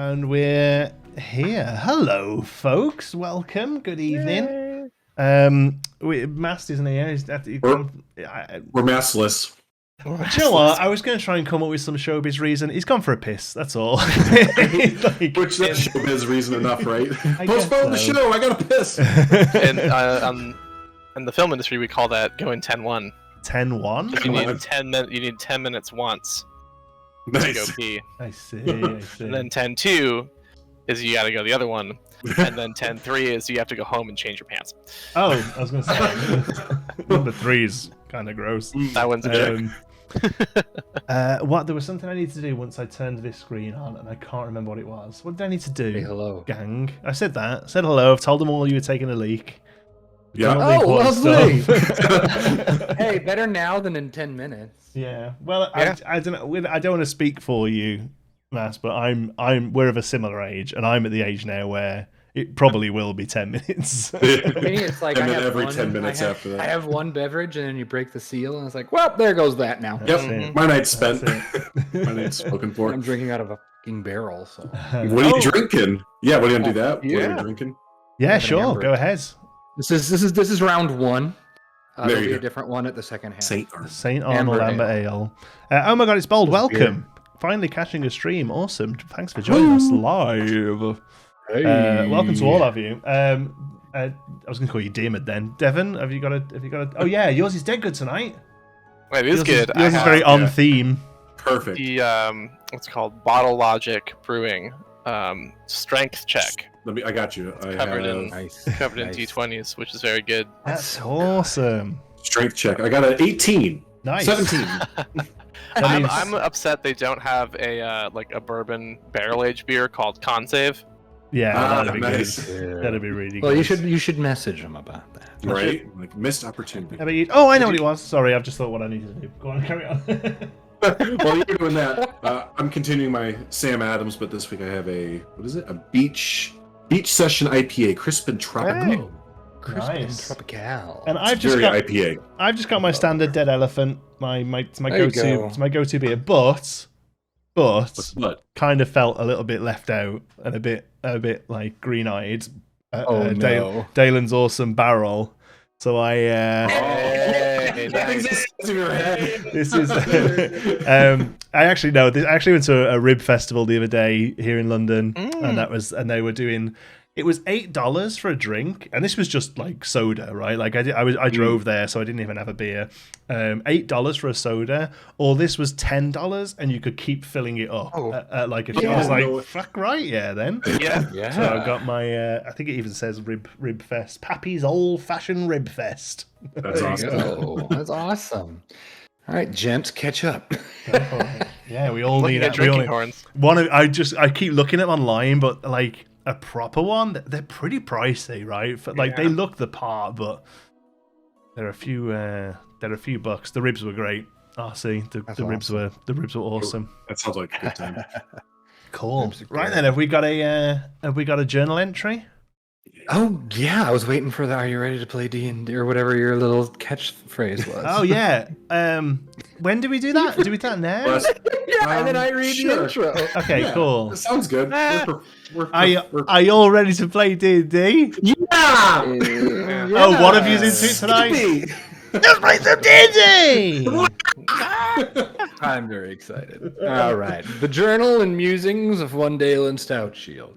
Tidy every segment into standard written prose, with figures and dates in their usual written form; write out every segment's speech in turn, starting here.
And we're here. Hello, folks. Welcome. Good evening. Mast isn't here. We're massless. Do you know what? I was going to try and come up with some showbiz reason. He's gone for a piss. That's all. Which that's showbiz reason enough, right? Postpone the show. I got to piss. And in the film industry, we call that going 10-1. 10-1? You need 10 minutes. You need 10 minutes once to go pee. I see. And then 10-2 is you got to go the other one. And then 10-3 is you have to go home and change your pants. Oh, I was going to say number 3 is kind of gross. That one's a joke. What? There was something I needed to do once I turned this screen on, and I can't remember what it was. What did I need to do? Say hello, gang. I said that. I said hello. I've told them all you were taking a leak. Yeah. Oh, lovely. Hey, better now than in 10 minutes. Yeah. Well, yeah. I don't know. I don't want to speak for you, Mass, but we're of a similar age, and I'm at the age now where it probably will be 10 minutes. For me, it's like I have every 10 minutes after that. I have one beverage, and then you break the seal, and it's like, well, there goes that now. Yep, my night's spent. My night's spoken for. I'm drinking out of a fucking barrel. So. What are you drinking? Yeah, what are you gonna do that? Yeah. What are you drinking? Yeah, sure. Go ahead. This is round one. There'll be go. a different one at the second half. St. Arnold Amber Ale. Oh my god, it's bold. Welcome. Finally catching a stream. Awesome. Thanks for joining us live. Hey. Welcome to all of you. I was going to call you Daemon then. Devon, have you got a... Oh yeah, yours is dead good tonight. Wait, it is good. Yours is very on theme. Perfect. The what's it called Bottle Logic Brewing strength check. I got you. Covered in D20s, which is very good. That's awesome. Strength check. I got an 18. Nice. 17. I'm upset they don't have a like a bourbon barrel aged beer called Con Save. Yeah, that'd be nice. good. That'd be really well, good. you should message them about that. Right? Like missed opportunity. Oh, I know what it was. Sorry, I've just thought what I needed to do. Go on, carry on. While you're doing that, I'm continuing my Sam Adams, but this week I have a beach session IPA, crisp and tropical. Crisp and Nice. tropical. And I've Very IPA. I've just got my standard Dead Elephant, my go-to. It's my go-to beer, but kind of felt a little bit left out and a bit like green-eyed. No. Daelen's awesome barrel. So I this is I actually went to a rib festival the other day here in London, and they were doing. It was $8 for a drink, and this was just like soda, right? Like I drove there, so I didn't even have a beer. $8 for a soda, or this was $10, and you could keep filling it up. Like if I was like, fuck right, yeah, then. Yeah. So I got my. I think it even says rib fest, Pappy's Old Fashioned Rib Fest. That's awesome. That's awesome. All right, gents, catch up. Yeah, we all need drinking horns. I keep looking at them online, but like. A proper one, they're pretty pricey, right? They look the part, but they're a few bucks. The ribs were great. RC, the ribs were awesome. That sounds like a good time. Cool. Right then, have we got a journal entry? Oh yeah, I was waiting for the "Are you ready to play D&D" or whatever your little catchphrase was. Oh yeah. When do we do that? Do we do that now? And then I read the intro. Okay, cool. That sounds good. Are you all ready to play D&D? Yeah! Oh, one of you's into it tonight? Let's play some D&D! I'm very excited. All right. The Journal and Musings of one Daelen Stoutshield.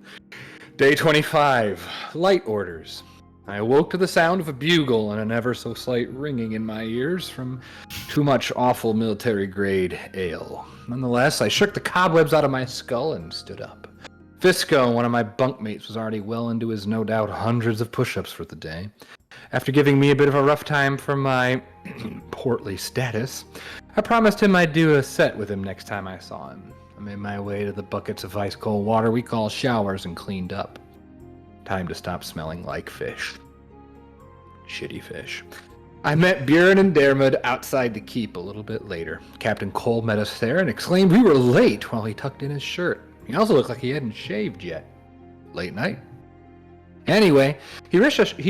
Day 25. Light orders. I awoke to the sound of a bugle and an ever so slight ringing in my ears from too much awful military-grade ale. Nonetheless, I shook the cobwebs out of my skull and stood up. Fisco, one of my bunkmates, was already well into his no doubt hundreds of push-ups for the day. After giving me a bit of a rough time for my portly status, I promised him I'd do a set with him next time I saw him. I made my way to the buckets of ice-cold water we call showers and cleaned up. Time to stop smelling like fish. Shitty fish. I met Bjorn and Dermot outside the keep a little bit later. Captain Cole met us there and exclaimed we were late while he tucked in his shirt. He also looked like he hadn't shaved yet. Late night. Anyway, he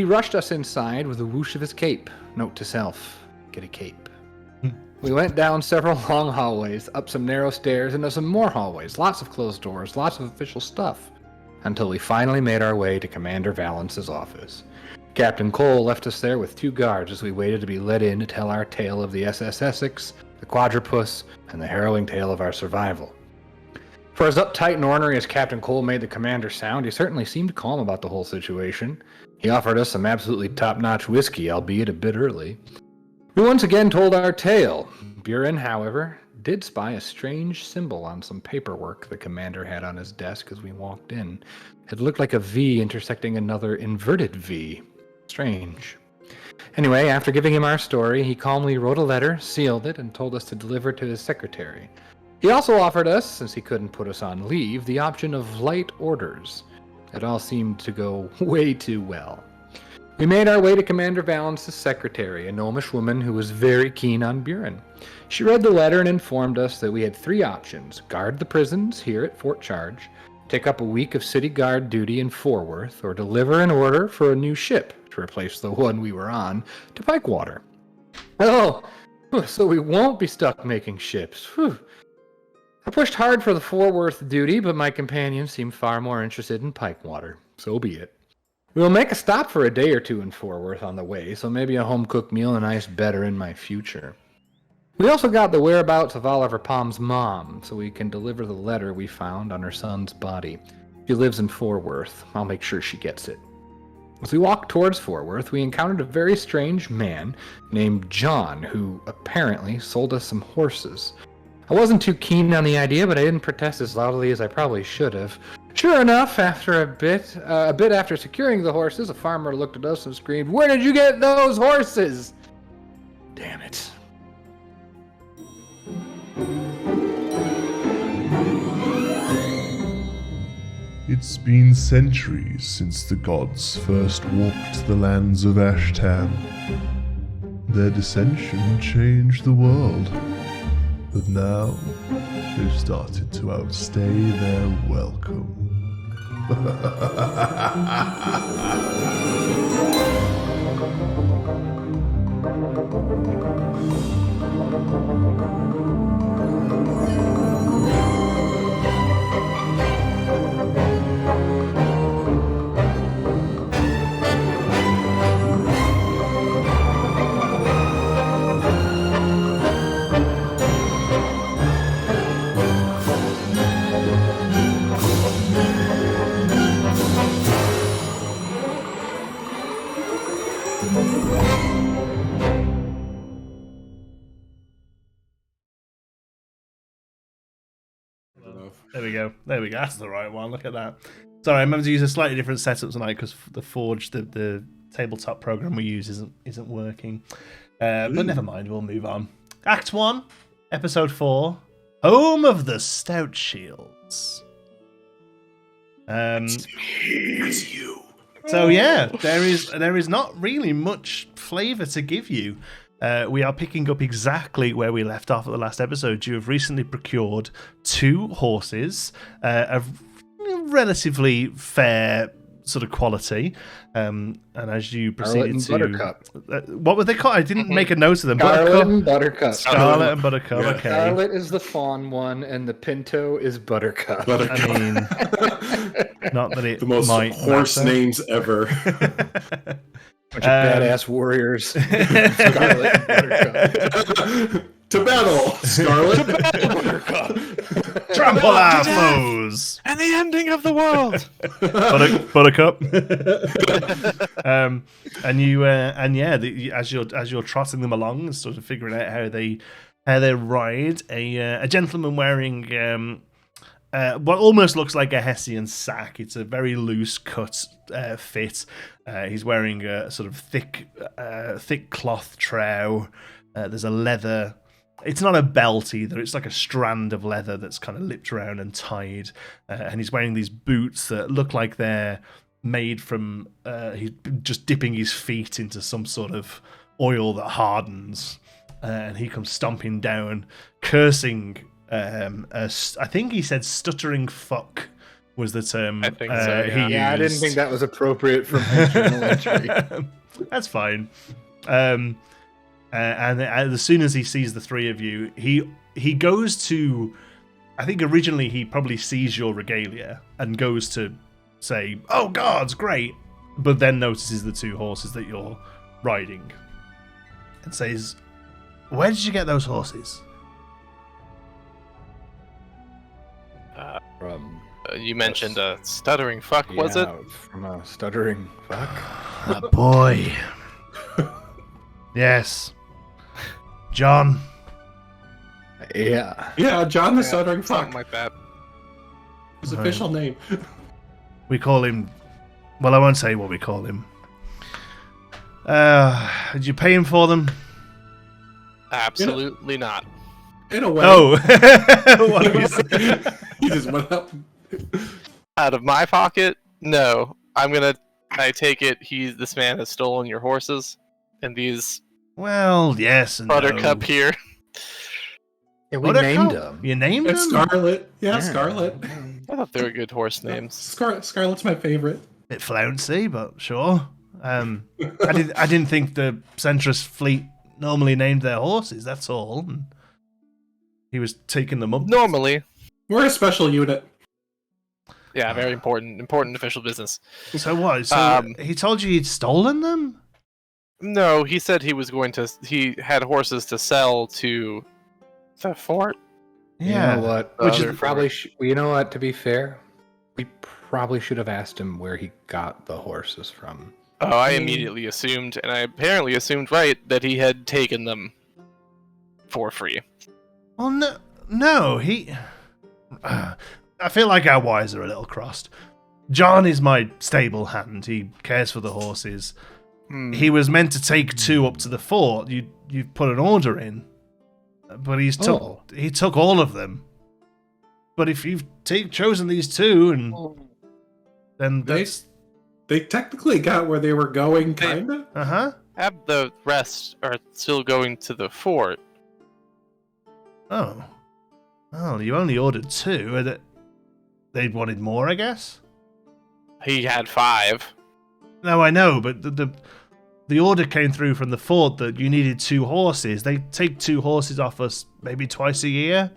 rushed us inside with a whoosh of his cape. Note to self, get a cape. We went down several long hallways, up some narrow stairs, into some more hallways, lots of closed doors, lots of official stuff, until we finally made our way to Commander Valence's office. Captain Cole left us there with 2 guards as we waited to be let in to tell our tale of the SS Essex, the Quadrupus, and the harrowing tale of our survival. For as uptight and ornery as Captain Cole made the commander sound, he certainly seemed calm about the whole situation. He offered us some absolutely top-notch whiskey, albeit a bit early. We once again told our tale. Buren, however, did spy a strange symbol on some paperwork the commander had on his desk as we walked in. It looked like a V intersecting another inverted V. Strange. Anyway, after giving him our story, he calmly wrote a letter, sealed it, and told us to deliver it to his secretary. He also offered us, since he couldn't put us on leave, the option of light orders. It all seemed to go way too well. We made our way to Commander Valence's secretary, a gnomish woman who was very keen on Buren. She read the letter and informed us that we had 3 options: guard the prisons here at Fort Charge, take up a week of city guard duty in Forworth, or deliver an order for a new ship to replace the one we were on to Pikewater. Oh, so we won't be stuck making ships. Whew. I pushed hard for the Forworth duty, but my companions seemed far more interested in Pikewater. So be it. We'll make a stop for a day or 2 in Forworth on the way, so maybe a home-cooked meal and a nice bed are in my future. We also got the whereabouts of Oliver Palm's mom, so we can deliver the letter we found on her son's body. She lives in Forworth. I'll make sure she gets it. As we walked towards Forworth, we encountered a very strange man named John, who apparently sold us some horses. I wasn't too keen on the idea, but I didn't protest as loudly as I probably should have. Sure enough, after a bit after securing the horses, a farmer looked at us and screamed, "Where did you get those horses?" Damn it. It's been centuries since the gods first walked the lands of Ashtan. Their dissension changed the world, but now they've started to outstay their welcome. There we go. That's the right one. Look at that. Sorry, I remember to use a slightly different setup tonight because the Forge, the tabletop program we use, isn't working. But never mind. We'll move on. Act 1, Episode 4, Home of the Stoutshields. It's me. It's you. So yeah, there is not really much flavour to give you. We are picking up exactly where we left off at the last episode. You have recently procured 2 horses of relatively fair sort of quality, and as you proceeded to Buttercup. What were they called? I didn't make a note of them. Scarlet and Buttercup. Scarlet and Buttercup. Yeah. Okay. Scarlet is the fawn one, and the Pinto is Buttercup. I mean, not that it The most might horse matter. names ever. Bunch of badass warriors. Scarlet and Buttercup. To battle, Scarlet. Trample our foes. And the ending of the world. Buttercup. As you're trotting them along and sort of figuring out how they ride, a gentleman wearing what almost looks like a Hessian sack. It's a very loose cut fit. He's wearing a sort of thick cloth trow. There's a leather. It's not a belt either. It's like a strand of leather that's kind of lipped around and tied. And he's wearing these boots that look like they're made from... he's just dipping his feet into some sort of oil that hardens. And he comes stomping down, cursing... I think he said stuttering fuck was the term. I think so, he yeah. I didn't think that was appropriate for my journal entry. That's fine. and as soon as he sees the three of you, he goes to. I think originally he probably sees your regalia and goes to say, "Oh, guards, great," but then notices the two horses that you're riding, and says, "Where did you get those horses?" From You mentioned a stuttering fuck, was it? From a stuttering fuck. A boy. Yes. John. Yeah. Yeah, John the Stuttering Fuck. Something like that. His official name. We call him. Well, I won't say what we call him. Did you pay him for them? Absolutely not. In a way. Oh. What have you said? He just went up. Out of my pocket? No. I take it this man has stolen your horses, and these Well, yes and Buttercup no. here. Yeah, we Buttercup? named him. You named It's him? Scarlet. Yeah, Scarlet. I thought they were good horse names. Scarlet's my favorite. Bit flouncy, but sure. I didn't think the Centrist fleet normally named their horses. That's all. And he was taking them up. Normally. We're a special unit. Yeah, very important official business. So what? So he told you he'd stolen them? No, he said he had horses to sell to the fort. Yeah. You know what? Which We is- probably. You know what? To be fair, we probably should have asked him where he got the horses from. Oh, I immediately assumed, and I apparently assumed right, that he had taken them for free. Well, no, he. I feel like our wires are a little crossed. John is my stable hand. He cares for the horses. He was meant to take 2 up to the fort. You've put an order in, but he took all of them. But if you've chosen these 2, and then that's They technically got where they were going, kinda. Have the rest are still going to the fort. Oh, you only ordered 2. They wanted more, I guess. He had 5. No, I know, but the order came through from the fort that you needed 2 horses. They take 2 horses off us maybe twice a year.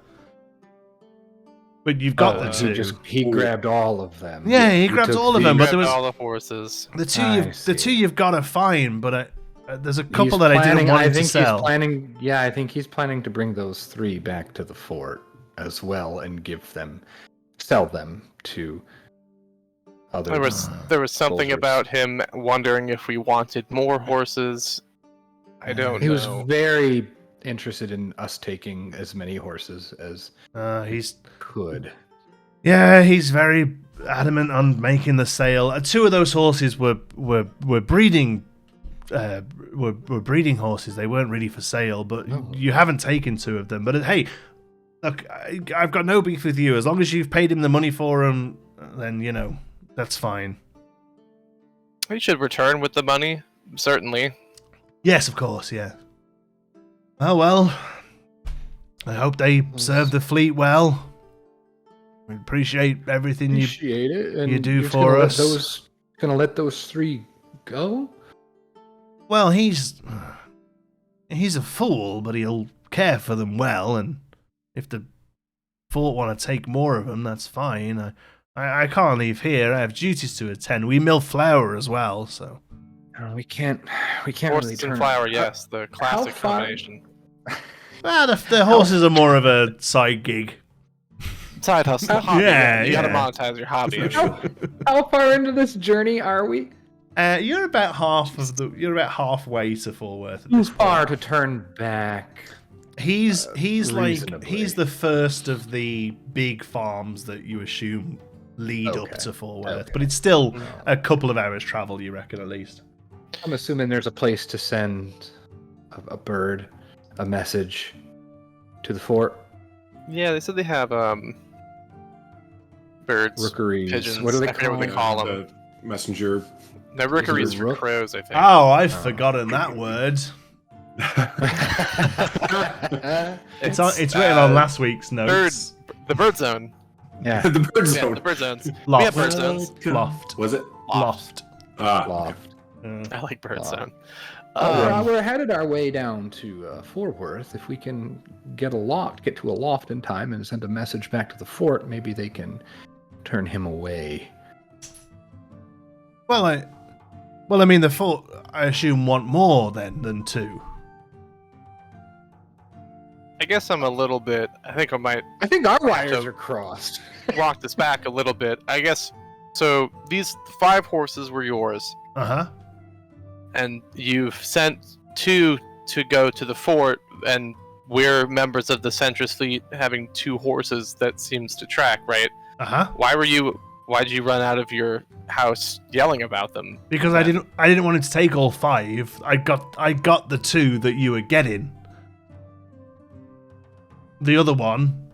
But you've got the 2. He grabbed all of them. Yeah, he grabbed took all of them, but Grabbed there was all the horses. the 2 I the 2 see. you've got to find. But there's a couple He's that I didn't planning- want I him to think sell. He's planning. Yeah, I think he's planning to bring those 3 back to the fort as well and sell them to other. There was something soldiers. about him wondering if we wanted more horses. I don't He know. was very interested in us taking as many horses as He's could. he's very adamant on making the sale. 2 of those horses were breeding. Were breeding horses. They weren't really for sale, but you haven't taken 2 of them. But hey, look, I've got no beef with you. As long as you've paid him the money for them, then that's fine. We should return with the money, certainly. Yes, of course, yeah. Oh well, I hope they serve the fleet well. We appreciate everything Appreciate it. And you do you're just for gonna let us. Gonna let those 3 go? Well, he's a fool, but he'll care for them well, and if the fort want to take more of them, that's fine. I can't leave here. I have duties to attend. We mill flour as well, so. We can't really Horses turn and flour, yes, the classic far- combination. Well, the horses are more of a side gig. Side hustle, hobby. Yeah, You gotta yeah. monetize your hobby. How far into this journey are we? You're about halfway to Forworth. At Too this far point. to turn back. He's like reasonably. he's the first of the big farms that you assume lead up Okay. to Forworth, Okay. but it's still a couple of hours travel, you reckon, at least. I'm assuming there's a place to send a bird, a message to the fort. Yeah, they said they have birds, Rookeries. pigeons. What do they I forget call what they call them. The messenger. No, rookeries it a for rook? crows, I think. Oh, I've forgotten that word. It's written on last week's notes. The bird zone. Yeah. The bird Yeah, zone. the bird zones. Loft. We have bird zones. Loft. Was it? Loft. Ah, Loft. I like bird Wow. zone. We're headed our way down to Forworth. If we can get to a loft in time and send a message back to the fort, maybe they can turn him away. Well, I mean, the fort, I assume, want more then than 2. I guess I'm a little bit. I think I might I think our wires are crossed. walk this back a little bit. I guess so. These 5 horses were yours, and you've sent 2 to go to the fort, and we're members of the Centris fleet, having 2 horses that seems to track, right? Why'd you run out of your house yelling about them? Because I didn't want to take all 5. I got the 2 that you were getting. The other one,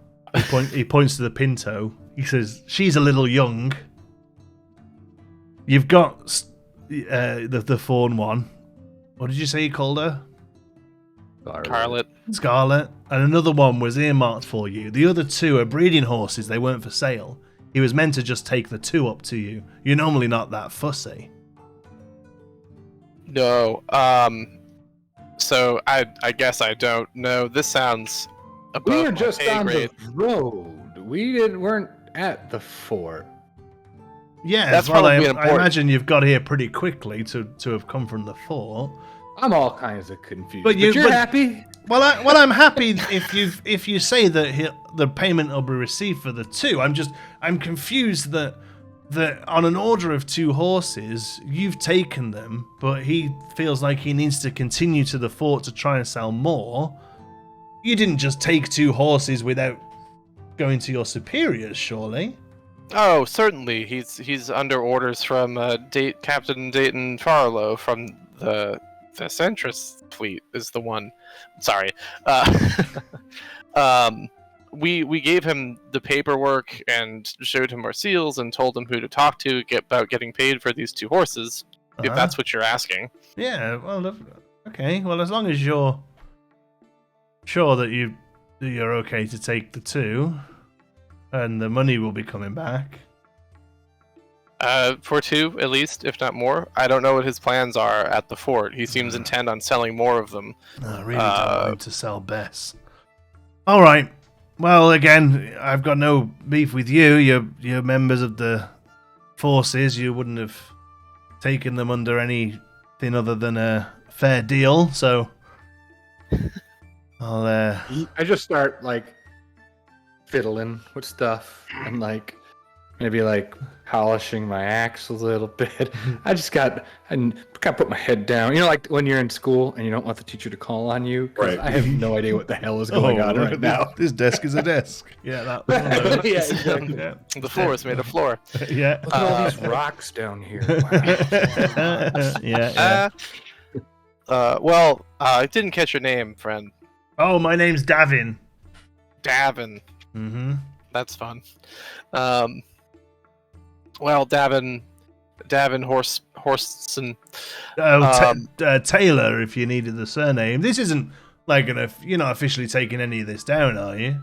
he points to the Pinto. He says, "She's a little young." You've got the fawn one. What did you say you called her? Scarlet. Scarlet. And another one was earmarked for you. The other 2 are breeding horses. They weren't for sale. He was meant to just take the 2 up to you. You're normally not that fussy. No. So I guess I don't know. This sounds above We were my just pay on grade. the road. We weren't at the fort. Yeah, That's well, I probably important. imagine you've got here pretty quickly to have come from the fort. I'm all kinds of confused. But But you- you're but- happy? Well, I'm happy if you say that the payment will be received for the 2. I'm confused that on an order of 2 horses, you've taken them, but he feels like he needs to continue to the fort to try and sell more. You didn't just take 2 horses without going to your superiors, surely? Oh, certainly. He's under orders from Captain Dayton Farlow from the Centris fleet is the one. Sorry. We gave him the paperwork and showed him our seals and told him who to talk to about getting paid for these 2 horses. If that's what you're asking. Yeah. Well, okay. Well, as long as you're sure that you're okay to take the 2, and the money will be coming back. For 2, at least, if not more. I don't know what his plans are at the fort. He seems intent on selling more of them. I really don't want him to sell Bess. All right. Well, again, I've got no beef with you. You're members of the forces. You wouldn't have taken them under anything other than a fair deal. So I'll. I just start fiddling with stuff and maybe polishing my axe a little bit. I got to put my head down. You know, like when you're in school and you don't want the teacher to call on you. 'Cause Right. I have no idea what the hell is going on right now. This desk is a desk. Yeah, that. One of those. Yeah, exactly. Yeah. The floor is made of floor. Yeah. Look at all these rocks down here. Wow. Yeah. Well, I didn't catch your name, friend. Oh, my name's Davin. Davin. Mm-hmm. That's fun. Well, Davin Horson. Taylor, if you needed the surname. This isn't you're not officially taking any of this down, are you?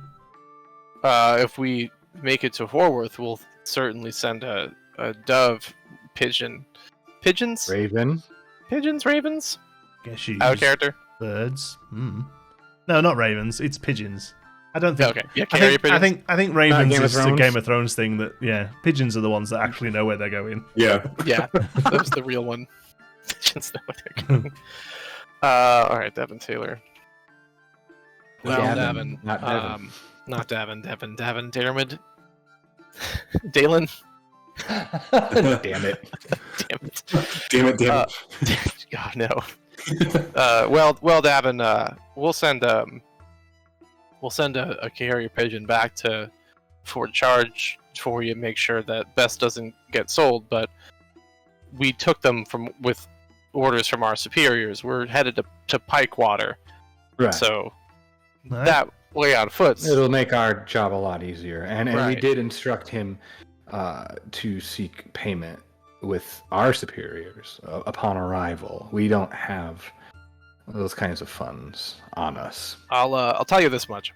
If we make it to Forworth, we'll certainly send a dove pigeon. Pigeons? Raven. Pigeons? Ravens? Guess you Out of use character? birds. No, not ravens. It's pigeons. I don't think. Okay. Yeah, carrier pigeons. I think ravens Game of is a Thrones? Game of Thrones thing. Pigeons are the ones that actually know where they're going. Yeah. Yeah, that was the real one. Pigeons know where they're going. Alright, Devin Taylor. Well, Davin, Davin. not Devin. Not Davin. Davin Dermid. Daelen. Damn it. Damn it. Damn it. God, no. Well, Davin, we'll send a carrier pigeon back to Fort Charge for you, make sure that Bess doesn't get sold. But we took them with orders from our superiors. We're headed to Pikewater, Right. so Right. that way on foot. It'll make our job a lot easier. And we Right. did instruct him to seek payment with our superiors upon arrival. We don't have those kinds of funds on us. I'll tell you this much.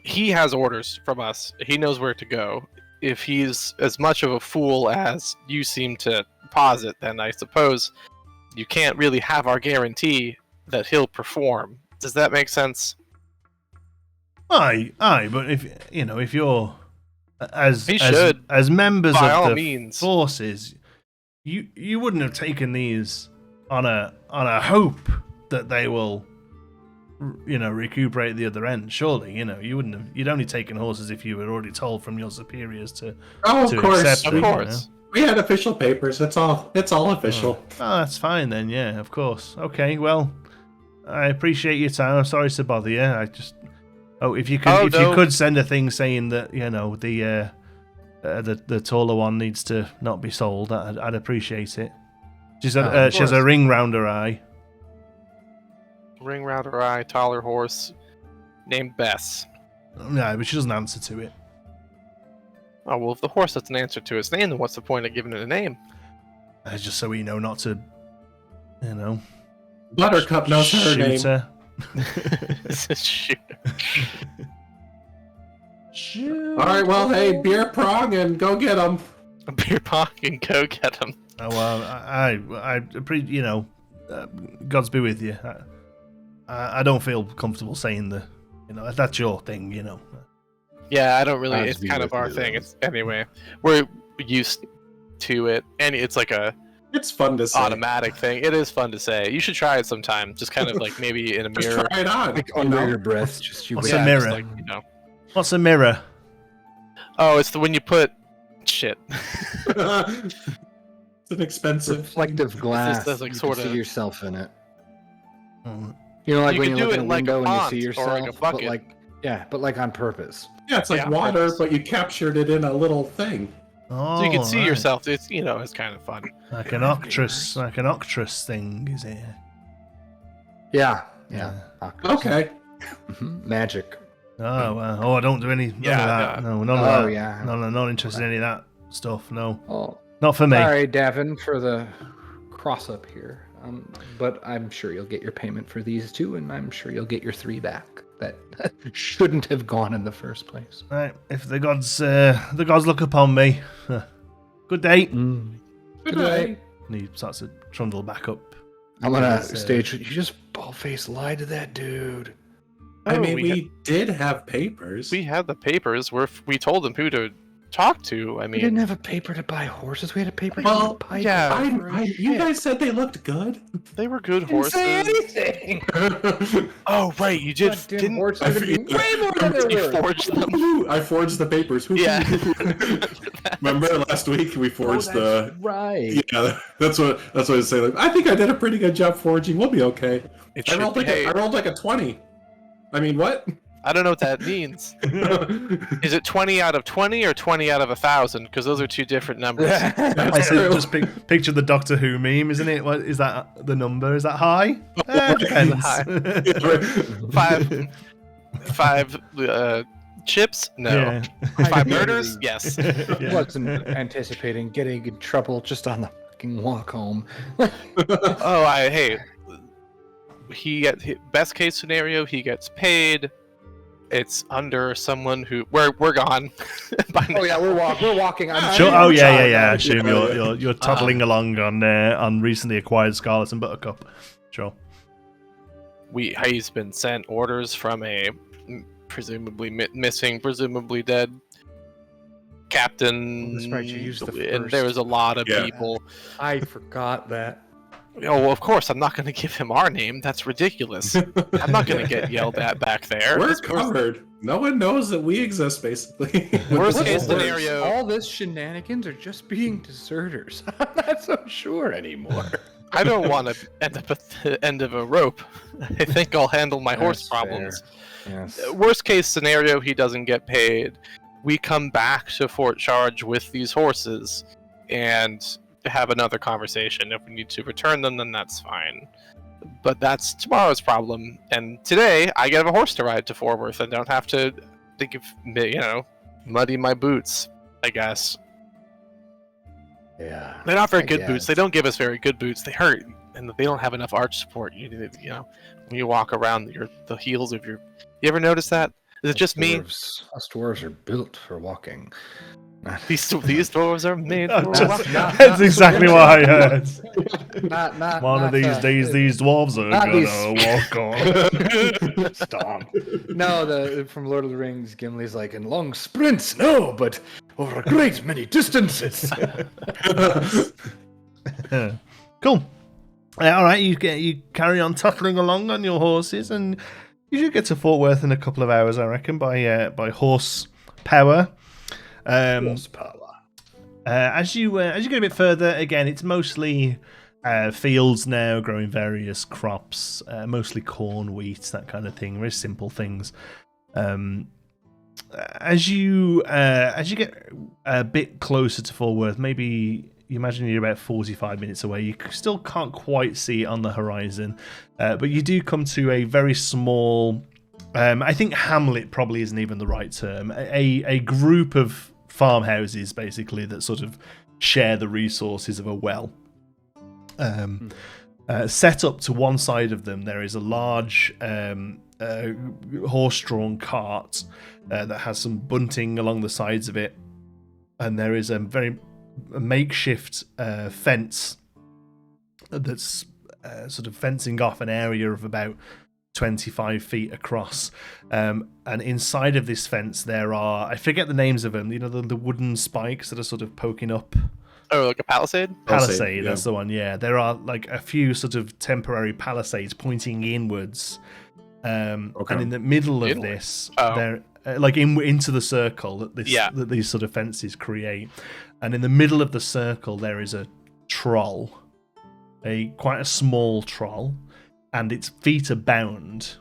He has orders from us. He knows where to go. If he's as much of a fool as you seem to posit, then I suppose you can't really have our guarantee that he'll perform. Does that make sense? Aye, but if you're as members by of all the means. forces, you wouldn't have taken these on a hope that they will, recuperate the other end. Surely, you wouldn't have. You'd only taken horses if you were already told from your superiors to. Oh, to of course, accept Of it, course. We had official papers. It's all official. Oh, that's fine then. Yeah, of course. Okay, well, I appreciate your time. I'm sorry to bother you. I just. Oh, if you could send a thing saying that the taller one needs to not be sold, I'd appreciate it. She has a ring round her eye. Ring round her eye, taller horse, named Bess. No, but she doesn't answer to it. Oh, well, if the horse doesn't answer to its name, then what's the point of giving it a name? Just so we know not to, Buttercup knows her shoot name. her. Shoot. All right, well, hey, beer prong and go get them. A beer pong and go get him. Oh, well, I Gods be with you. I don't feel comfortable saying that's your thing, Yeah, I don't really. God's It's be kind of with our you, thing. then. It's anyway. We're used to it, and it's like a It's fun to say. automatic thing. It is fun to say. You should try it sometime. Just kind of like maybe in a Just mirror. try it on. Like under your breath, just you What's wait. a Yeah, mirror? just like, What's a mirror? Oh, it's the when you put shit. It's an expensive. Reflective glass. that's like you sorta- can see yourself in it. Oh, You know, like You when can you do look it in a like a window and font you see or yourself, like a but bucket. like on purpose. Yeah, it's like Yeah, water, purpose. but you captured it in a little thing. So you can see right. yourself. It's it's kind of fun. Like an octress thing, is it? Yeah. Okay. Magic. Oh, well. Oh, I don't do any none Yeah, of that. No, none of Oh, that. yeah. No, not interested in any of that stuff. No, Oh, not for me. sorry, Davin, for the cross up here. But I'm sure you'll get your payment for these two, and I'm sure you'll get your 3 back. That shouldn't have gone in the first place. Right, if the gods look upon me, good day. Good night. And he starts to trundle back up. I'm gonna Because, stage. You just bald-faced lied to that dude. I Oh, mean, we we did have papers. We had the papers where we told them who to talk to. I We didn't mean, have a paper to buy horses. We had a paper to Well, buy pipe. yeah. You guys said they looked good. they were good Didn't say horses. anything. Oh, right, you did. Goddamn Didn't horses I are gonna be feel- way more than you they're worth. forge them? I forged the papers. Yeah. Remember last week we forged Oh, that's the. right. Yeah, that's what I was saying. Like, I think I did a pretty good job forging. We'll be okay. It I should rolled be. I rolled like a 20. I mean, what? I don't know what that means. Is it 20 out of 20 or 20 out of 1,000? Because those are two different numbers. I said, just picture the Doctor Who meme, isn't it? What is that? The number is that high? Depends. High. Five chips? No. Yeah. 5 murders? Yes. Yeah. Wasn't anticipating getting in trouble just on the fucking walk home. Oh, hey. Best case scenario, he gets paid. It's under someone who we're gone. By now. Oh yeah, we're walking. I'm Sure. Oh yeah. I assume Yeah. you're toddling along on recently acquired Scarlet and Buttercup. Sure. He's been sent orders from a presumably missing, presumably dead captain. Oh, that's right, you used the and first. there was a lot of Yeah. people. I forgot that. Oh, well, of course, I'm not going to give him our name. That's ridiculous. I'm not going to get yelled at back there. We're Of course- covered. No one knows that we exist, basically. Worst With case the words. scenario- All this shenanigans are just being deserters. I'm not so sure anymore. I don't want to end up at the end of a rope. I think I'll handle my horse That's problems. Yes. Worst case scenario, he doesn't get paid. We come back to Fort Charge with these horses and have another conversation. If we need to return them, then that's fine. But that's tomorrow's problem. And today, I get a horse to ride to Forworth and don't have to think of, muddy my boots, I guess. Yeah. They're not very I good guess. boots. They don't give us very good boots. They hurt, and they don't have enough arch support. When you walk around, the heels of your. You ever notice that? Is it just me? Us dwarves are built for walking. These dwarves are made for That's exactly what I heard. Not One of these days, these dwarves are gonna walk on. Stop. No, from Lord of the Rings, Gimli's like, in long sprints, no, but over a great many distances. Cool. All right, you carry on toppling along on your horses, and you should get to Forworth in a couple of hours, I reckon, by horse power. Horsepower. As you get a bit further, again, it's mostly fields now, growing various crops, mostly corn, wheat, that kind of thing. Very simple things. As you get a bit closer to Forworth, maybe you imagine you're about 45 minutes away. You still can't quite see it on the horizon, but you do come to a very small. I think hamlet probably isn't even the right term. A group of farmhouses, basically, that sort of share the resources of a well. Set up to one side of them, there is a large horse-drawn cart that has some bunting along the sides of it, and there is a makeshift fence that's sort of fencing off an area of about 25 feet across, and inside of this fence there are, I forget the names of them, the wooden spikes that are sort of poking up. Oh, like a palisade? Palisade, that's the one, yeah. There are like a few sort of temporary palisades pointing inwards, and in the middle of this, they're like into the circle that these sort of fences create, and in the middle of the circle there is a troll, quite a small troll, and its feet are bound.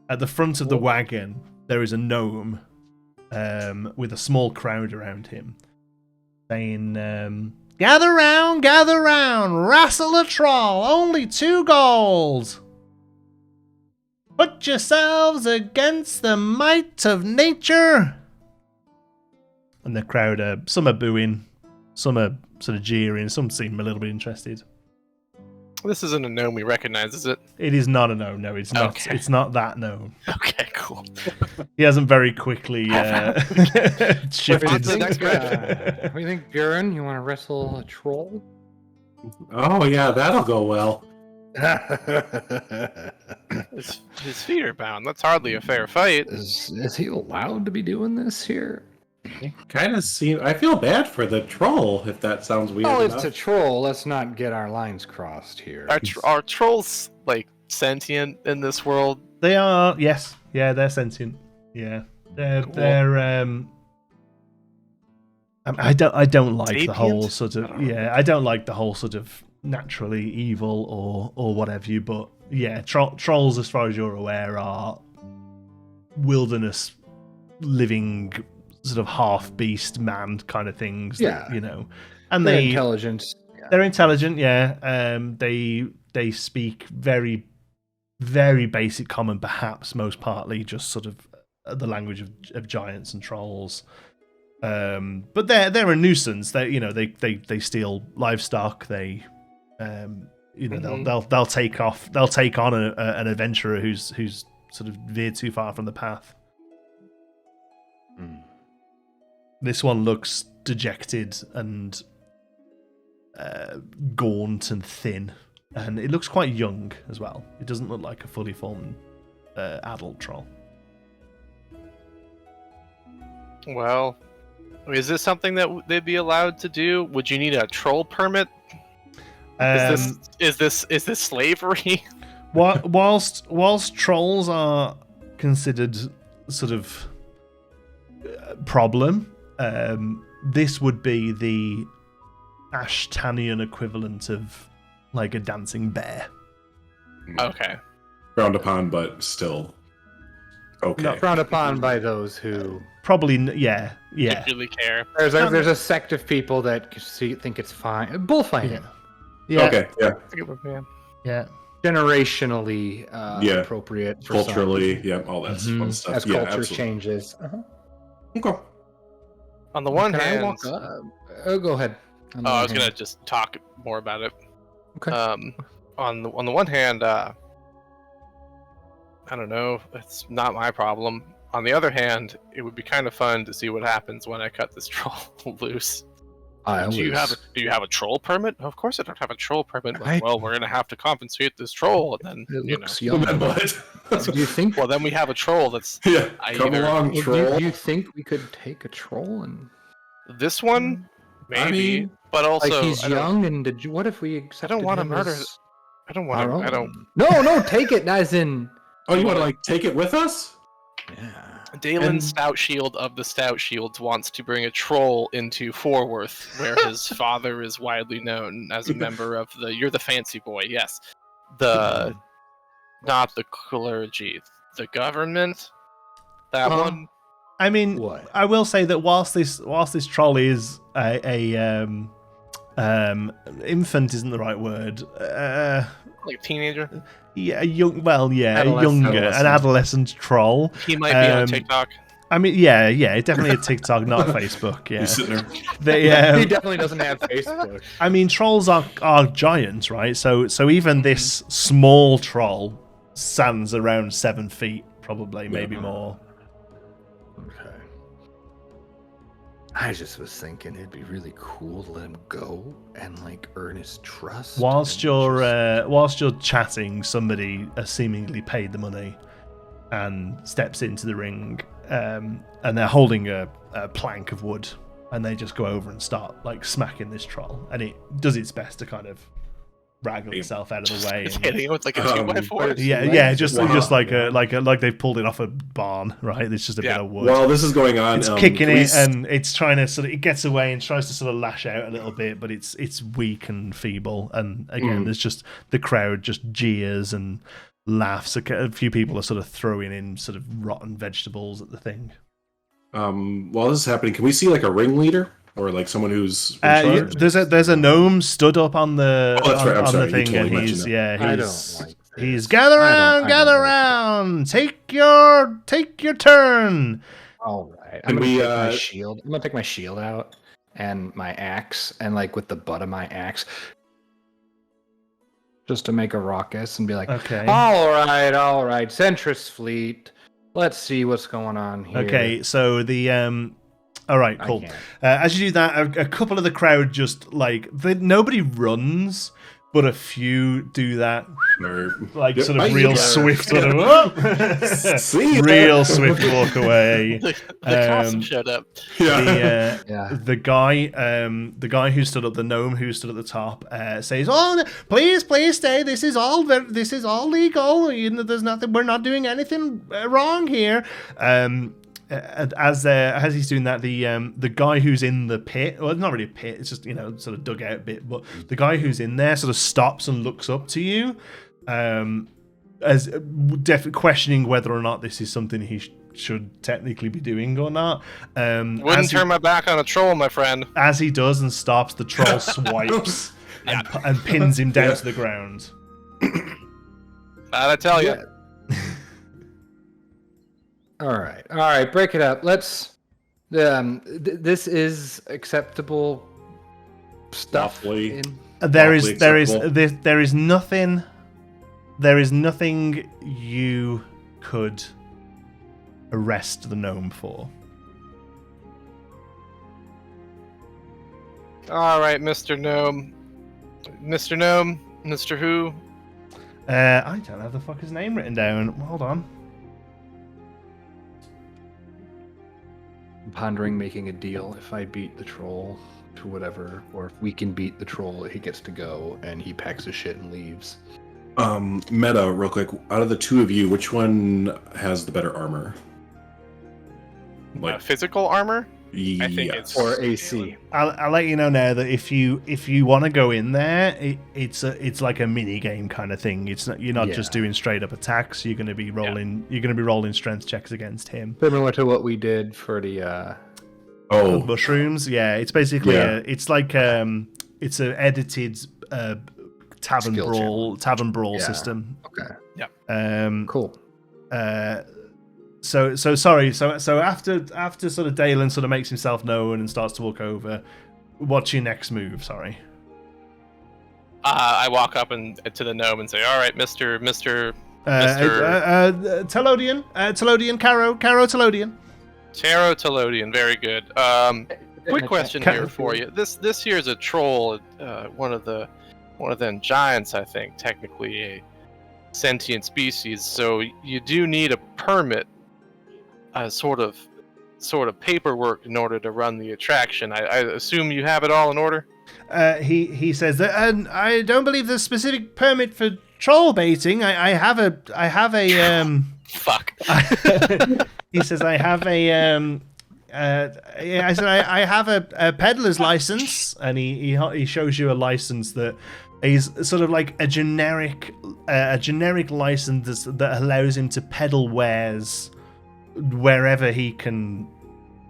At the front of the wagon there is a gnome with a small crowd around him, saying, gather round, wrestle a troll, only 2 gold. Put yourselves against the might of nature. And the crowd, some are booing, some are sort of jeering, some seem a little bit interested. This isn't a gnome we recognize, is it? It is not a gnome, no, it's not. Okay. It's not that gnome. Okay, cool. He hasn't very quickly shifted. What do you think, Bjorn? You want to wrestle a troll? Oh yeah, that'll go well. His feet are bound. That's hardly a fair fight. Is he allowed to be doing this here? Kind of seem. I feel bad for the troll if that sounds weird. Oh, enough. it's a troll. Let's not get our lines crossed here. Are trolls like sentient in this world? They are, yes, yeah, they're sentient. Yeah, they're. I don't like Sapient? the whole sort of. Yeah, I don't like the whole sort of naturally evil or whatever you. But yeah, trolls, as far as you're aware, are wilderness living, sort of half beast man kind of things. Yeah, and they're intelligent. Yeah. They're intelligent. Yeah, they speak very, very basic common, perhaps most partly just sort of the language of giants and trolls. But they're a nuisance. They steal livestock. They they'll take on an adventurer who's sort of veered too far from the path. This one looks dejected and gaunt and thin, and it looks quite young as well. It doesn't look like a fully formed adult troll. Well, is this something that they'd be allowed to do? Would you need a troll permit? Is this slavery? Whilst trolls are considered sort of problem, this would be the Ashtanian equivalent of like a dancing bear. Okay. Frowned upon, but still okay. Not frowned upon by those who probably, yeah. Don't really care. There's a sect of people that think it's fine. Bullfighting. Yeah. Okay. Yeah. Yeah. Generationally appropriate. For culturally, all that fun stuff. As culture changes. Okay. On the one hand, go ahead. I was gonna just talk more about it. Okay. On the one hand, I don't know. It's not my problem. On the other hand, it would be kind of fun to see what happens when I cut this troll loose. Do you have a troll permit? Of course I don't have a troll permit. Well, we're gonna have to compensate this troll, and then It looks young. But Do you think? Well, then we have a troll that's come along, Do troll. you think we could take a troll and? this one, maybe, I mean, but also Like he's young, and what if we accepted I don't want to him murder. as I don't want our to. I own? don't. No, take it as in. Oh, you want to like take it with us? Yeah. Daelen And- Stoutshield of the Stoutshields wants to bring a troll into Forworth, where his father is widely known as a member of the. You're the fancy boy, yes. Not the clergy, the government. That one. I mean, What? I will say that whilst this troll is a infant isn't the right word. Like a teenager. Yeah, younger, Adolescent. an adolescent troll. He might be on TikTok. I mean, yeah, definitely a TikTok, not Facebook. Yeah, He's sitting there. They, He definitely doesn't have Facebook. I mean, trolls are giants, right? So even this small troll stands around 7 feet, probably, maybe more. Okay. I just was thinking it'd be really cool to let him go and like earn his trust. Whilst and you're chatting, somebody has seemingly paid the money and steps into the ring, and they're holding a plank of wood, and they just go over and start like smacking this troll, and it does its best to kind of wraggle itself out of the way. It's hitting him with like a 2x4. Just like they've pulled it off a barn, right? It's just a bit of wood. While this is going on, It's kicking it, and it's trying to it gets away and tries to sort of lash out a little bit, but it's weak and feeble. And again, there's just the crowd just jeers and laughs. A few people are sort of throwing in sort of rotten vegetables at the thing. while this is happening, can we see like a ringleader or like someone who's in charge? There's a gnome stood up on the Oh, that's right. I'm on sorry. the You thing, totally and mentioned he's that. I don't like he's this. gather I don't round, like take your turn. All right. And I'm gonna we, take my shield. I'm gonna take my shield out and my axe, and like with the butt of my axe, just to make a ruckus and be like, Okay. all right, Centris fleet. Let's see what's going on here. Okay, so the all right, cool. can't. As you do that, a couple of the crowd just like nobody runs, but a few do that, like Yep. sort of Bye. real Yeah. swift, sort of See ya. real swift walk away. The costume showed up. Yeah. The guy who stood up, the gnome who stood at the top, says, "Oh, please stay. This is all legal. You know, there's nothing. We're not doing anything wrong here." As he's doing that, the guy who's in the pit, well, it's not really a pit, it's just, you know, sort of dug out bit, but the guy who's in there sort of stops and looks up to you, as definitely questioning whether or not this is something he should technically be doing or not. Wouldn't turn my back on a troll, my friend. As he does and stops, the troll swipes and pins him down to the ground. That I tell you. All right, break it up. Let's. This is acceptable stuff. Lawfully. There Lawfully is nothing you could arrest the gnome for. All right, Mr. Gnome. Mr. Gnome? Mr. Who? I don't have the fucker's name written down. Hold on. I'm pondering making a deal. If I beat the troll to whatever, or if we can beat the troll, he gets to go and he packs his shit and leaves. Meta, real quick. Out of the two of you, which one has the better armor? Physical armor? Yes. I think it's Or AC. I'll let you know now that if you want to go in there, it's like a mini game kind of thing. It's not, you're not just doing straight up attacks. You're going to be rolling. You're going to be rolling strength checks against him. Similar to what we did for the. Mushrooms. Yeah, it's basically it's like it's an edited tavern brawl system. Okay. Yeah. Cool. So sorry. So after sort of Daelen sort of makes himself known and starts to walk over, what's your next move? Sorry. I walk up to the gnome and say, "All right, Mister Telodian, Caro Telodian. Taro Telodian, very good. Quick question here for you. This here is a troll, one of them giants, I think, technically a sentient species. So you do need a permit, sort of paperwork in order to run the attraction. I assume you have it all in order. He says that, and I don't believe there's a specific permit for troll baiting. I have a Fuck. He says I have a I said I have a peddler's license, and he shows you a license that is sort of like a generic license that allows him to peddle wares wherever he can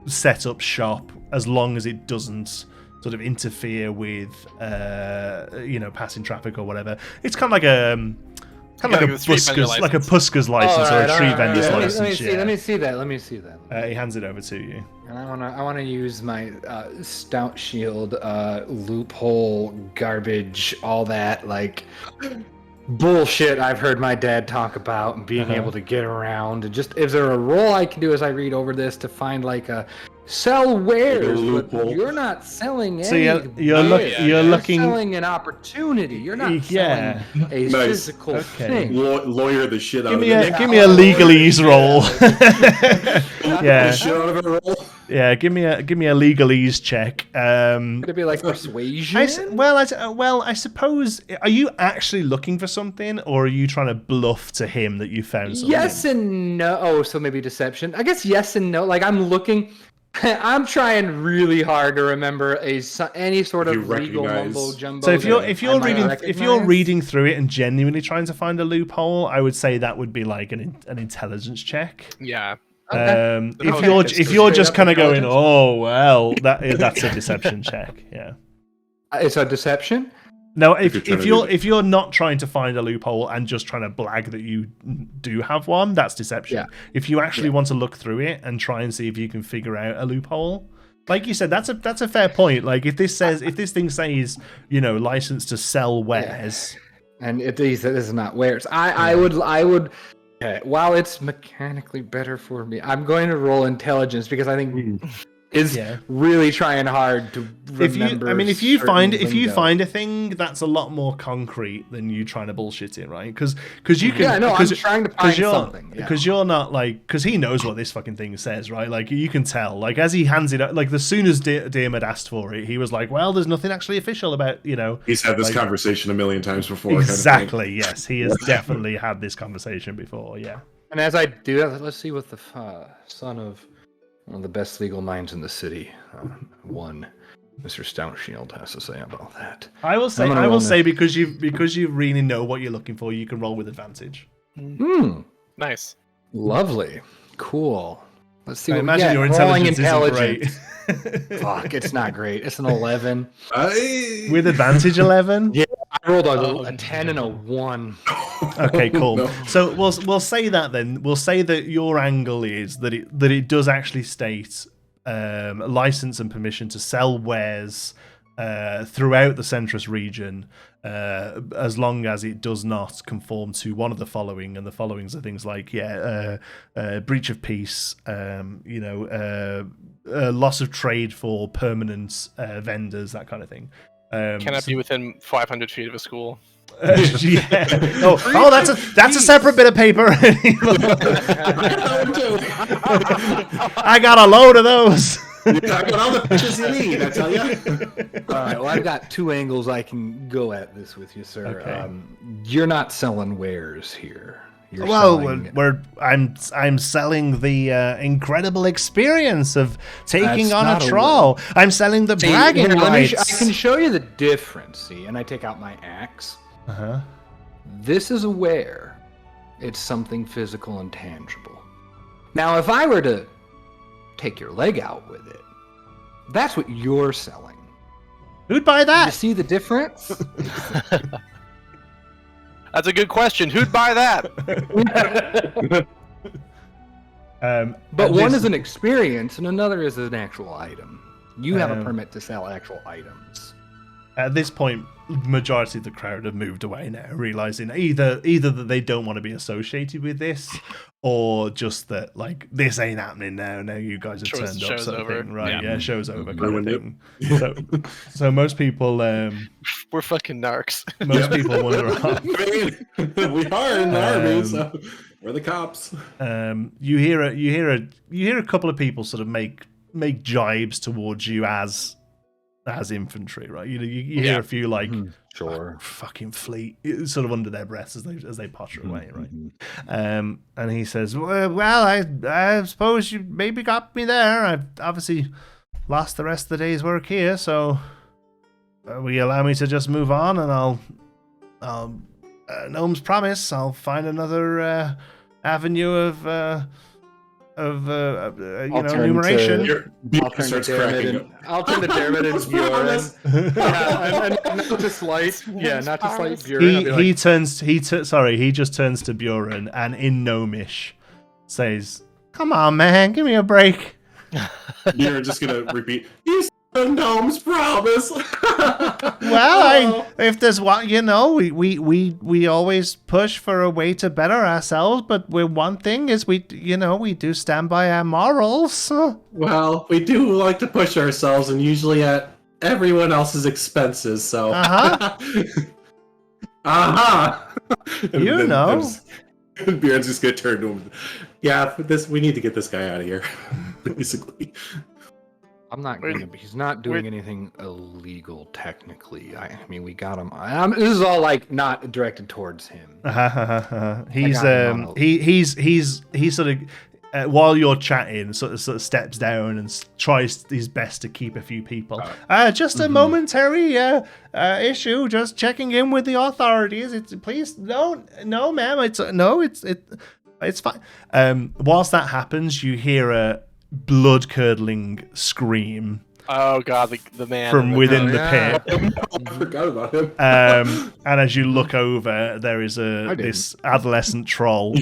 set up shop, as long as it doesn't sort of interfere with passing traffic or whatever. It's kind of like a pusker's license or a tree vendor's license. Let me see that. He hands it over to you. And I wanna use my Stoutshield loophole garbage, all that like bullshit I've heard my dad talk about, and being able to get around. And just, is there a role I can do as I read over this to find like a sell wares, but you're not selling anything. So you're looking selling an opportunity. You're not selling a physical thing. Lawyer the shit out of it. Give me a legalese roll. Yeah, give me a legalese check. Could it be like persuasion? I suppose. Are you actually looking for something, or are you trying to bluff to him that you found something? Yes and no. Oh, so maybe deception. I guess yes and no. Like I'm looking. I'm trying really hard to remember any sort of legal mumbo jumbo. So if you're reading through it and genuinely trying to find a loophole, I would say that would be like an intelligence check. Yeah. Okay. If you're just kind of going, oh well, that's a deception check. Yeah. It's a deception. No, if you're not trying to find a loophole and just trying to blag that you do have one, that's deception. Yeah. If you actually want to look through it and try and see if you can figure out a loophole, like you said, that's a fair point. Like if this thing says, license to sell wares, and this is not wares, I would. Okay, while it's mechanically better for me, I'm going to roll intelligence because I think. Is really trying hard to remember. If you find a thing that's a lot more concrete than you trying to bullshit it, right? Because you can. Yeah, no, I'm trying to find something. Because you're not because he knows what this fucking thing says, right? Like you can tell. Like as he hands it out, like as soon as Dame had asked for it, he was like, "Well, there's nothing actually official about He's had this conversation a million times before. Exactly. Kind of yes, he has definitely had this conversation before. Yeah. And as I do that, let's see what the son of one of the best legal minds in the city, Mr. Stoutshield, has to say about that. I will say because you really know what you're looking for, you can roll with advantage. Nice, lovely, cool. Let's see. I imagine your intelligence isn't great. Fuck, it's not great. It's an 11 with advantage. 11. Yeah, I rolled a 10 and a 1. Okay, cool. No. So we'll say that then. We'll say that your angle is that it does actually state license and permission to sell wares throughout the Centrus region, as long as it does not conform to one of the following, and the followings are things like breach of peace, loss of trade for permanent vendors, that kind of thing. Cannot be within 500 feet of a school. Oh, that's a separate bit of paper. I got a load of those. I got all the pictures you need, I tell you. All right, well, I've got 2 angles I can go at this with you, sir. Okay. You're not selling wares here. I'm selling the incredible experience of taking on a troll. I'm selling the bragging rights. I can show you the difference. See, and I take out my axe. This is a ware. It's something physical and tangible. Now, if I were to take your leg out with it, that's what you're selling. Who'd buy that? You see the difference? That's a good question. Who'd buy that? But one is an experience and another is an actual item. You have a permit to sell actual items. At this point, majority of the crowd have moved away now, realizing either that they don't want to be associated with this, or just that like this ain't happening now. Now you guys have turned up, sort of thing, right? Yeah, show's over, kind of thing. So most people, we're fucking narcs. Most people wander off. We are in the army, so we're the cops. You hear a couple of people sort of make jibes towards you as infantry, right? You hear a few like sure, fucking fleet, sort of under their breaths as they potter away, right? And he says, well, I suppose you maybe got me there. I've obviously lost the rest of the day's work here, so will you allow me to just move on, and I'll Gnome's promise, I'll find another avenue of numeration. I'll turn to Dermot and Bjorn. And not to slight Bjorn. He just turns to Bjorn and in Gnomish says, "Come on, man, give me a break." You're just gonna repeat, "He's the Gnome's promise." Well, if there's one, we always push for a way to better ourselves, but one thing is we do stand by our morals. Well, we do like to push ourselves, and usually at everyone else's expenses. So, And Bjorn's just gonna turn to him. Yeah, we need to get this guy out of here. Basically. He's not doing anything illegal technically. I mean, we got him. This is all like not directed towards him. He's sort of while you're chatting, sort of steps down and tries his best to keep a few people. Just a momentary issue. Just checking in with the authorities. Please no, ma'am. It's fine. Whilst that happens, you hear a blood-curdling scream. Oh god, the man from within the pit. I forgot about him. And as you look over, there is this adolescent troll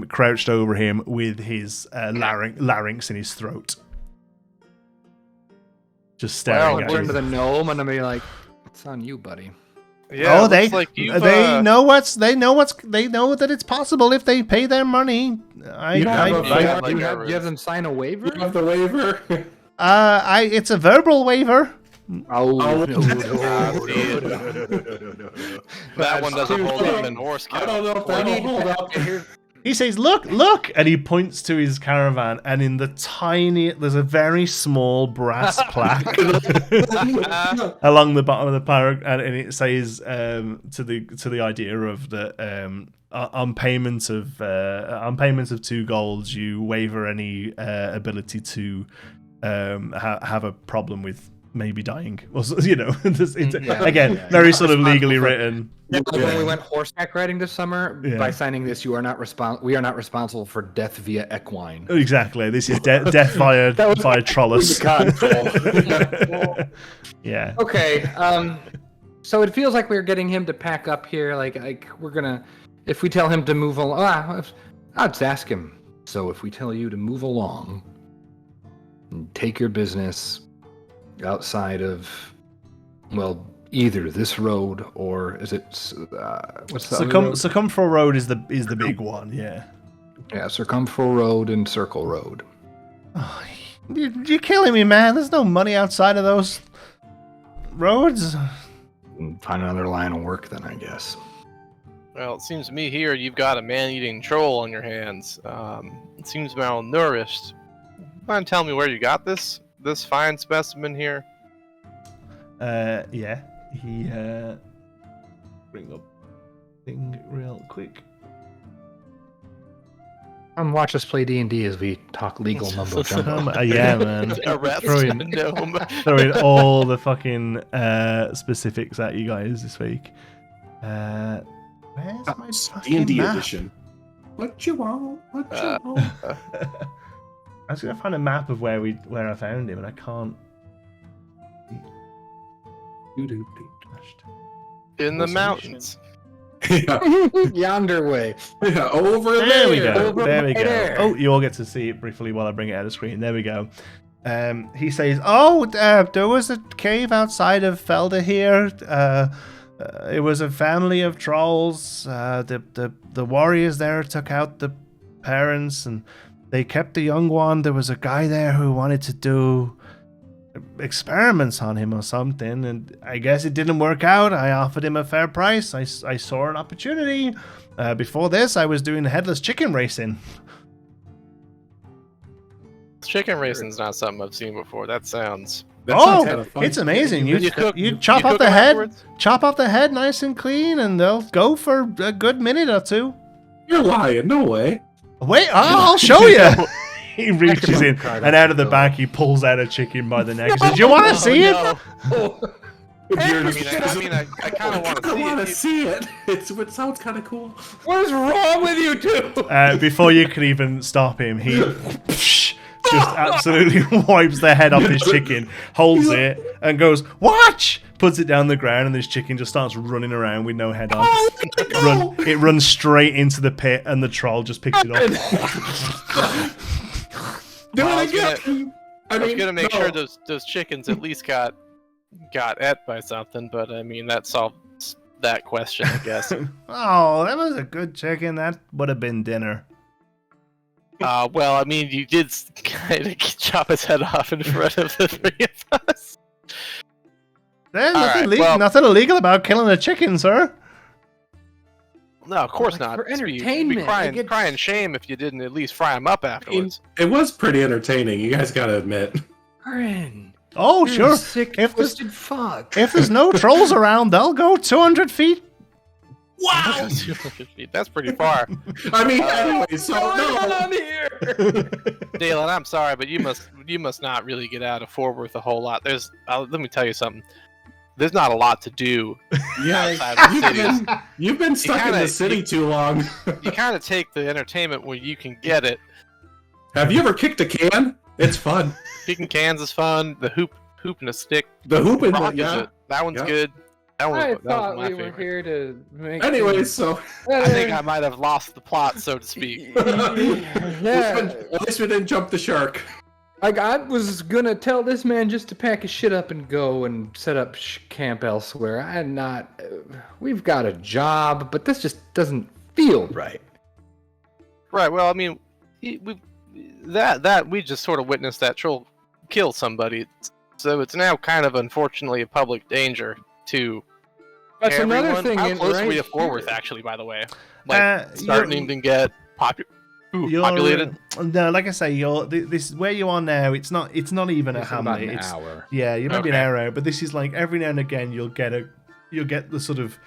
crouched over him with his larynx in his throat, just staring at I'll him. turn to the gnome and I'll be like, "It's on you, buddy." Yeah, they know that it's possible if they pay their money. You have them sign a waiver? You have the waiver? It's a verbal waiver. No. That one doesn't hold up in Norse. I don't know if that'll hold up. He says, look, and he points to his caravan, and in there's a very small brass plaque along the bottom of the paragraph, and it says to the idea of that on payment of 2 golds, you waiver any ability to have a problem with maybe dying, or very sort of legally written. When we went horseback riding this summer, by signing this, we are not responsible for death via equine. Exactly. This is death via trollus. Yeah. Okay. So it feels like we're getting him to pack up here. Like we're gonna, if we tell him to move along, I'll just ask him. So if we tell you to move along and take your business outside of, well, either this road or is it what's the Circumferal Road is the big one, yeah. Yeah, Circumferal Road and Circle Road. Oh, you're killing me, man. There's no money outside of those roads. Find another line of work then, I guess. Well, it seems to me here you've got a man-eating troll on your hands. It seems malnourished. Mind telling me where you got this fine specimen here? Yeah. He bring up thing real quick. Watch us play D&D as we talk legal mumbo jumbo. Yeah, man. Throwing all the fucking specifics at you guys this week. Where's my fucking D&D map? edition. What you want? I was gonna find a map of where I found him, and I can't. In the mountains. Yonder way. Yeah, over there we go. Over there we go. there. Oh, you all get to see it briefly while I bring it out of the screen. There we go. He says, "Oh, there was a cave outside of Felder here. It was a family of trolls. The warriors there took out the parents, and they kept the young one. There was a guy there who wanted to do experiments on him or something, and I guess it didn't work out. I offered him a fair price. I saw an opportunity. Before this, I was doing headless chicken racing." Chicken racing's not something I've seen before. That sounds kinda fun. It's amazing. You chop you off cook the them head, afterwards? chop off the head nice and clean, and they'll go for a good minute or two. You're lying. No way. Wait, I'll show you. He reaches in, card and out of the off. back, he pulls out a chicken by the neck. He says, "You want to see it?" I kind of want to I see want it. to see it. It sounds kind of cool. What is wrong with you two? Before you can even stop him, he just absolutely wipes the head off his chicken, holds it, and goes, "Watch!" Puts it down the ground, and this chicken just starts running around with no head on. It runs straight into the pit, and the troll just picks it up. Do I it was again. I was gonna make sure those chickens at least got et by something, but I mean that solves that question, I guess. Oh, that was a good chicken. That would have been dinner. Well, I mean, you did kind of chop his head off in front of the three of us. There's All right, nothing illegal about killing a chicken, sir. No, of course Like, not. for You'd be entertainment, crying, like crying shame if you didn't at least fry him up afterwards. It was pretty entertaining. You guys gotta admit. Aaron, Oh, you're sure. a sick, If there's- twisted fuck. If there's no trolls around, they'll go 200 feet. Wow. That's pretty far. I mean, anyway, so What's going no. on here? Daelen, I'm sorry, but you must not really get out of Forworth a whole lot. Let me tell you something. There's not a lot to do Yeah, outside of the you've cities. you've been stuck in the city too long. You kind of take the entertainment where you can get it. Have you ever kicked a can? It's fun. Kicking cans is fun. The hoop and a stick. The hoop and rock is yeah. it. That one's Yeah. good. That I was thought my we were favorite. here to make. Anyways, so I think I might have lost the plot, so to speak. Yeah. at least we didn't jump the shark. Like, I was gonna tell this man just to pack his shit up and go and set up camp elsewhere. I'm not. We've got a job, but this just doesn't feel right. Right. Well, I mean, we just sort of witnessed that troll kill somebody, so it's now kind of unfortunately a public danger to That's another everyone. thing. How close are we to right Forworth, here. actually? By the way, like starting you're- to get populated. No, like I say, this where you are now. It's not even a It's about hamlet. an It's hour. yeah, you might be an Okay. hour out, but this is like every now and again you'll get the sort of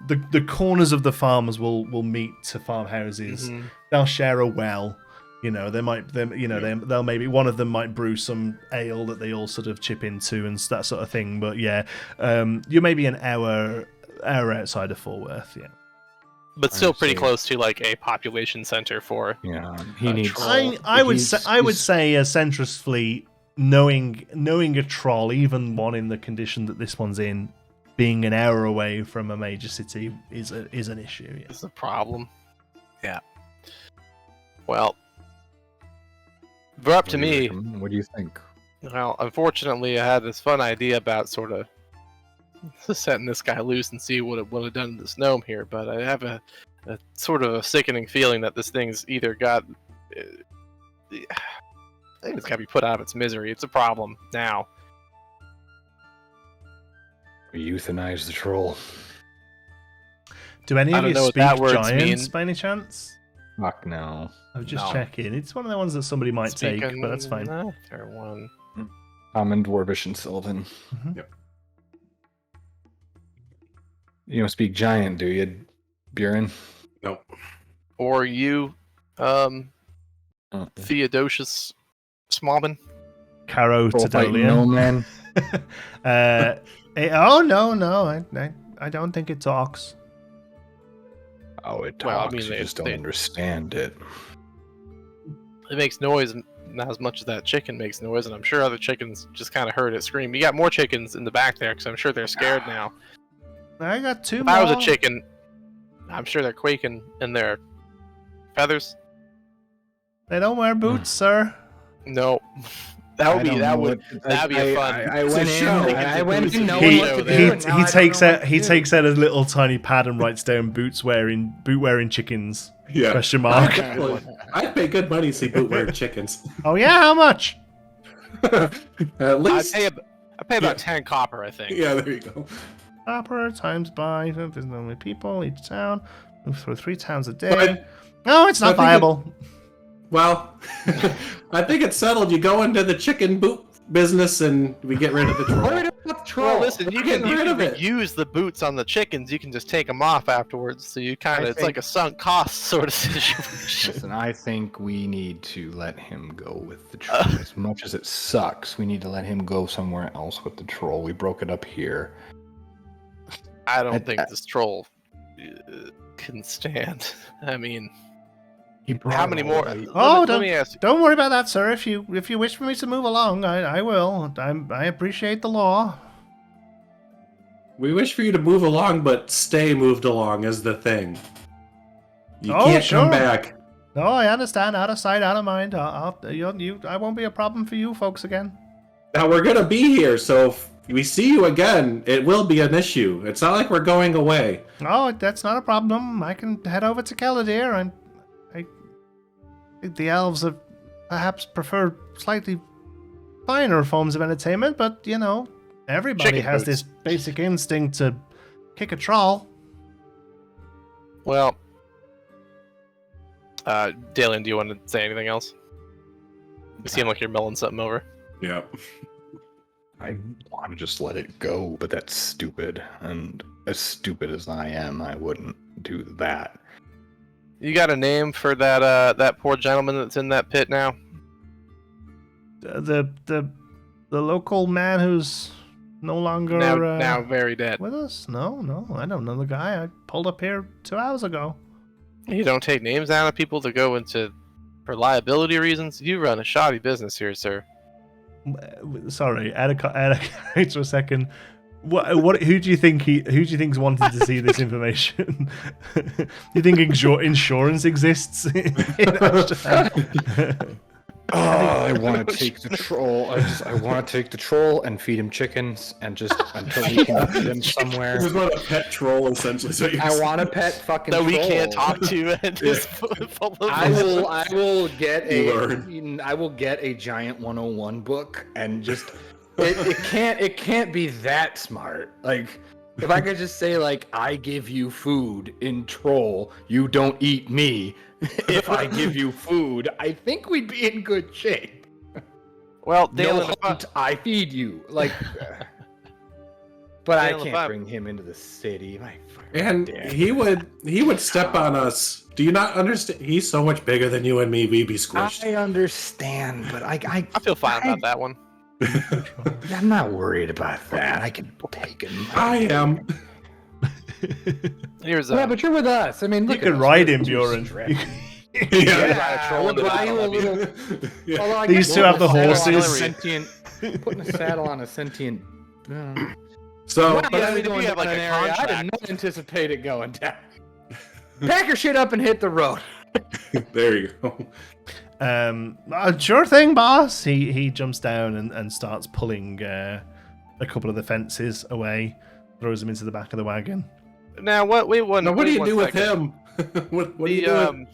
the corners of the farmers will meet to farmhouses. Mhm. They'll share a well. You know, they'll maybe one of them might brew some ale that they all sort of chip into and that sort of thing. But yeah, you may be an hour outside of Forworth. Yeah, But still pretty see. close to like a population center for. Yeah, he needs. troll. I would he's- say a centrist fleet, knowing a troll, even one in the condition that this one's in, being an hour away from a major city is an issue. Yeah. Is the problem. Yeah. Well, we're up to me. What do you think? Well, unfortunately, I had this fun idea about sort of setting this guy loose and see what it would have done to this gnome here, but I have a sort of a sickening feeling that this thing's either got. I think it's got to be put out of its misery. It's a problem now. We euthanize the troll. Do any I of don't you know what speak that word's giants mean. by any chance? Fuck no. I'm just No. checking. It's one of the ones that somebody might take, but that's fine. Fair one. Common, Dwarvish, and Sylvan. Mhm. Yep. You don't speak giant, do you, Buren? Nope. Or you, Theodosius Smallman. Caro to Bullfighting no Daelen. man. Oh no, I don't think it talks. Oh, it talks. Well, I mean, you they- just don't they- understand it. It makes noise, not as much as that chicken makes noise, and I'm sure other chickens just kind of heard it scream. You got more chickens in the back there, because I'm sure they're scared now. I got two If more. I was a chicken, I'm sure they're quaking in their feathers. They don't wear boots, sir. No, That would be fun. I went in. I went in. No He one what to do, and now I don't takes know out what to he do. takes out a little tiny pad and writes down boot wearing chickens. Yeah. Question mark. I'd pay good money to see boot wearing chickens. Oh yeah, how much? At least. I pay about 10 copper, I think. Yeah, there you go. Copper times by there's no many people each town. Move through 3 towns a day. But- No, it's not I think viable. Well, I think it's settled. You go into the chicken boot business and we get rid of the troll. Where did the troll? Well, listen, you can rid of it. reuse the boots on the chickens. You can just take them off afterwards. So you kind of, it's like a sunk cost sort of situation. Listen, I think we need to let him go with the troll. As much as it sucks, we need to let him go somewhere else with the troll. We broke it up here. I don't think this troll can stand. I mean, how many more? Let me ask you. Don't worry about that, sir. If you wish for me to move along, I will. I appreciate the law. We wish for you to move along, but stay moved along is the thing. You Oh, can't sure. come back. No, I understand. Out of sight, out of mind. I won't be a problem for you folks again. Now we're gonna be here, so if we see you again, it will be an issue. It's not like we're going away. Oh, that's not a problem. I can head over to Caladir. I think the elves have perhaps prefer slightly finer forms of entertainment, but everybody Chicken has boots. this basic instinct to kick a troll. Well, Daelen, do you want to say anything else? You seem like you're mulling something over. Yeah. I want to just let it go, but that's stupid. And as stupid as I am, I wouldn't do that. You got a name for that poor gentleman that's in that pit now? The local man who's no longer Now very dead. with us? No, I don't know the guy. I pulled up here 2 hours ago. You don't take names down of people to go into for liability reasons. You run a shoddy business here, sir. Sorry, add a character a second. What? Who do you think's wanted to see this information? You think insurance exists? I want to take the troll. I want to take the troll and feed him chickens, and just until we can feed him somewhere. This is what a pet troll essentially. So I want a pet fucking That troll. we can't talk to and is full of I will get a giant 101 book and just it can't be that smart. Like if I could just say like I give you food in troll, you don't eat me. If I give you food, I think we'd be in good shape. Well, No Daelen, hunt, I feed you. Like but I Daelen, can't bring him into the city. And he would step on us. Do you not understand? He's so much bigger than you and me. We'd be squished. I understand, but I feel fine about that one. I'm not worried about that. I can take him. I am. Here's Yeah, but you're with us. I mean, You look could at us. ride We're him, two Bjorn. strapped. Yeah. We'll buy you a little. Yeah. Although I These guess two have the putting a saddle on a horses. Putting a saddle on a sentient. So, What yeah, are we if you doing have, down like, an a area? I contract. did not anticipate it going down. Pack your shit up and hit the road. there you go. Sure thing, boss. He jumps down and starts pulling a couple of the fences away, throws them into the back of the wagon. Now what? Wait one. Now, what do wait you one do with second. him? what do you do with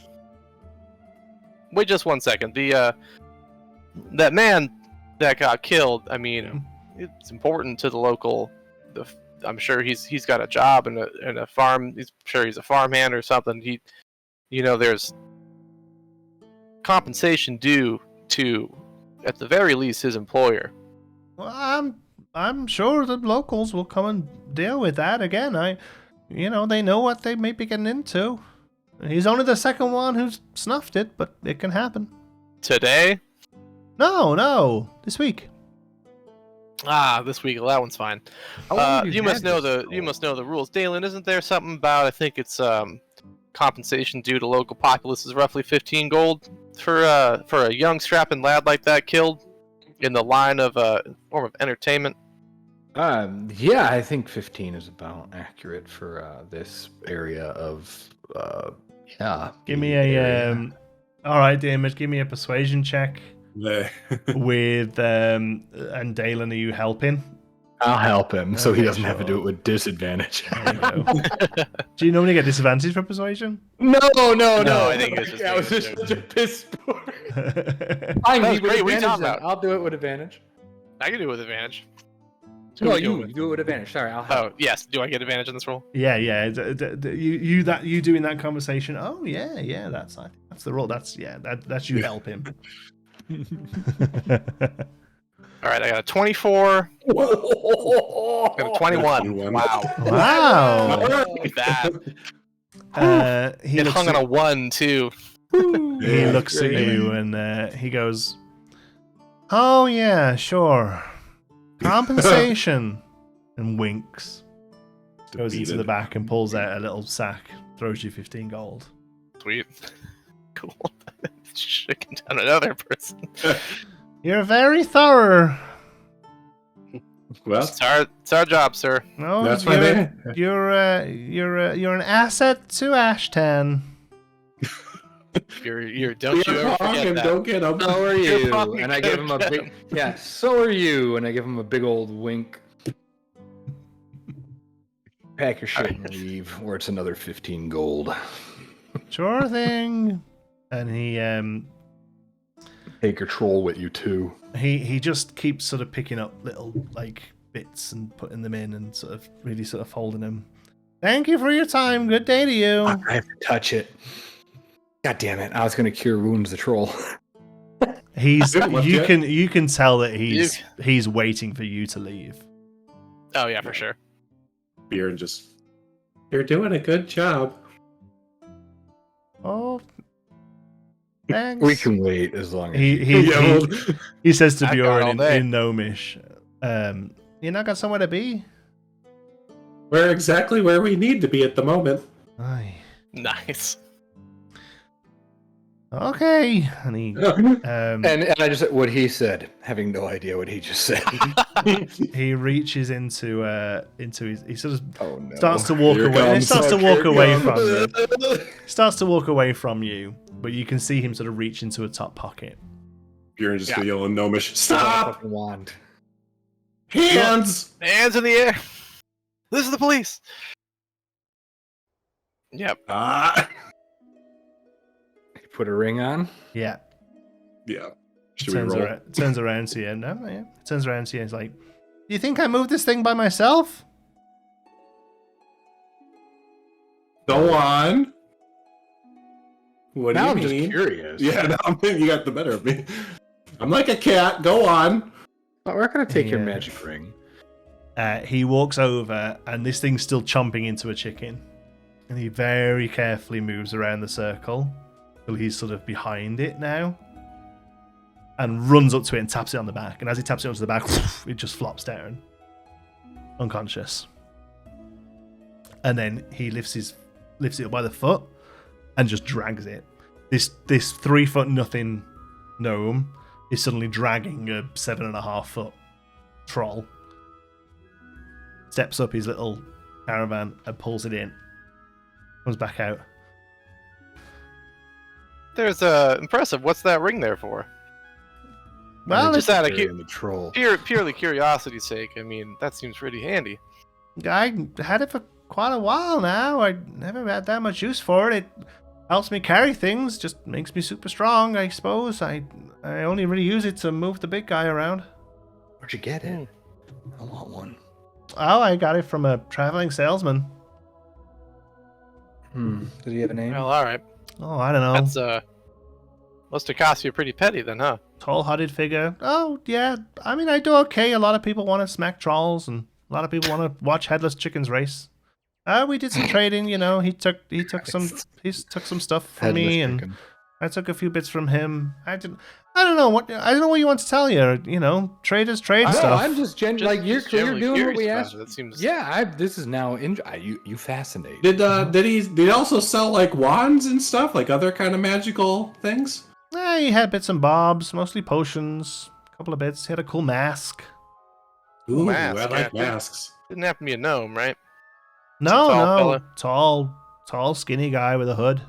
Wait just 1 second. That man that got killed. I mean, it's important to the local. I'm sure he's got a job in a farm. He's sure he's a farmhand or something. There's compensation due to, at the very least, his employer. Well, I'm sure the locals will come and deal with that again. They know what they may be getting into. He's only the second one who's snuffed it, but it can happen. Today? No, this week. This week. Well, that one's fine. You must know the rules. Daelen, isn't there something about? I think it's compensation due to local populace is roughly 15 gold for a young strapping lad like that killed in the line of form of entertainment. Yeah, I think 15 is about accurate for this area of Give me a all right, Damage. Give me a persuasion check. with and Daelen, are you helping? I'll help him so he Okay, doesn't have to sure. do it with disadvantage. There you go. Do you normally get disadvantage for persuasion? No, I think it's just I was making just a such a piss poor. That I was need with great. What are you advantage. talking Then. about? I'll do it with advantage. I can do it with advantage. No, Who are we doing you with? do it with advantage. Sorry, I'll help. Oh, yes. Do I get advantage on this roll? Yeah. You doing that conversation? Oh yeah. That's the role. That's you help him. All right, I got a 24. I got a 21. Wow. Wow. Look at that. He It looks hung on at, a 1, too. he looks at you and he goes, "Oh yeah, sure. Compensation," and winks. Goes into the back and pulls out a little sack. Throws you 15 gold. Sweet. Cool. Shaking down another person. You're very thorough. Well, It's our job, sir. No, that's why they. you're an asset to Ashtan. Don't you ever forget that. Don't get him. So are You're you? probably And I give him a gonna big so are you? And I give him a big old wink. Pack your shit and leave, or it's another 15 gold. Sure thing. And Take your troll with you too. he just keeps sort of picking up little like bits and putting them in and sort of really sort of folding them. Thank you for your time. Good day to you. I have to touch it. God damn it! I was gonna cure wounds the troll. He's Haven't left you yet. can tell that he's waiting for you to leave. Oh, yeah, for sure. Beer and just. You're doing a good job. Oh, thanks. We can wait as long as He says to I got Bjorn all day. in Gnomish, "You not got somewhere to be?" We're exactly where we need to be at the moment. Aye. Nice. Okay. And he and I just said what he said, having no idea what he just said. he reaches into his he sort of Oh no! starts to walk Here away. And he comes. starts to Here walk away from comes. you. Starts to walk away from you, but you can see him sort of reach into a top pocket. You're just Yeah. yelling gnomish. Got a Stop! fucking wand. Hands! Hands in the air. This is the police. Yep. Ah! He put a ring on. Yeah. Yeah. Should we roll? Turns around to you. No, yeah. Turns around to you. He's like, "You think I moved this thing by myself?" Go on. What Now I'm do you just mean? curious. Yeah, now you got the better of me. I'm like a cat. Go on. But we're gonna take your Yeah. magic ring. He walks over, and this thing's still chomping into a chicken. And he very carefully moves around the circle till he's sort of behind it now. And runs up to it and taps it on the back. And as he taps it onto the back, it just flops down. Unconscious. And then he lifts it up by the foot and just drags it. This 3 foot nothing gnome is suddenly dragging a 7.5 foot troll. Steps up his little caravan and pulls it in. Comes back out. There's impressive. What's that ring there for? Well, just out of in the troll. purely curiosity's sake. I mean, that seems pretty handy. I had it for quite a while now. I never had that much use for it. It helps me carry things, just makes me super strong, I suppose. I only really use it to move the big guy around. Where'd you get it? I want one. Oh, I got it from a traveling salesman. Did he have a name? Well, all right. Oh, I don't know. That's must have cost you pretty petty then, huh? Tall-hearted figure. Oh, yeah. I mean, I do okay. A lot of people want to smack trolls, and a lot of people want to watch headless chickens race. We did some trading, you know. He took some stuff from me, and I took a few bits from him. I don't know what you want to tell you. You know, traders trade stuff. I'm just like you're generally doing what curious we about asked. it. That seems. Yeah, this is now you fascinate. Did he also sell like wands and stuff, like other kind of magical things? He had bits and bobs, mostly potions, a couple of bits. He had a cool mask. Ooh, mask, I like yeah. masks. Didn't have to be a gnome, right? No, Tall fella. tall, skinny guy with a hood.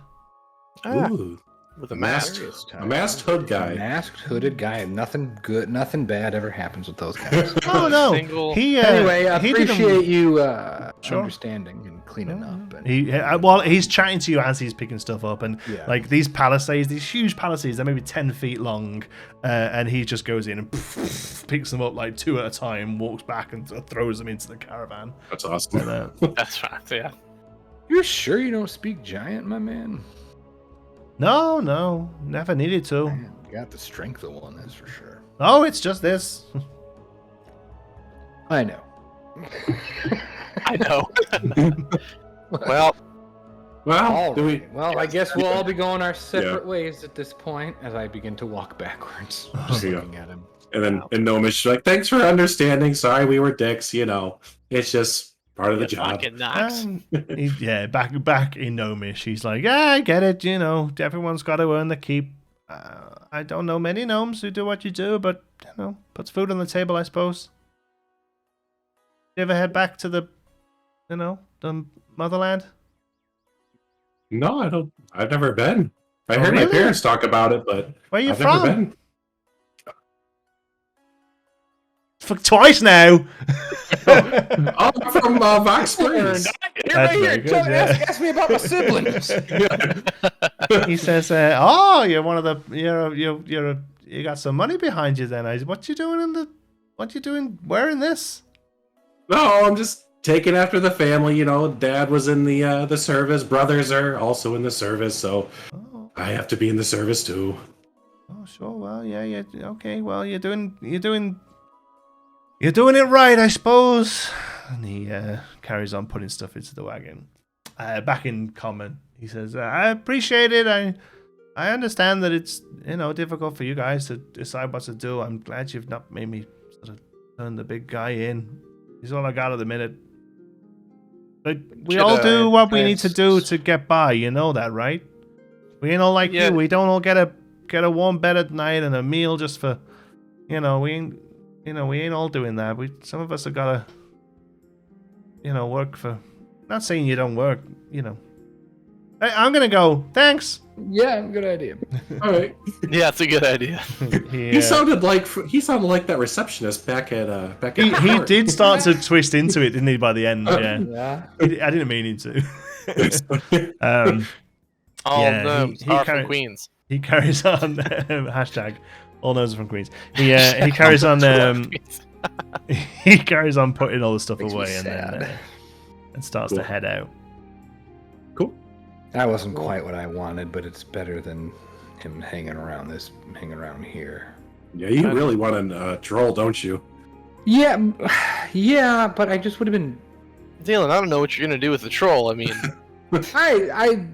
Ah. Ooh. with a mask. A masked hood guy. A masked hooded guy. Nothing good, nothing bad ever happens with those guys. Oh no! Anyway, I appreciate you Sure. understanding and cleaning up. And, He's chatting to you as he's picking stuff up, and like these palisades, these huge palisades, they're maybe 10 feet long, and he just goes in and picks them up like 2 at a time, walks back and throws them into the caravan. That's awesome. That's right. Yeah. You're sure you don't speak giant, my man? No, never needed to. Man, you got the strength of one, that's for sure. Oh, it's just this. I know. I know. Well, All do we? right. Well, I guess we'll all be going our separate ways at this point as I begin to walk backwards. Just looking at him. And then Gnomish like, thanks for understanding. Sorry, we were dicks. It's just part of the job. fucking knocks. Back in Gnomish, he's like, yeah, I get it. Everyone's got to earn the keep. I don't know many gnomes who do what you do, but puts food on the table, I suppose. You ever head back to the motherland? No, I don't. I've never been. I heard really? my parents talk about it, but Where you I've from? never been. For twice now. I'm from Vox Springs. That's very good, Ask me about my siblings. He says, "Oh, you're one of the you got some money behind you. Then what you doing wearing this?" No, I'm just taking after the family. Dad was in the service. Brothers are also in the service, so I have to be in the service too. Oh, sure. Well, yeah. Okay. Well, you're doing it right, I suppose. And he carries on putting stuff into the wagon. Back in common, he says, "I appreciate it. I understand that it's difficult for you guys to decide what to do. I'm glad you've not made me sort of turn the big guy in. He's all I got at the minute. But we all do what we need to do to get by. You know that, right? We ain't all like you. We don't all get a warm bed at night and a meal just for, we ain't all doing that. Some of us have gotta, work for. Not saying you don't work, I'm gonna go. Thanks. Yeah, good idea. All right. Yeah, it's a good idea. He sounded like that receptionist back at. He did start to twist into it, didn't he? By the end, yeah. I didn't mean him to. All Yeah, gnomes he are carry- from Queens. He carries on. Hashtag all gnomes are from Queens. He carries on. He carries on putting all the stuff Makes me away and sad. then and starts to head out. Cool. That wasn't quite what I wanted, but it's better than him hanging around here. Yeah, you really want a troll, don't you? Yeah, but I just would have been. Daelen, I don't know what you're gonna do with the troll. I mean, I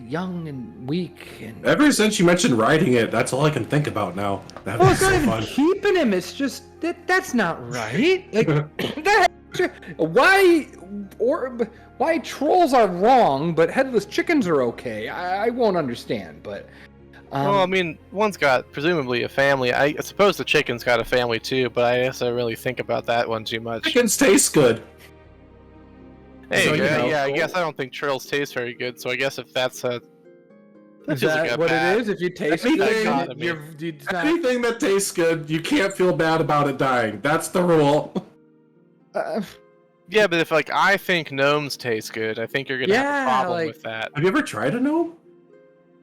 young and weak and. Ever since you mentioned riding it, that's all I can think about now. That Well, was it's not so even fun. keeping him. It's just that's not right. Like why trolls are wrong, but headless chickens are okay. I won't understand, but. well, I mean, one's got presumably a family. I suppose the chicken's got a family too, but I guess I don't really think about that one too much. Chickens taste good. Hey, So, yeah, I guess I don't think trolls taste very good. So I guess if that's a Is that what it is? If you taste Anything- good, it's not. Anything that tastes good, you can't feel bad about it dying. That's the rule. yeah, but if I think gnomes taste good, I think you're gonna have a Yeah, problem with that. Have you ever tried a gnome?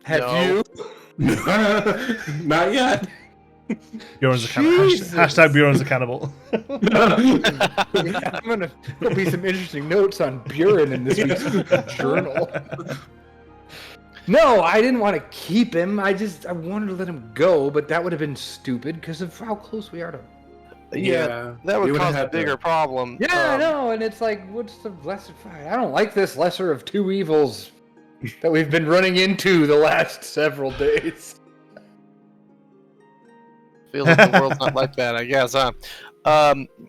Have No. you? Not yet. Bjorn's a cannibal. Jesus. Hashtag Bjorn's a cannibal. I'm gonna there'll be some interesting notes on Buren in this week's journal. No, I didn't want to keep him. I wanted to let him go, but that would have been stupid because of how close we are to. Yeah, that would you would've cause a had to- bigger problem. Yeah, I know, and it's like, what's the lesser fight? I don't like this lesser of two evils that we've been running into the last several days. Feels like the world's not like that, I guess, huh?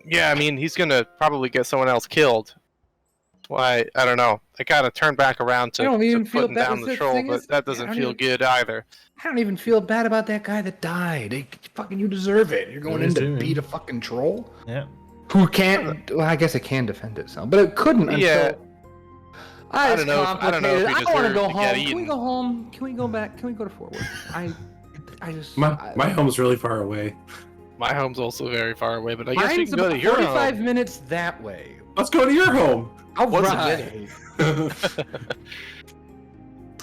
Yeah, I mean, he's gonna probably get someone else killed. Why? I don't know. I gotta turn back around I don't to even feel putting bad. down the The troll, thing but is, that I doesn't don't feel even- good either. I don't even feel bad about that guy that died. You deserve it. You're going in to beat a fucking troll Yeah. who can't. Well, I guess it can defend itself, but it couldn't until. Yeah. I don't know. I don't know if we I want to deserve go to home. get Can we eaten. go home? Can we go back? Can we go to Forworth? I just My home's really far away. My home's also very far away, but I guess we Mine's can go to about your 45 home. minutes that way. Let's go to your home. All What's a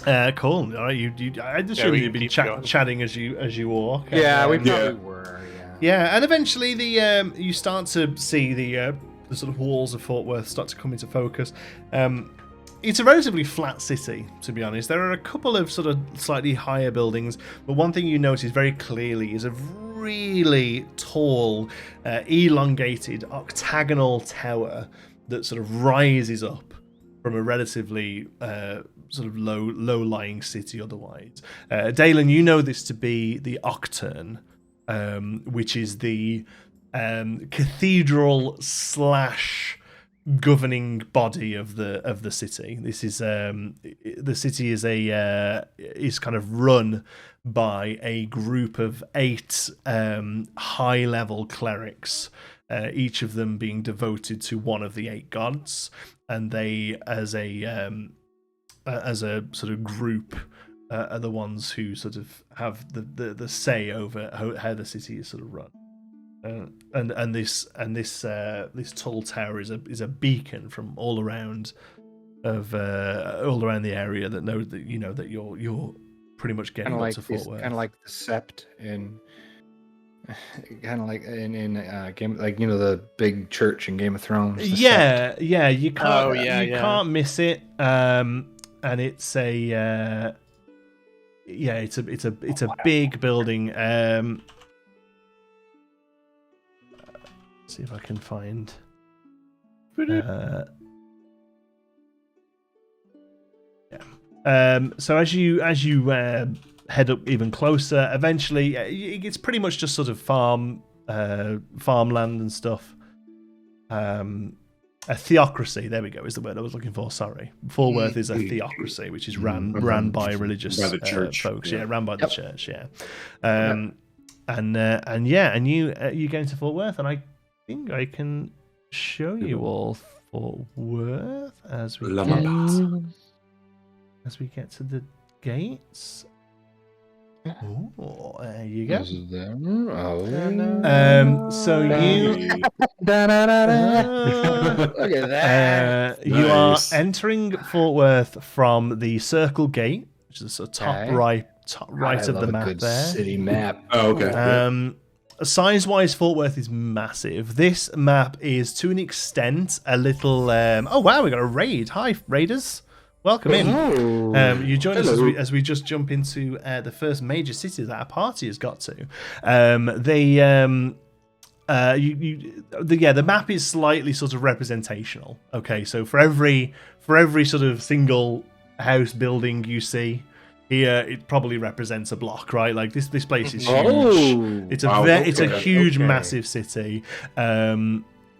right. Cool. All right, I assume we you've been keep going. chatting as you walk. Yeah, we and, probably were. yeah, and eventually you start to see the sort of walls of Fort Worth start to come into focus. It's a relatively flat city, to be honest. There are a couple of sort of slightly higher buildings, but one thing you notice very clearly is a really tall, elongated, octagonal tower that sort of rises up from a relatively sort of low-lying city otherwise. Daelen, you know this to be the Octurn, which is the cathedral / governing body of the city. This is the city is kind of run by a group of 8 high-level clerics, each of them being devoted to one of the 8 gods, and they, as a sort of group, are the ones who sort of have the say over how the city is sort of run. And this tall tower is a beacon from all around the area that know that you know that you're pretty much getting up to Fort Worth. Kind of like the Sept in, kind of like in Game, like the big church in Game of Thrones. Yeah, you can't can't miss it. And it's a it's a big building. See if I can find. So as you head up even closer, eventually it's pretty much just sort of farmland and stuff. A theocracy, there we go, is the word I was looking for. Sorry, Forworth is a theocracy, which is ran by religious by the church. folks. Yeah, ran by the church. Yeah, and you get into Fort Worth, and I think I can show you all Fort Worth as we get to the gates. Oh, there you go. So you Look at that. you are Nice. entering Fort Worth from the Circle Gate, which is the sort of top Okay. right I of love the a map good there. city map. Oh, okay. Size-wise, Fort Worth is massive. This map is, to an extent, a little. Oh wow, we got a raid! Hi, raiders. Welcome in. You join us as we just jump into the first major city that our party has got to. The map is slightly sort of representational. Okay, so for every sort of single house building you see here, it probably represents a block, right? Like this place is huge. Oh, It's wow, it's a huge, okay. massive city.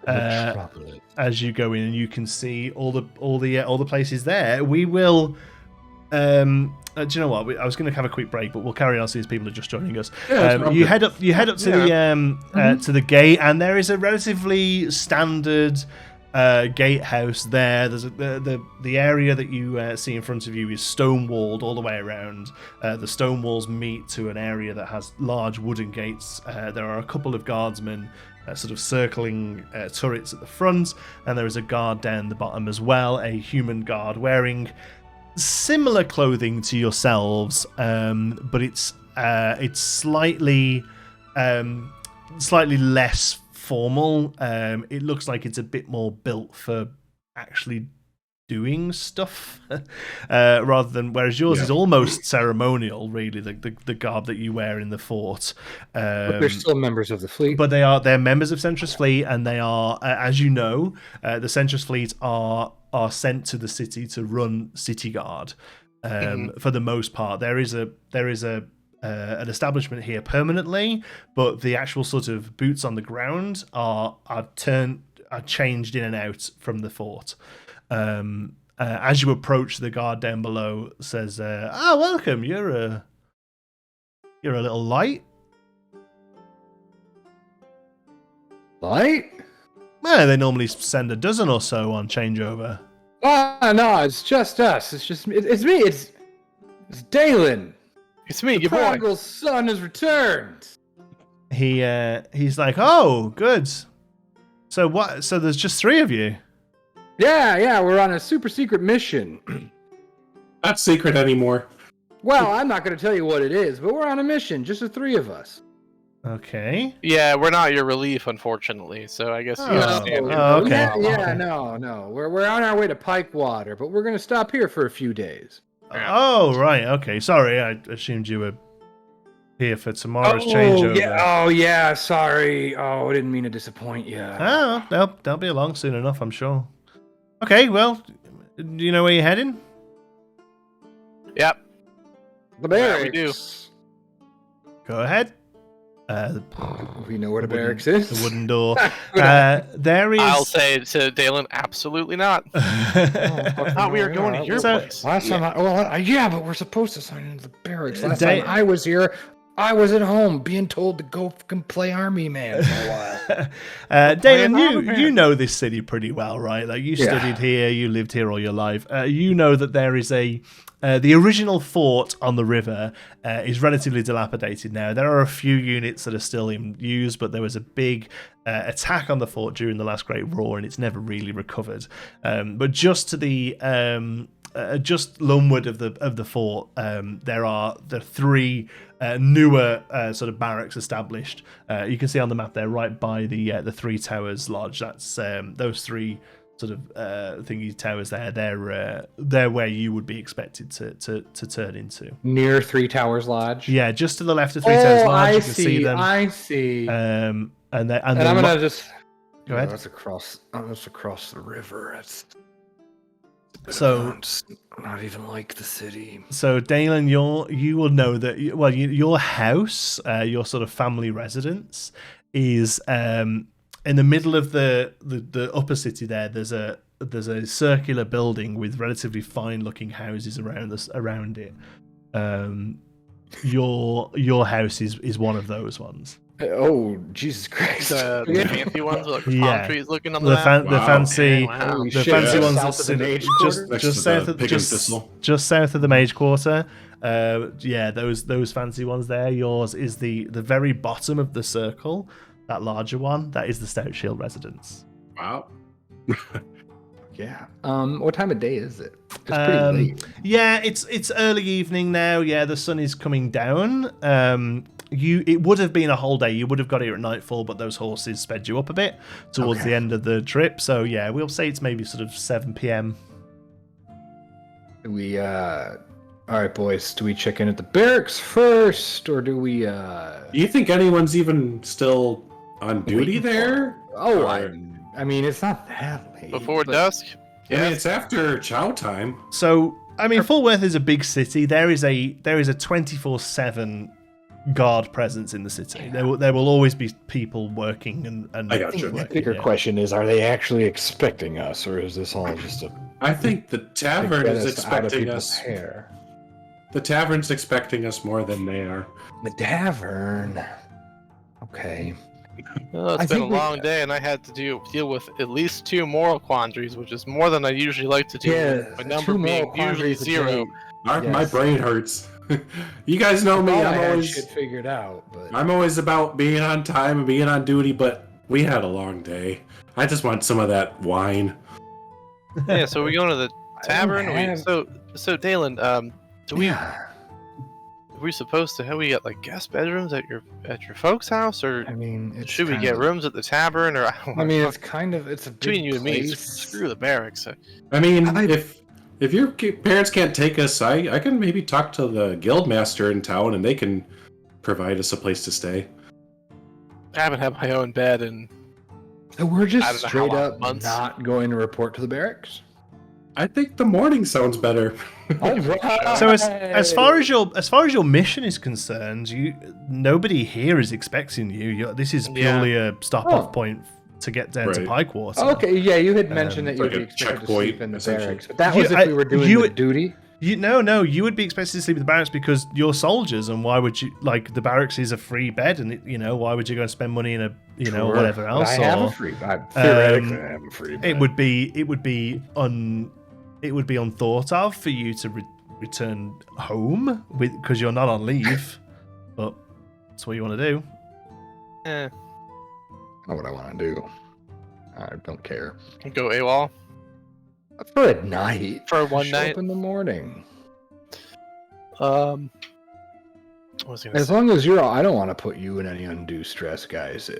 As you go in, and you can see all the places there. We will. Do you know what? I was going to have a quick break, but we'll carry on since people are just joining us. You head up to the gate, and there is a relatively standard gatehouse there. There's the area that you see in front of you is stone walled all the way around. The stone walls meet to an area that has large wooden gates. There are a couple of guardsmen sort of circling turrets at the front, and there is a guard down the bottom as well, a human guard wearing similar clothing to yourselves, but it's slightly less formal. It looks like it's a bit more built for actually doing stuff rather than, whereas yours is almost ceremonial, really, the garb that you wear in the fort. But they're still members of the fleet. But they're members of Centris Fleet, and they are, as you know, the Centris Fleet are sent to the city to run city guard. For the most part, there is an establishment here permanently, but the actual sort of boots on the ground are changed in and out from the fort. As you approach, the guard down below says, welcome, you're a little light. Light? Well, they normally send a dozen or so on changeover. No, it's just us. It's me. It's Daelen. It's me, The your boy. prodigal son has returned. He's like, oh, good. So what? So there's just 3 of you. Yeah, we're on a super secret mission. Not secret anymore. Well, I'm not going to tell you what it is, but we're on a mission, just the 3 of us. Okay. Yeah, we're not your relief, unfortunately. So I guess you understand. okay. No. We're on our way to Pikewater, but we're going to stop here for a few days. Oh, right. Okay. Sorry, I assumed you were here for tomorrow's changeover. Yeah. Sorry. Oh, I didn't mean to disappoint you. Oh, they'll be along soon enough, I'm sure. Okay. Well, do you know where you're heading? Yep. The Yeah, we barracks. Go ahead. We know where the barracks is. The wooden door. There is. I'll say to Daelen, absolutely not. I thought we were going to your place. Last time, but we're supposed to sign into the barracks. Last They- time I was here, I was at home being told to go fucking play army man for a while. Daelen, you know this city pretty well, right? Like you studied here, you lived here all your life. You know that there is the original fort on the river is relatively dilapidated now. There are a few units that are still in use, but there was a big attack on the fort during the last Great War, and it's never really recovered. But just to the just landward of the fort, there are the 3 newer sort of barracks established. You can see on the map there, right by the 3 Towers Lodge. That's those 3 sort of thingy towers there. They're where you would be expected to turn into. Near 3 Towers Lodge. Yeah, just to the left of 3 Towers Lodge. You can see them. I see. And I'm gonna just go ahead. That's across the river. It's So not even like the city. So Daelen, you will know that your house, your sort of family residence, is in the middle of the upper city. There's a circular building with relatively fine looking houses around it. Your house is one of those ones. Oh, Jesus Christ! The fancy ones with like palm trees looking on the map. The fancy, Wow. the fancy ones South that of the sit Mage just Quarter? just south of just south of the Mage Quarter. Those fancy ones there. Yours is the very bottom of the circle. That larger one, that is the Stoutshield residence. Wow. Yeah. What time of day is it? It's pretty late. Yeah, it's early evening now. Yeah, the sun is coming down. It would have been a whole day. You would have got here at nightfall, but those horses sped you up a bit towards the end of the trip. So yeah, we'll say it's maybe sort of 7 p.m. We all right, boys. Do we check in at the barracks first, or do we? Do you think anyone's even still on duty there? Oh, I mean, it's not that late. Before dusk? I mean, it's after chow time. So I mean, Forworth is a big city. There is a 24/7 guard presence in the city. There will always be people working and I got you. The bigger question is, are they actually expecting us, or is this all just a? I think the tavern get is us out of expecting people's us. hair? The tavern's expecting us more than they are. The tavern. Okay. Well, it's been a long day, and I had to deal with at least 2 moral quandaries, which is more than I usually like to do. Yeah, my number being usually 0. My brain hurts. You guys know me. I I'm had always shit figured out, but I'm always about being on time and being on duty, but we had a long day. I just want some of that wine. Yeah, so we're going to the tavern. So Daelen, are we supposed to have we got like guest bedrooms at your folks' house, or I mean, should we get rooms at the tavern, or I mean, it's a big between you and me, place. screw the barracks. I mean, if your parents can't take us, I can maybe talk to the guildmaster in town, and they can provide us a place to stay. I haven't had my own bed in. So we're I just don't know straight how up months. not going to report to the barracks. I think the morning sounds better. So as far as your mission is concerned, nobody here is expecting you. This is purely a stop-off point to get down to Pikewater. Okay, yeah, you had mentioned that you would like be a expected to checkpoint, sleep in the essentially. barracks, but that was if we were doing the duty. No, you would be expected to sleep in the barracks because you're soldiers, and why would you the barracks is a free bed, and why would you go and spend money in a whatever else? Theoretically, I have a free bed. It would be it would be unthought of for you to return home because you're not on leave. But that's what you want to do. Eh. I know what I want to do. I don't care. Go AWOL? For a night. For one Show night? up in the morning. What was I gonna As say? long as I don't want to put you in any undue stress, guys.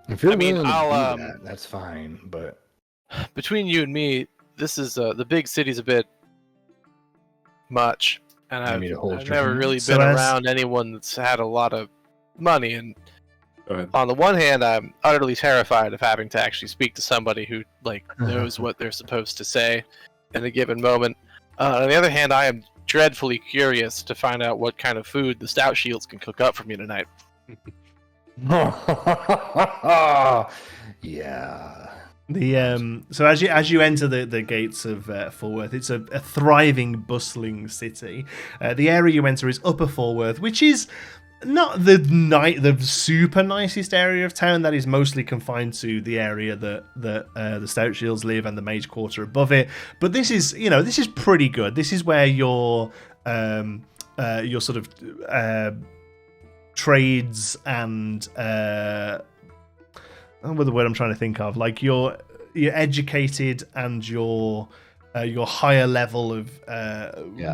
If you're willing to do that, that's fine. But between you and me, this is the big city's a bit much, and I've never really been around anyone that's had a lot of money. And on the one hand, I'm utterly terrified of having to actually speak to somebody who knows what they're supposed to say in a given moment. On the other hand, I am dreadfully curious to find out what kind of food the Stoutshields can cook up for me tonight. Yeah. So as you enter the gates of Forworth, it's a thriving, bustling city. The area you enter is Upper Forworth, which is not the super nicest area of town. That is mostly confined to the area that the Stoutshields live and the Mage Quarter above it. But this is pretty good. This is where your sort of trades and what the word I'm trying to think of, like you're educated and your higher level of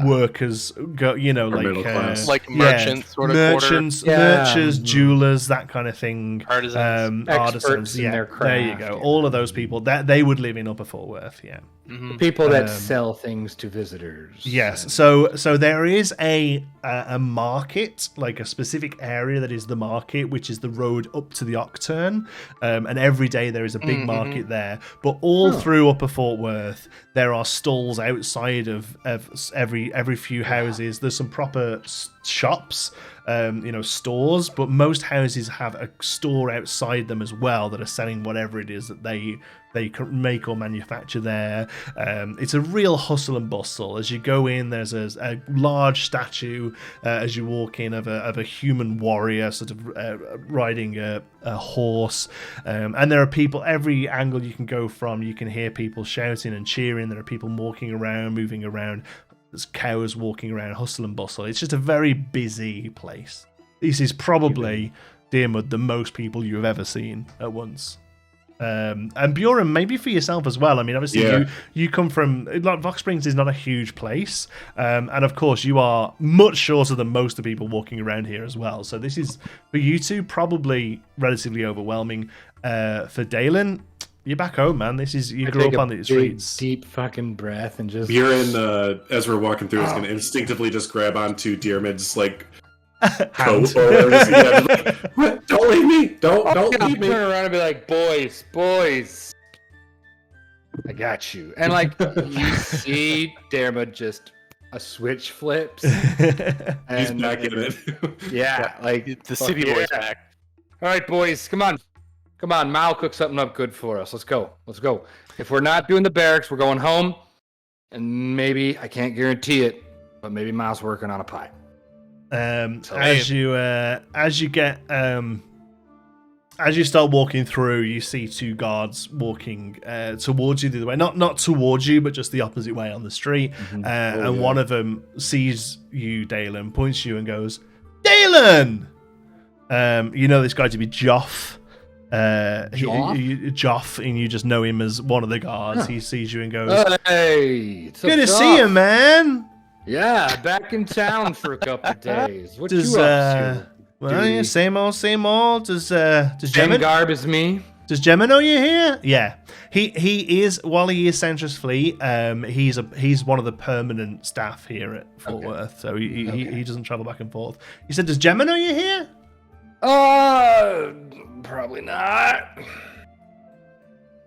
workers go, like merchants, sort of merchants, jewelers, that kind of thing, artisans, in their craft, there you go. All of those people that they would live in Upper Forworth, The people that sell things to visitors. Yes, so there is a market, like a specific area that is the market, which is the road up to the Octurn, and every day there is a big market there. But all through Upper Forworth, there are stalls outside of every few houses. There's some proper shops, stores, but most houses have a store outside them as well that are selling whatever it is that they can make or manufacture there. It's a real hustle and bustle. As you go in, there's a large statue as you walk in of a human warrior sort of riding a horse, and there are people every angle you can go from. You can hear people shouting and cheering. There are people walking around, moving around. There's cows walking around, hustle and bustle. It's just a very busy place. This is probably, Dearmud, the most people you have ever seen at once. And Bjorn, maybe for yourself as well. I mean, obviously you come from, like, Vox Springs is not a huge place, and of course you are much shorter than most of the people walking around here as well. So this is, for you two, probably relatively overwhelming. For Daelen, you're back home, man. You grew up on these streets. Deep fucking breath and just. Bjorn, as we're walking through, is going to instinctively just grab onto Dearmid's coat or what? Don't leave me! Don't leave me! Turn around and be like, boys, I got you. And you see Dermot just a switch flips. And he's back in it. The city boy's back. All right, boys, come on. Mal cook something up good for us. Let's go. If we're not doing the barracks, we're going home. And maybe, I can't guarantee it, but maybe Mal's working on a pie. As you start walking through, you see two guards walking towards you the other way, not towards you, but just the opposite way on the street. One of them sees you, Daelen, points to you and goes, "Daelen!" You know this guy to be Joff. Joff, and you just know him as one of the guards. He sees you and goes, "Hey, good to see you, man." Yeah, back in town for a couple of days. What you up to? Well, yeah, same old. Does Gemma garb as me? Does Gemma know you're here? Yeah, he is. While he is Centris Fleet, he's one of the permanent staff here at Forworth, so he doesn't travel back and forth. He said, "Does Gemma know you're here?" Probably not.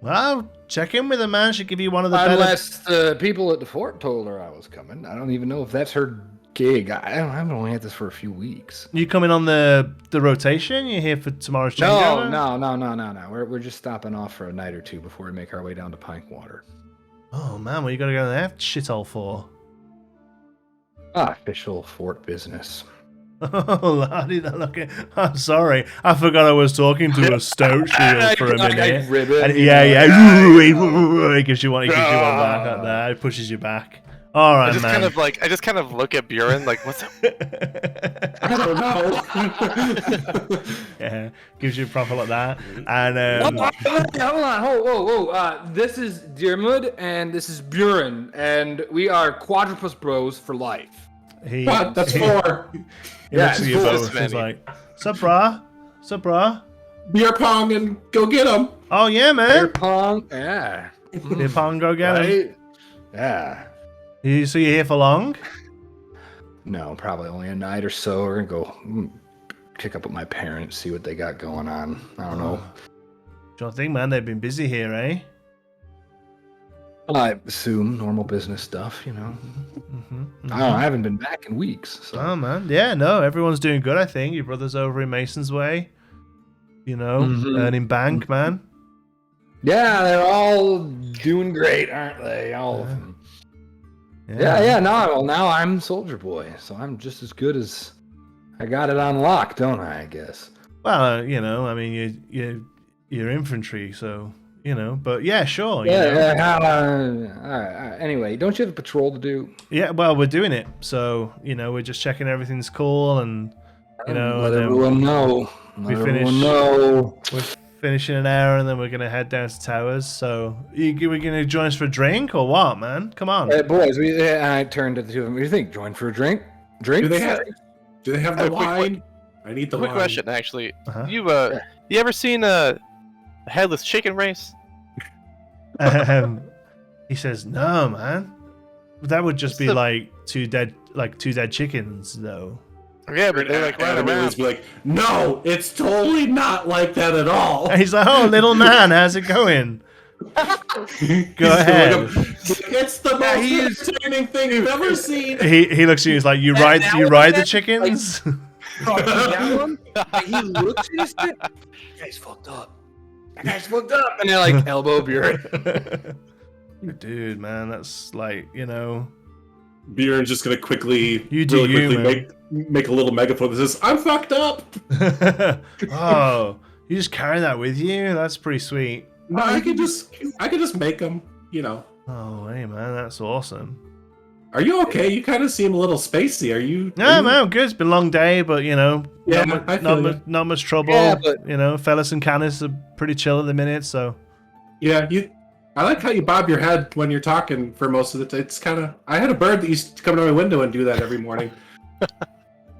Well, check in with her, man. She'll give you one of the Unless the people at the fort told her I was coming. I don't even know if that's her gig. I've only had this for a few weeks. You coming on the rotation? You here for tomorrow's changeover? No. We're just stopping off for a night or two before we make our way down to Pinkwater. Oh, man. What you got to go to that shithole for? Official fort business. Oh, lordy, I'm sorry. I forgot I was talking to a Stoutshield for a minute. He gives you one back like that. It pushes you back. All right, man. I just kind of look at Buren like, what's up? I don't know. Yeah, gives you a proper like that. And hold on, whoa. This is Diarmid and this is Buren, and we are quadrupus bros for life. What? That's 4. He looks at you both. He's like, sup, brah? Beer pong and go get them. Oh, yeah, man. Beer pong, yeah. Beer pong, go get him. Yeah. So you're here for long? No, probably only a night or so. We're going to go kick up with my parents, see what they got going on. I don't know. Don't think, man. They've been busy here, eh? I assume normal business stuff, you know. I don't know, I haven't been back in weeks. So. Oh, man. Yeah, no, everyone's doing good, I think. Your brother's over in Mason's Way. You know, earning bank, man. Yeah, they're all doing great, aren't they? All of them. Yeah. Now I'm Soldier Boy, so I'm just as good as I got it on lock, don't I guess? Well, you know, I mean, you're infantry, so... You know, but yeah, sure. Anyway, don't you have a patrol to do? Yeah, well, we're doing it. So, you know, we're just checking everything's cool and, you know... Let everyone know. We're finishing an hour and then we're going to head down to Towers. So, we're going to join us for a drink or what, man? Come on. Hey, boys, I turned to the two of them. What do you think? Join for a drink? Do they have the wine? I need the wine. Quick question, actually. Uh-huh. You ever seen a headless chicken race? He says, "No, man. That would just be like two dead chickens, though." Yeah, but they're like running around. Be like, "No, it's totally not like that at all." And he's like, "Oh, little man, how's it going?" Go ahead. It's the most entertaining thing you've ever seen. He looks at you. He's like, "You ride the chickens?" He looks at us. That guy's fucked up. And they're like, elbow Buren. Dude, man, that's like, you know. Buren's just gonna quickly man. make a little megaphone that says, "I'm fucked up." Oh, you just carry that with you? That's pretty sweet. No, I could just make them, you know. Oh, hey, man, that's awesome. Are you okay? You kind of seem a little spacey. Are you? No, man, I'm good. It's been a long day, but you know, Yeah, not much trouble. Yeah, but... You know, Fellas and Canis are pretty chill at the minute, so. Yeah, I like how you bob your head when you're talking for most of the time. It's kind of. I had a bird that used to come to my window and do that every morning.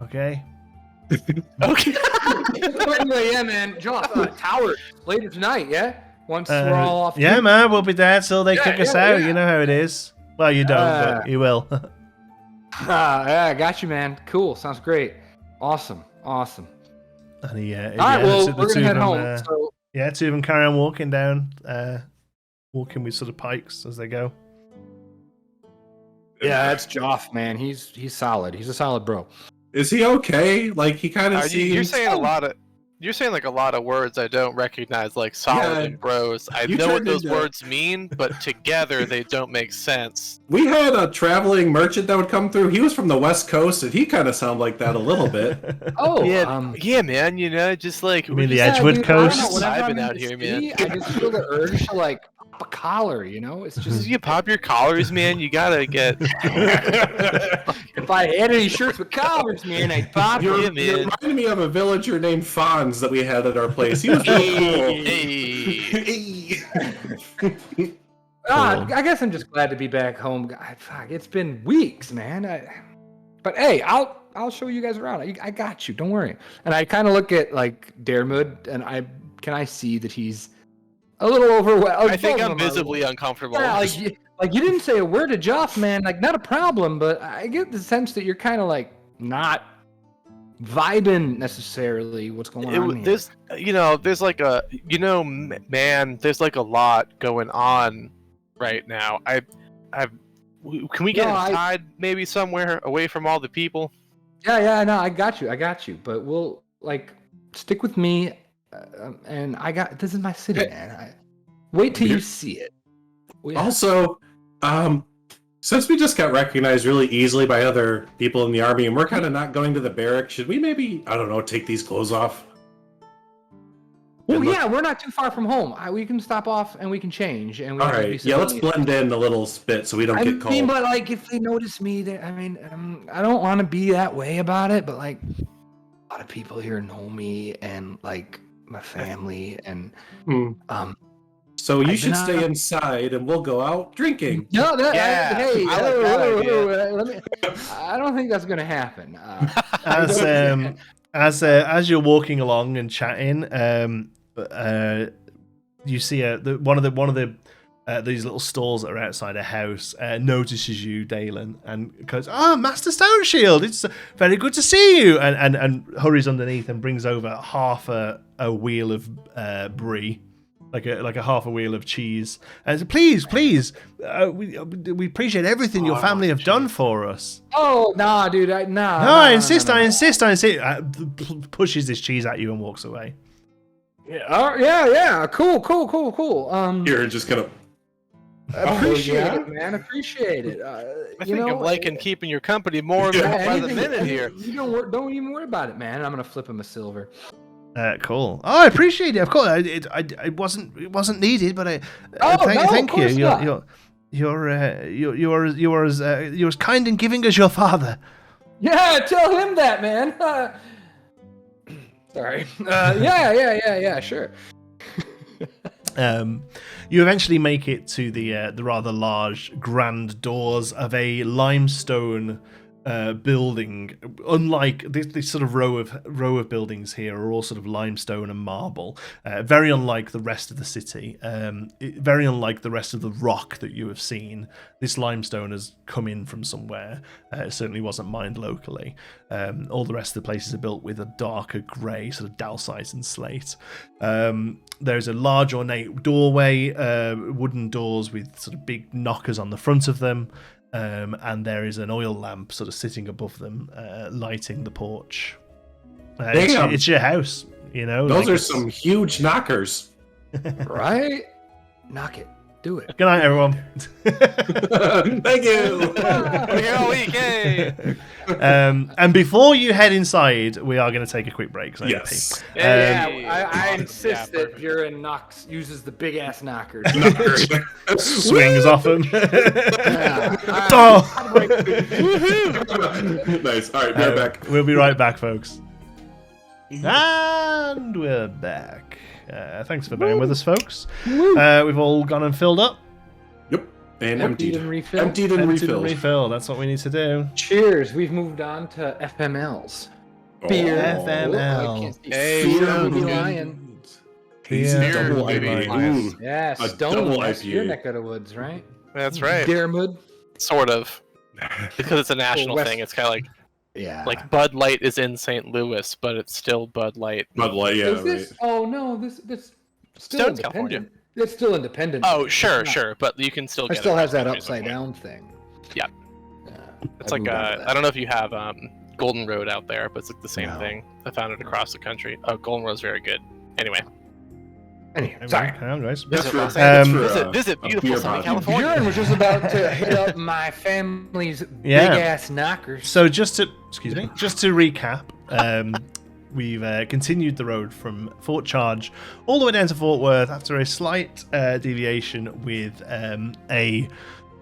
Okay. Okay. Anyway, yeah, man. Josh, Tower later tonight, yeah. Once we're all off. Yeah, man, we'll be there till they kick us out. Yeah. You know how it is. Well, you don't, but you will. Yeah, I got you, man. Cool. Sounds great. Awesome. And all right, well, we're gonna head home. So... Yeah, two of them carry on walking down, walking with sort of pikes as they go. Yeah, that's Joff, man. He's solid. He's a solid bro. Is he okay? Like he kind of seems. You're saying like a lot of words I don't recognize, like solid and bros. I know what those words mean, but together they don't make sense. We had a traveling merchant that would come through. He was from the West Coast, and he kind of sounded like that a little bit. Oh, yeah, man. You know, just like you mean the Edgewood Coast. I've been out here, man. I just feel the urge to like pop a collar. You know, it's just you pop your collars, man. You gotta get. If I had any shirts with collars, man, I'd pop them. You reminded me of a villager named Fonz that we had at our place. He was I guess I'm just glad to be back home. God, fuck, it's been weeks, man. But hey, I'll show you guys around. I got you. Don't worry. And I kind of look at like Diarmid, and I see that he's a little overwhelmed. I think I'm visibly uncomfortable. Yeah, like you didn't say a word to Joff, man. Like not a problem, but I get the sense that you're kind of like not vibing necessarily. What's going on here? There's like a, man, there's like a lot going on right now. Can we get inside maybe somewhere away from all the people? Yeah, no, I got you. But we'll like stick with me, and this is my city, man. Wait till you see it. Also, Since we just got recognized really easily by other people in the army, and we're kind of not going to the barrack, should we maybe, I don't know, take these clothes off? Well, yeah, we're not too far from home. We can stop off and we can change. And we all right, yeah, let's blend in a little bit so we don't get cold. But like, if they notice me, I don't want to be that way about it. But like, a lot of people here know me and like my family, and So you should stay inside, and we'll go out drinking. No, I like that idea. I don't think that's gonna happen. As you're walking along and chatting, you see one of the these little stalls that are outside a house notices you, Daelen, and goes, Master Stoutshield, it's very good to see you, and hurries underneath and brings over half a wheel of brie. Like a half a wheel of cheese, and said, please, we appreciate everything your family have done for us. Oh, nah, dude, I insist. Pushes this cheese at you and walks away. Yeah, cool. You're just gonna appreciate it, man. Appreciate it. I think I'm liking keeping your company more and more by the minute here. You don't even worry about it, man. I'm gonna flip him a silver. Cool. Oh, I appreciate it. Of course, it wasn't needed, but thank you. You're as kind in giving as your father. Yeah, tell him that, man. Sorry. Yeah, sure. You eventually make it to the rather large grand doors of a limestone building. Unlike this sort of row of buildings here are all sort of limestone and marble, very unlike the rest of the city, very unlike the rest of the rock that you have seen. This limestone has come in from somewhere. It certainly wasn't mined locally. All the rest of the places are built with a darker grey, sort of dacite and slate. There's a large ornate doorway, wooden doors with sort of big knockers on the front of them. And there is an oil lamp sort of sitting above them, lighting the porch. It's your house, you know. Those are some huge knockers. Right? Knock it. Do it. Good night, everyone. Thank you. We're here all week, yay! And before you head inside, we are going to take a quick break. So yes. I insist that Buren uses the big ass knockers. Swings off him. Nice. All right, we're back. We'll be right back, folks. And we're back. Thanks for bearing with us, folks. We've all gone and filled up. Yep. And emptied and refilled. Emptied and refilled. Refill. That's what we need to do. Cheers. We've moved on to FMLs. Beer. FML. Don't be lying. Beer. Double IPA. Yeah, Stone. That's your neck of the woods, right? That's right. Deerwood. Sort of. Because it's a national thing. It's kind of like, like Bud Light is in St. Louis, but it's still Bud Light. Bud Light, yeah. Is this? Right. Oh no, this still Stone's independent. California. It's still independent. Oh, sure, but you can still it get still it has that upside down thing. Yeah. It's like I don't know if you have Golden Road out there, but it's like the same thing. I found it across the country. Oh, Golden Road's very good. Anyway, sorry. Hang on, guys. Visit beautiful Southern California. Buren was just about to hit up my family's big ass knockers. So just to recap, we've continued the road from Fort Charge all the way down to Fort Worth after a slight deviation with a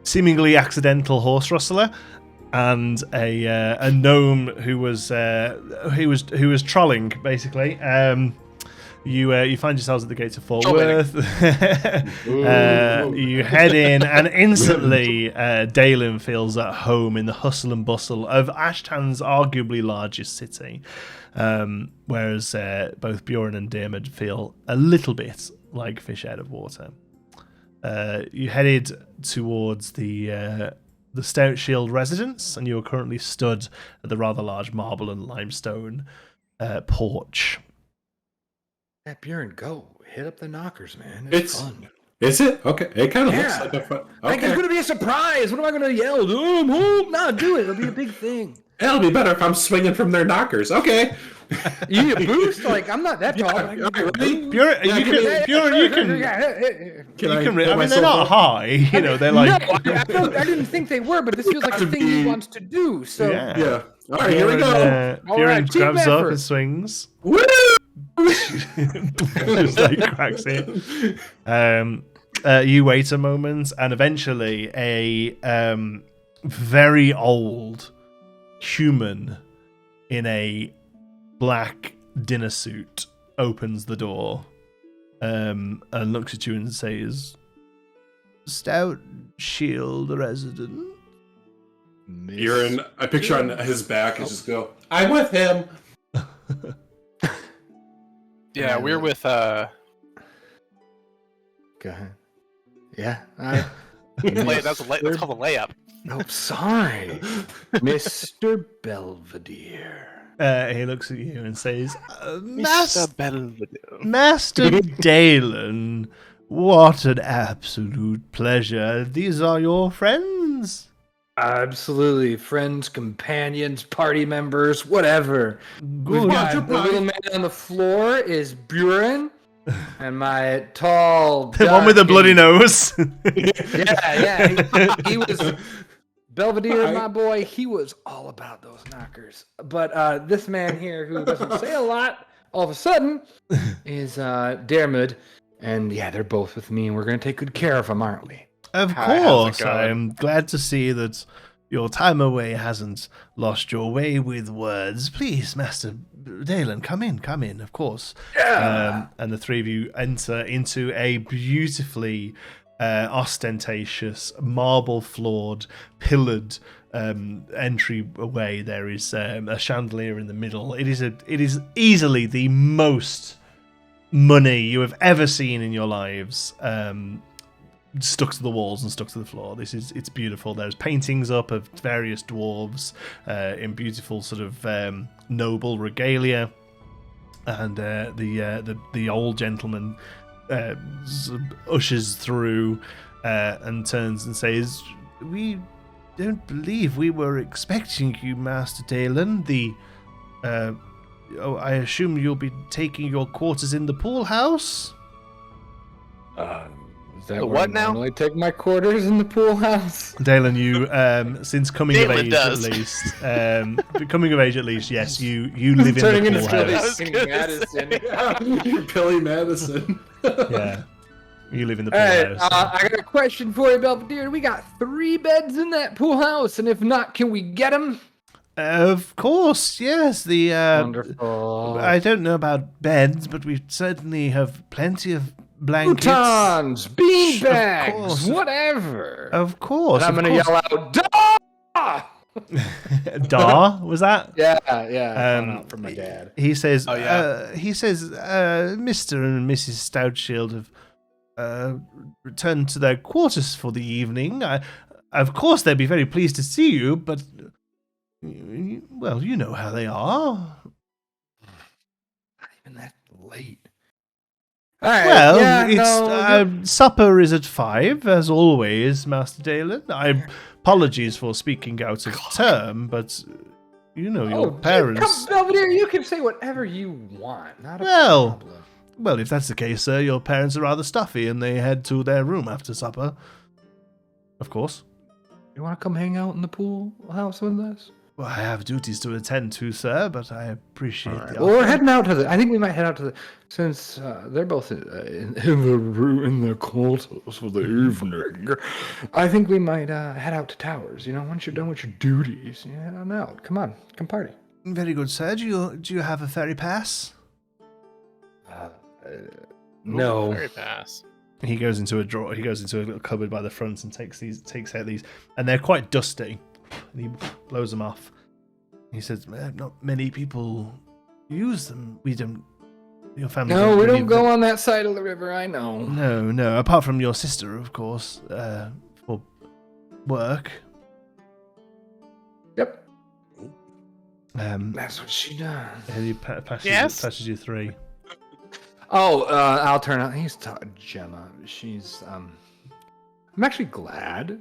seemingly accidental horse rustler and a gnome who was trolling basically. You find yourselves at the gates of Fort Worth. You head in, and instantly Daelen feels at home in the hustle and bustle of Ashtan's arguably largest city, whereas both Bjorn and Diarmid feel a little bit like fish out of water. You headed towards the Stoutshield residence, and you are currently stood at the rather large marble and limestone porch. Yeah, Buren, go hit up the knockers, man. It's fun. Is it? Okay. It kind of looks like a fun. Like it's gonna be a surprise. What am I gonna yell? No, do it. It'll be a big thing. It'll be better if I'm swinging from their knockers. Okay. You need a boost? Like, I'm not that tall. Yeah, I can really? Bjorn, Yeah, you can. Can I mean, pull they're myself not up? high. You know, they're like. No, I didn't think they were, but this feels like a to thing he be- wants to do. So Yeah. Yeah. All right, here we go. All Bjorn right, team grabs up effort. and swings. Woo! Just like cracks it. You wait a moment, and eventually a very old human in a black dinner suit opens the door and looks at you and says, Stoutshield resident? You're in. I picture on his back and just go, I'm with him. Yeah, we're with Go ahead. Yeah. that's called a layup. Oh, sorry. Mr. Belvedere. He looks at you and says, Mr. Belvedere. Master Daelen, what an absolute pleasure. These are your friends? Absolutely. Friends, companions, party members, whatever. We've got the little man on the floor is Buren, and my tall... The one with the bloody nose. Yeah. He was... Belvedere, my boy, he was all about those knockers. But this man here, who doesn't say a lot, all of a sudden, is Dermot. And yeah, they're both with me, and we're going to take good care of them, aren't we? Of course, I'm glad to see that your time away hasn't lost your way with words. Please, Master Daelen, come in, of course. Yeah. And the three of you enter into a beautifully ostentatious, marble-floored, pillared entryway. There is a chandelier in the middle. It is easily the most money you have ever seen in your lives. Stuck to the walls and stuck to the floor. It's beautiful. There's paintings up of various dwarves in beautiful sort of noble regalia, and the old gentleman sort of ushers through and turns and says, "We don't believe we were expecting you, Master Daelen. I assume you'll be taking your quarters in the pool house." Is that The where what I now? normally take my quarters in the pool house? Daelen, you since coming of Daelen age does. at least, coming of age at least, yes, you live in Turning the into pool Billy house. Madison. You're Billy Madison. Yeah, you live in the All pool right, house. I got a question for you, Belvedere. We got 3 beds in that pool house, and if not, can we get them? Of course, yes. Wonderful. I don't know about beds, but we certainly have plenty of blankets. Futons, bean Of bags, course. whatever. Of course. And I'm of gonna course. yell out, "Dah!" Dar, was that? Yeah, I found Um, out from my dad. He says, Oh, yeah. Mr. and Mrs. Stoutshield have returned to their quarters for the evening. Of course, they'd be very pleased to see you, but, well, you know how they are. Not even that late. All right. Well, yeah, supper is at 5, as always, Master Daelen. Apologies for speaking out of term, but your parents. Come, Belvedere, you can say whatever you want. Not a Well, problem. Well, if that's the case, sir, your parents are rather stuffy and they head to their room after supper. Of course. You want to come hang out in the pool house with us? Well, I have duties to attend to, sir, but I appreciate the Well, we're offer. heading out to I think we might head out to since they're both in the room in their quarters for the evening. I think we might head out to Towers. Once you're done with your duties, you head on out. Come on, come party. Very good, sir. Do you have a ferry pass? No. Very pass. He goes into a drawer. He goes into a little cupboard by the front and takes out these, and they're quite dusty. And he blows them off. He says, "Not many people use them. We don't. Your family. No, we really don't go on that side of the river. I know. No. Apart from your sister, of course, for work. Yep. Um, That's what she does. and he passes, Yes? passes you 3. Oh, I'll turn out. He's Gemma. She's I'm actually glad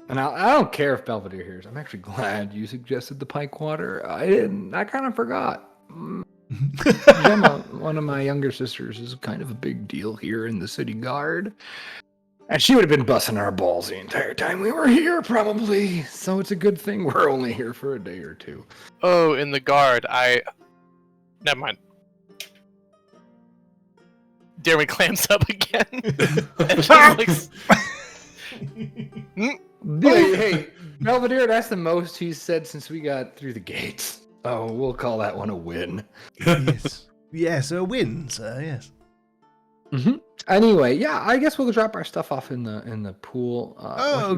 And I don't care if Belvedere hears. I'm actually glad you suggested the pike water. I didn't. I kind of forgot. Gemma, one of my younger sisters, is kind of a big deal here in the city guard. And she would have been busting our balls the entire time we were here, probably. So it's a good thing we're only here for a day or two. Oh, in the guard, Never mind. Darren clamps up again. And just Hey, Belvedere, that's the most he's said since we got through the gates. Oh, we'll call that one a win. Yes, a win, sir. Yes. Mm-hmm. Anyway, yeah, I guess we'll drop our stuff off in the pool.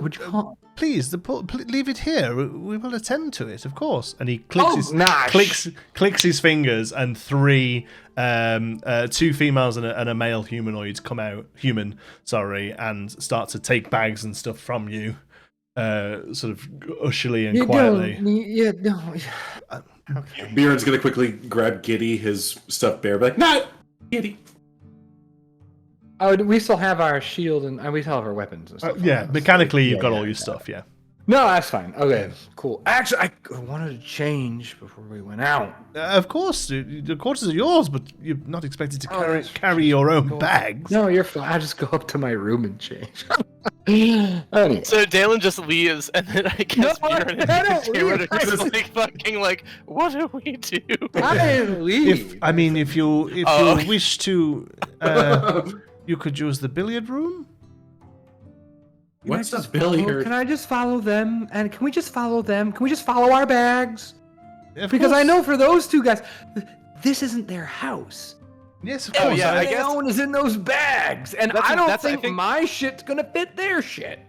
Would you call? Please, the pool. Leave it here. We will attend to it, of course. And he clicks clicks his fingers, and two females and a male humanoid come out. And start to take bags and stuff from you, sort of ushily and quietly. Okay. Bjorn's gonna quickly grab Giddy, his stuffed bear, like, not Giddy. Oh, we still have our shield and we still have our weapons and stuff. Yeah, mechanically you've got all your stuff, yeah. No, that's fine. Okay, cool. Actually, I wanted to change before we went out. Of course, the quarters are yours, but you're not expected to carry your own bags. No, you're fine. I'll just go up to my room and change. Anyway. So Daelen just leaves, and then I guess Bjorn and Taylor are just like, what do we do? I didn't leave. If you wish to, you could use the billiard room. What's a billiard? Can I just follow them? And can we just follow them? Can we just follow our bags? Because I know for those two guys, this isn't their house. Yes, of course. Yeah, I guess own is in those bags, and I don't think my shit's gonna fit their shit.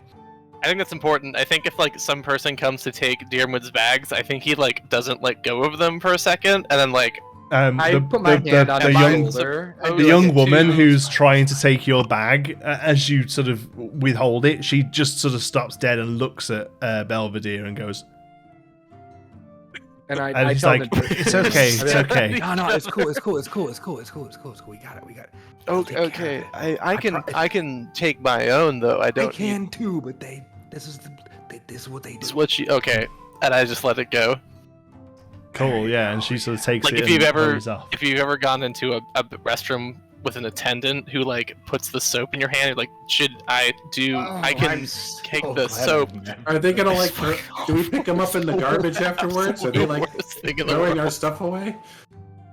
I think that's important. I think if some person comes to take Deerwood's bags, I think he doesn't let go of them for a second, and then I put my hand on my shoulder. The young woman who's trying to take your bag, as you sort of withhold it, she just sort of stops dead and looks at Belvedere and goes. And I she's tell like, it's okay, it's okay. No, it's cool. We got it. Okay. I can take my own though. I can too, but this is what they do. It's what she okay, and I just let it go. Cool, yeah, and she sort of takes it. If you've ever gone into a restroom with an attendant who puts the soap in your hand, you're like, should I do? I can take the soap. Are they gonna do we pick them up in the garbage afterwards? Are they throwing our stuff away?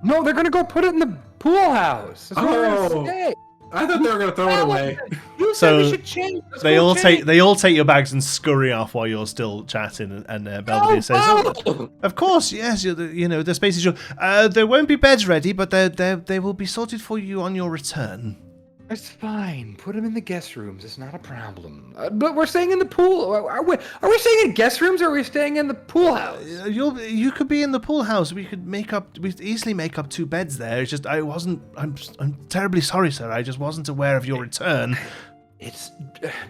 No, they're gonna go put it in the pool house. That's where I thought they were gonna throw it away. You said we should change. They all take your bags and scurry off while you're still chatting. And Belvedere says, "Of course, yes. The space is yours. There won't be beds ready, but they will be sorted for you on your return." It's fine. Put them in the guest rooms. It's not a problem. But we're staying in the pool. Are we staying in guest rooms, or are we staying in the pool house? You could be in the pool house. We could easily make up 2 beds there. It's just I'm terribly sorry, sir. I just wasn't aware of your return. It's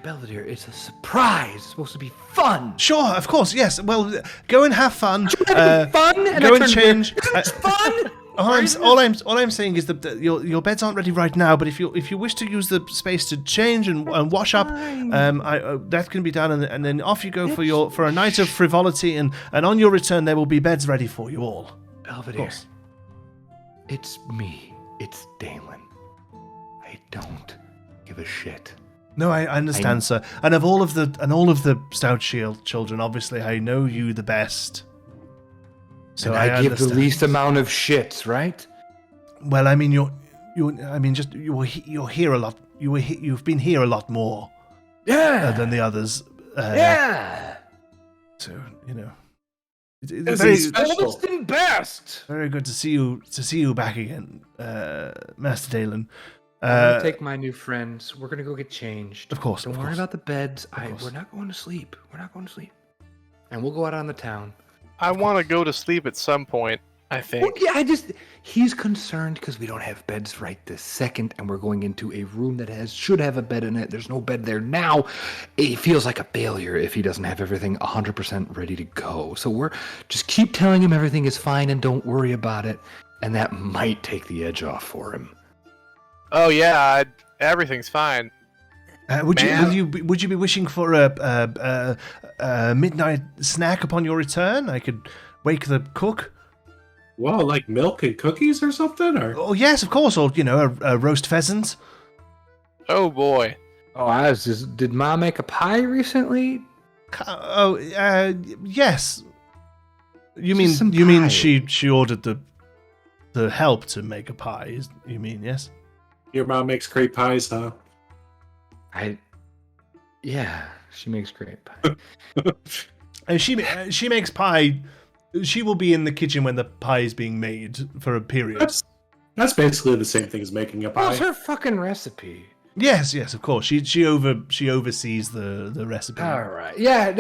Belvedere. It's a surprise. It's supposed to be fun. Sure, of course, yes. Well, go and have fun. Fun. Go and change. It's fun. All I'm saying is that your beds aren't ready right now. But if you wish to use the space to change and wash up, that can be done. And then off you go for a night of frivolity. And on your return, there will be beds ready for you all. Belvedere. It's me. It's Daelen. I don't give a shit. No, I understand, sir. And all of the Stoutshield children, obviously, I know you the best. So I give the least amount of shits, right? Well, I mean, you're here a lot. You've been here a lot more, than the others. So it's very special. Best. Very good to see you back again, Master Daelen. I'm gonna take my new friends. We're gonna go get changed. Of course. Don't worry about the beds. We're not going to sleep. And we'll go out on the town. I want to go to sleep at some point, I think. Well, yeah, he's concerned because we don't have beds right this second, and we're going into a room that should have a bed in it. There's no bed there now. It feels like a failure if he doesn't have everything 100% ready to go. So we're just keep telling him everything is fine and don't worry about it, and that might take the edge off for him. Oh yeah, everything's fine. Would you be wishing for a midnight snack upon your return? I could wake the cook. Well, like milk and cookies or something, or Oh yes, of course, or a roast pheasant. Oh boy. Oh, I was just. Did Mom make a pie recently? Oh, yes. You Just some mean pie. she ordered the help to make a pie? You mean yes? your mom makes great pies, huh? Yeah, she makes great pie. And she makes pie. She will be in the kitchen when the pie is being made for a period. That's basically the same thing as making a pie. What's her fucking recipe? Yes, of course. She oversees the recipe. All right. Yeah.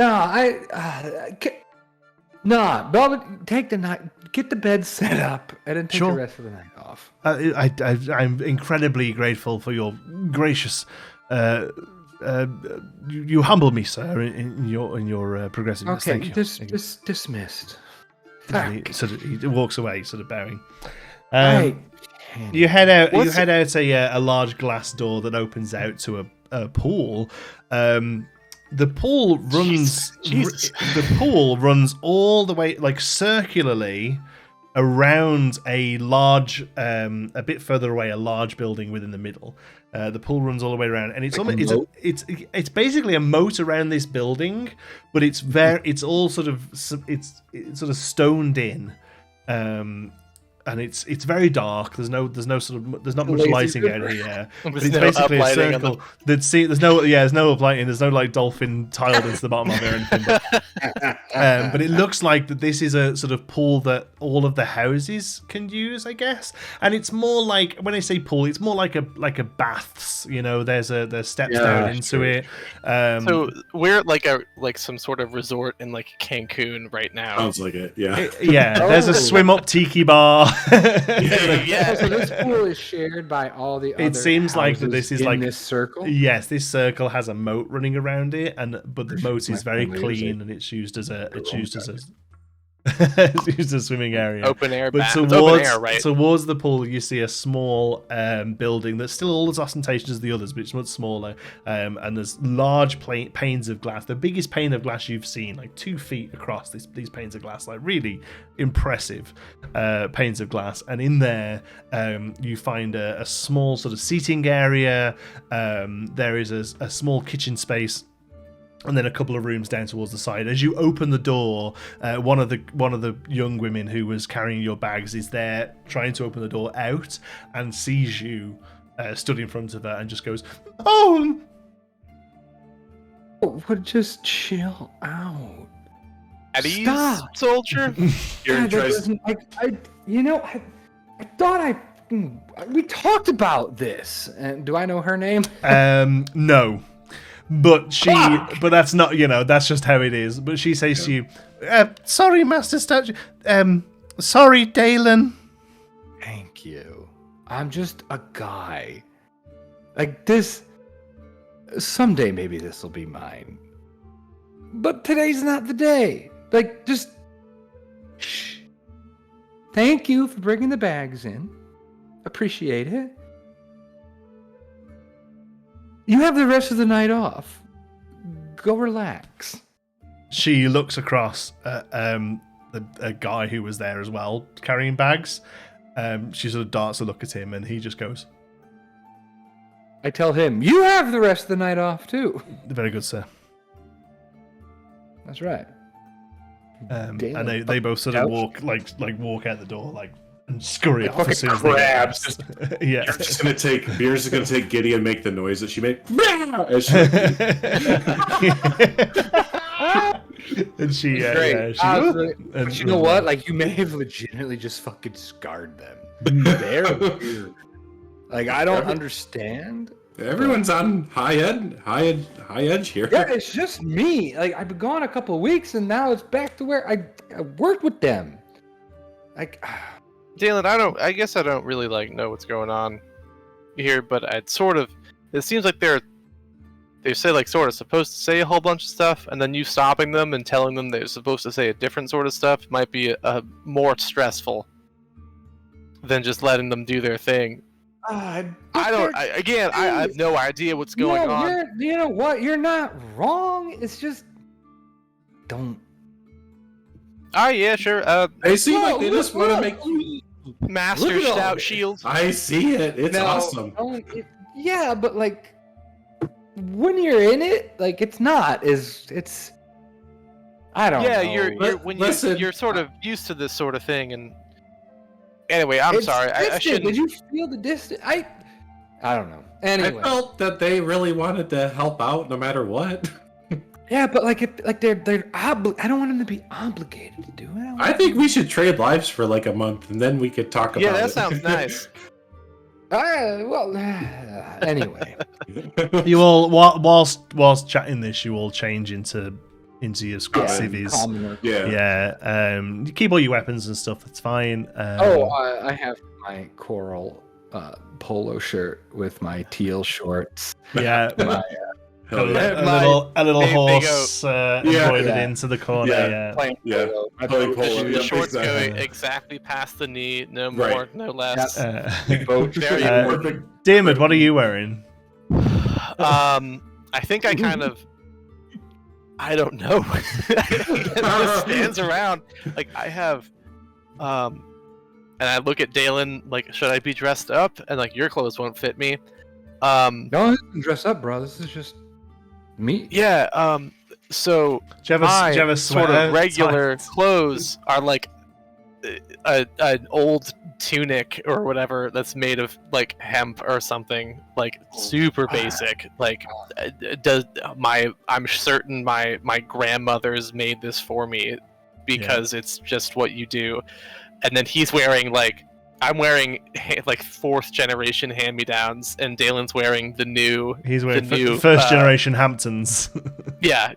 No. Bob, take the night. Get the bed set up, and then take Sure. the rest of the night off. I'm incredibly grateful for your gracious. You humble me, sir, in your progressiveness. Okay. Thank you. Dismissed. And he walks away, sort of bowing. Right. You head out. You head out a large glass door that opens out to a pool. The pool runs. Jesus. The pool runs all the way, like circularly, around a large, a bit further away, a large building within the middle. The pool runs all the way around, and it's Like almost it's basically a moat around this building, but it's all sort of it's sort of stoned in. And it's very dark. There's not much lighting out here. But it's no basically a uplighting on circle. There's no uplighting. There's no like dolphin tiled into the bottom of it or anything. But it looks like that this is a sort of pool that all of the houses can use, I guess. And it's more like, when I say pool, it's more like a baths. There's steps down into it. So we're like some sort of resort in like Cancun right now. Sounds like it, yeah. There's a swim up tiki bar. Yeah. So this pool is shared by all the other It seems like that houses this is in like this circle. Yes, this circle has a moat running around it, but the moat is very family was clean it. and it's used as it's used as a swimming area. Open air. But It's open air, right? towards the pool, you see a small building that's still all as ostentatious as the others, but it's much smaller. And there's large panes of glass. The biggest pane of glass you've seen, like 2 feet across. These panes of glass, like really impressive panes of glass. And in there, you find a small sort of seating area. There is a small kitchen space. And then a couple of rooms down towards the side. As you open the door, one of the young women who was carrying your bags is there, trying to open the door out, and sees you stood in front of her, and just goes, "Oh, But just chill out. At ease, Stop. soldier. God, that doesn't, I thought we talked about this. And do I know her name? No." But that's not, that's just how it is. But she says to you, "Sorry, Master Stoutshields. Sorry, Daelen." Thank you. I'm just a guy. Like this. Someday maybe this will be mine. But today's not the day. Like, just. Shh. Thank you for bringing the bags in. Appreciate it. You have the rest of the night off. Go relax. She looks across at a guy who was there as well, carrying bags. She sort of darts a look at him, and he just goes, I tell him, you have the rest of the night off too. "Very good, sir." That's right. And Damn. they both sort of walk walk out the door, and scurry off as soon as Fucking they get crabs. past. Yeah. Beer's just gonna take Giddy and make the noise that she made. As And she, Great. But you know what? Like, you may have legitimately just fucking scarred them. They're weird. Like, I don't understand. Everyone's on high edge here. Yeah, it's just me. Like, I've been gone a couple of weeks, and now it's back to where I worked with them. Like, Daelen, I guess I don't really know what's going on here, but it seems like they say sort of supposed to say a whole bunch of stuff, and then you stopping them and telling them they're supposed to say a different sort of stuff might be more stressful than just letting them do their thing. I have no idea what's going on. You know what? You're not wrong. It's just don't. Oh yeah, sure. They seem like they just want to make you. Master Stoutshields. I see it. It's awesome. Yeah, but like when you're in it, like it's not. It's. I don't know. Yeah, you're sort of used to this sort of thing, and anyway, I'm sorry. I shouldn't. Did you feel the distance? I don't know. Anyway, I felt that they really wanted to help out no matter what. Yeah, but they're I don't want them to be obligated to do it. I think we should trade lives for like a month, and then we could talk about it. Yeah, that sounds nice. Anyway, you all whilst chatting this, you all change into your civvies. You keep all your weapons and stuff. That's fine. I have my coral polo shirt with my teal shorts. Yeah. A little horse embroidered into the corner. The shorts go exactly past the knee, no more, no less. Daemon, what are you wearing? I think I kind of. I don't know. It just stands around. Like I have, and I look at Daelen. Like, should I be dressed up? And like, your clothes won't fit me. No, this isn't dress up, bro. This is just me. Yeah. So do you have a sort of regular clothes are like an old tunic or whatever that's made of like hemp or something, like super basic. Like, I'm certain my grandmother's made this for me because it's just what you do. And then he's wearing I'm wearing like 4th generation hand-me-downs, and Dalen's wearing the new. He's wearing first generation Hamptons. Yeah.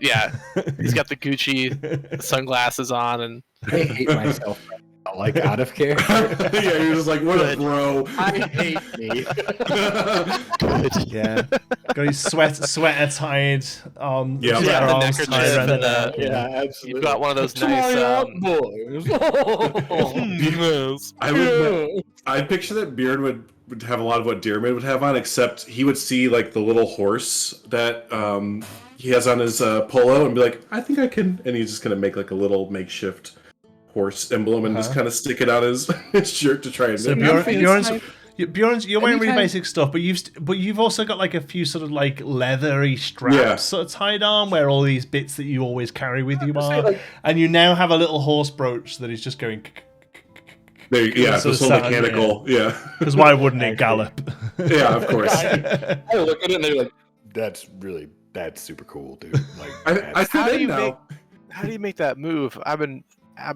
He's got the Gucci sunglasses on, and I hate myself. Like out of character. Yeah, you're just like, what a bro. I hate me. Good. Yeah. Got his sweater tied on. Yeah, the neckerchief and absolutely. You've got one of those nice boys. I picture that Beard would have a lot of what Dearman would have on, except he would see like the little horse that he has on his polo and be like, I think I can, and he's just gonna make like a little makeshift horse emblem and just kind of stick it on his shirt to try and. So Bjorn's, you're wearing really basic stuff, but you've also got like a few sort of like leathery straps sort of tied on where all these bits that you always carry with you are, and you now have a little horse brooch that is just going. It's so mechanical. Yeah. Because why wouldn't it gallop? Yeah, of course. I look at it and they're like, that's super cool, dude. Like, how do you make that move? I've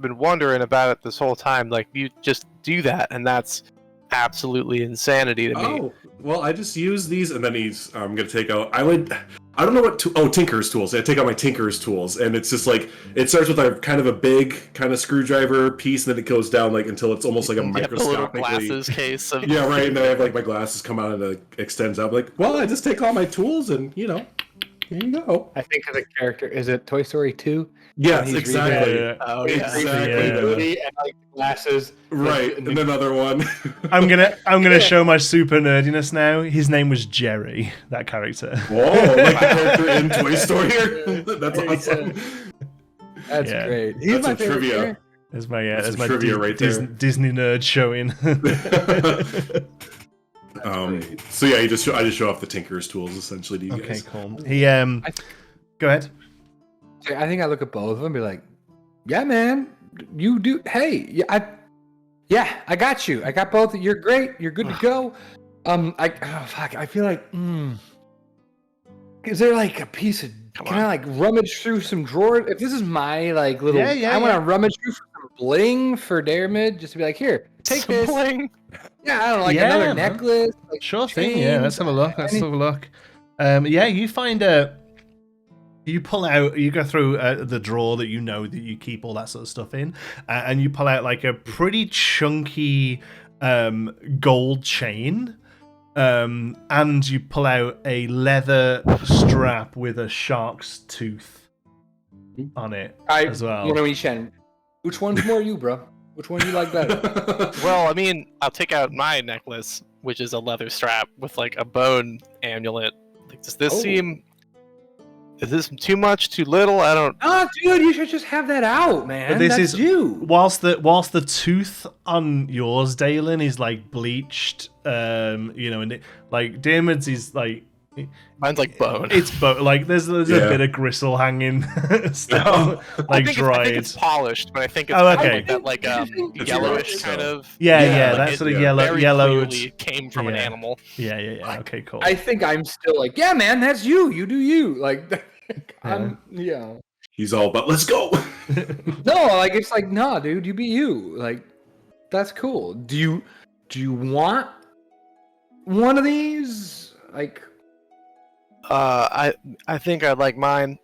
been wondering about it this whole time. Like, you just do that, and that's absolutely insanity to me. Oh, well, I just use these, and then I'm gonna take out. I don't know what. Tinker's tools. I take out my Tinker's tools, and it's just like it starts with a kind of a big kind of screwdriver piece, and then it goes down like until it's almost like a microscopically. Glasses case. Yeah, right. And then I have like my glasses come out and it extends out. Like, well, I just take all my tools, and here you go. I think of the character. Is it Toy Story 2? Yes, exactly. Oh, yeah. Exactly. And like glasses. Right, and another one. I'm gonna show my super nerdiness now. His name was Jerry, that character. Whoa, like the character in Toy Story. That's awesome. That's great. He's my trivia. That's my trivia right there. Disney nerd showing. So yeah, I just show off the Tinker's tools essentially to you guys. Okay, cool. He go ahead. I think I look at both of them and be like, yeah, man, you do. Hey, I got you. I got both. You're great. You're good to go. I feel like, is there like a piece of, I like rummage through some drawers? If this is my like little, I want to rummage through some bling for Daemon, just to be like, here, take some this. Bling. Yeah, I don't know, like another necklace. Like sure thing. Yeah, let's have a look. You find you pull out, you go through the drawer that that you keep all that sort of stuff in, and you pull out like a pretty chunky gold chain, and you pull out a leather strap with a shark's tooth on it as well. Which one's more you, bro? Which one do you like better? Well, I mean, I'll take out my necklace which is a leather strap with like a bone amulet. Like, does this seem? Is this too much? Too little? I don't. Oh, dude, you should just have that out, man. But this That's is you. whilst the tooth on yours, Daelen, is like bleached. And like Damon's is like. Mine's like bone. It's like there's a bit of gristle hanging still, like dried. I think it's polished, but I think it's okay. kind of like that yellowish kind of. Yeah, like that sort of yellowed. Came from an animal. Yeah. Okay, cool. I think I'm still like, yeah, man, that's you. You do you. Like, He's all about, let's go. No, like it's like, nah, dude, you be you. Like, that's cool. Do you want one of these? Like, I think I'd like mine.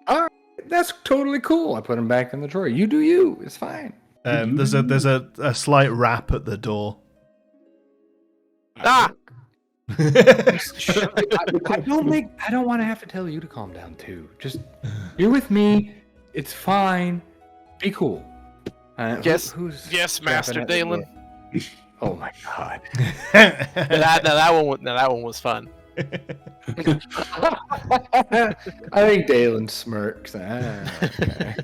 all right, that's totally cool. I put them back in the drawer. You do you. It's fine. There's a slight rap at the door. Ah! I don't want to have to tell you to calm down too. Just you're with me. It's fine. Be cool. Yes, who's yes, Master Daelen. Oh my god. that one was fun. I think Daelen smirks. Okay.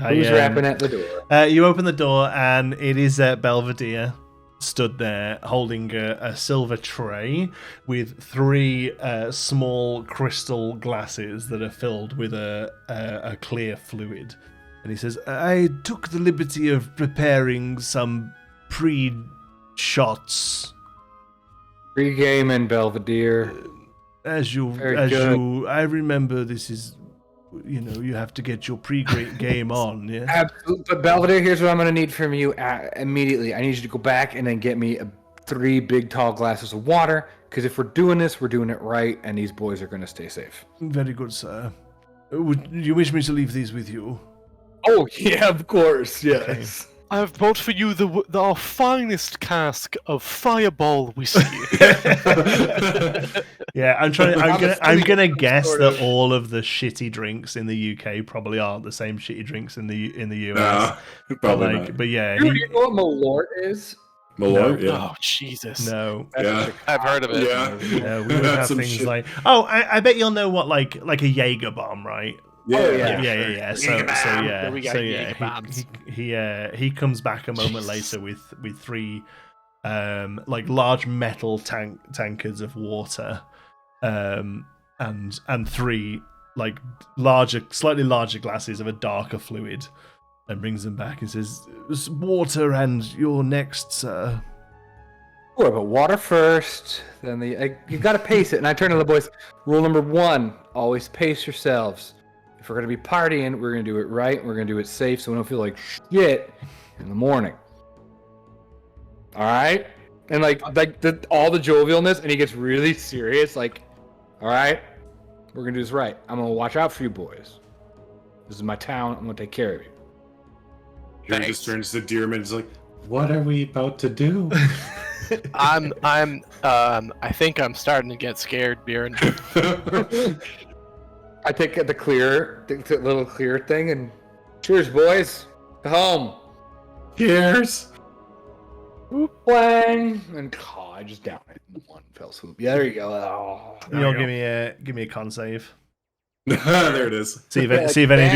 Who's rapping at the door? You open the door and it is Belvedere stood there holding a silver tray with 3 small crystal glasses that are filled with a clear fluid. And he says, I took the liberty of preparing some pre-shots. Pre-game in Belvedere. I remember this is, you have to get your pre-game on, yeah? Absolutely. But Belvedere, here's what I'm going to need from you immediately. I need you to go back and then get me 3 big tall glasses of water, because if we're doing this, we're doing it right, and these boys are going to stay safe. Very good, sir. Would you wish me to leave these with you? Oh, yeah, of course, yes. Okay. I have brought for you our finest cask of Fireball whiskey. Yeah, I'm gonna guess that all of the shitty drinks in the UK probably aren't the same shitty drinks in the US. Nah, probably not. But yeah, You know what Malort is? Malort, No. yeah. Oh Jesus! No, Yeah. I've heard of it. Yeah. no, we would have Some things shit. like. Oh, I bet you'll know what like a Jaeger bomb, right? Yeah. Yeah. So We got Jaeger bombs. he comes back a moment later with 3 like large metal tankards of water, and 3 like slightly larger glasses of a darker fluid, and brings them back and says, "Water and you're next, sir." Sure, but water first, then you got to pace it. And I turn to the boys. Rule number 1: always pace yourselves. If we're going to be partying, we're going to do it right. We're going to do it safe so we don't feel like shit in the morning. All right? And all the jovialness, and he gets really serious. Like, all right, we're going to do this right. I'm going to watch out for you boys. This is my town. I'm going to take care of you. He just turns to Dearman and is like, what are we about to do? I think I'm starting to get scared, Bjorn. I take the little clear thing, and cheers, boys. Go home. Cheers. Whang! And I just down it in one fell swoop. Yeah, there you go. Oh, Give me a con save. There it is. See if any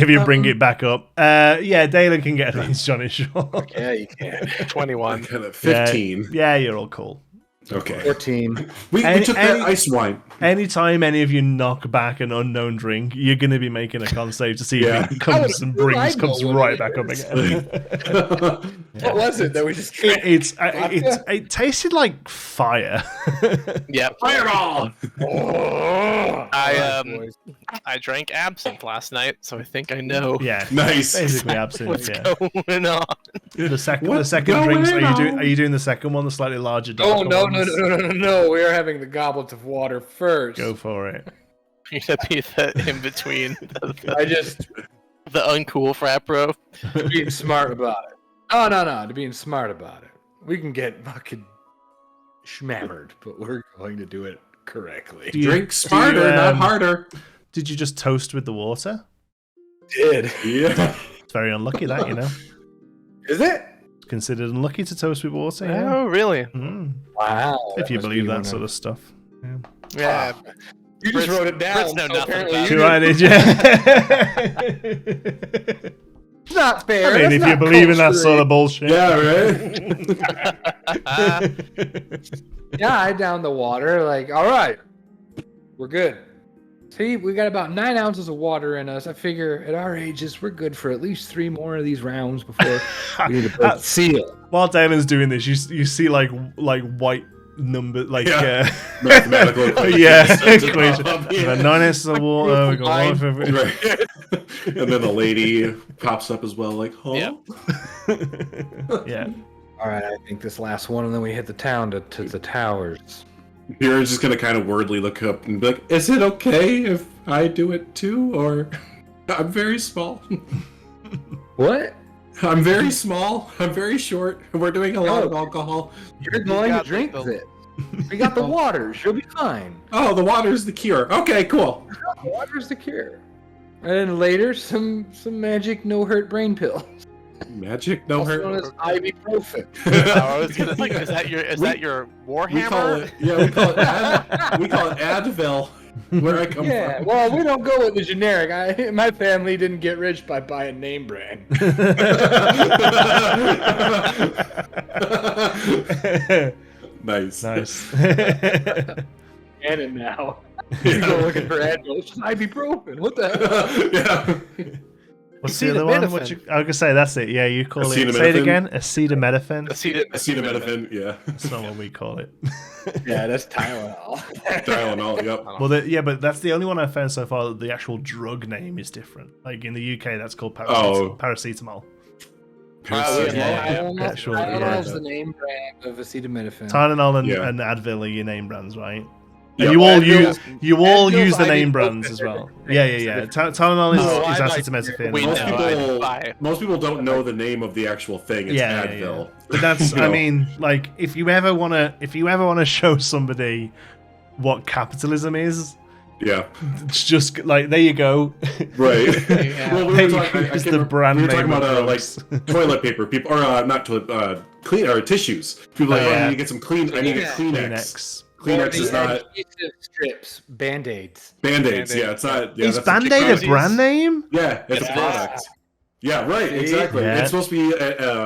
of you bring it back up. Yeah, Daelen can get these, Johnny. Sure. yeah, you can. 21. Kind of 15. Yeah, you're all cool. Okay. 14. We took that ice wine. Anytime any of you knock back an unknown drink, you're going to be making a con save to see if it comes right back up again. What was it that we just drank? It tasted like fire. Yeah. Fireball! I drank absinthe last night, so I think I know. Yeah. Nice. Basically absinthe. What's Yeah. going on? The second drinks. Are you doing the second one, the slightly larger? Oh no! ones? We are having the goblets of water first. Go for it. You're gonna be the in between. The uncool frat bro. Being smart about it. Oh no! To being smart about it. We can get fucking schmammered, but we're going to do it correctly. Drink smarter, not harder. Did you just toast with the water? Did. Yeah. It's very unlucky that, Is it? considered unlucky to toast with water. Yeah. Oh, really? Wow. If you must believe be that one sort of stuff. Yeah. Yeah. You just wrote it down. Brits know nothing apparently about you Too right, yeah. It's not fair. I mean, That's if you not believe in that culturally- sort of bullshit. Yeah, right. Yeah, I down the water. Like, all right, we're good. See, we got about 9 ounces of water in us. I figure at our ages, we're good for at least 3 more of these rounds before we need to break the seal. While Daelen's doing this, you see like white number, like Mathematical equation. yeah, Sets it equation. up, We got yeah. 9 ounces of water. We got water for Right. And then the lady pops up as well, like, huh? Yeah. yeah. All right, I think this last one, and then we hit the town to the towers. You're just gonna kind of wordly look up and be like, is it okay if I do it too? Or I'm very small. What? I'm very small. I'm very short. We're doing a lot of alcohol. You're going to got, drink like, it. We got the waters. You'll be fine. Oh, the water's the cure. Okay, cool. The water's the cure. And then later, some magic no-hurt brain pills. Magic, no Also known hurt. as ibuprofen. I was gonna think, is that your We Warhammer? call it, we call it Advil, where I come Yeah, from. well, we don't go with the generic. My family didn't get rich by buying name brand. Nice. Nice. Canon now. You go looking for Advil. It's just ibuprofen. What the hell? Yeah. What's the other one? I was gonna say that's it. Yeah, you call it. Say it Acetaminophen? again. Acetaminophen. Acetaminophen, yeah. That's not what we call it. Yeah, that's Tylenol. Tylenol, yep. Well, yeah, but that's the only one I've found so far that the actual drug name is different. Like in the UK, that's called paracetamol. Tylenol's the name brand of acetaminophen. Tylenol and Yeah. Advil are your name brands, right? Yeah, And Advil's- you all Advil's use the name ibuprofen brands as are well. different Yeah. things. Tylenol is No, I like- acetaminophen. We Most know, most people don't know the name of the actual thing. It's Advil. But that's, You I know? mean, like if you ever wanna show somebody what capitalism is, Yeah. it's just like there you go. Right. Yeah. Well, we Hey, were talking, it's the brand we were talking name of about drugs. like toilet paper, people, or not toilet, clean or tissues. People are like, Oh, oh, yeah. I need to get some clean. I need a Yeah. Kleenex. Kleenex. Kleenex is not adhesive strips, Band-Aids. Band-Aids. Yeah, it's not. Yeah, Is that's Band-Aid a Crazies. brand name? Yeah, it's a Yeah. product. Yeah, right. See? Exactly. Yeah. It's supposed to be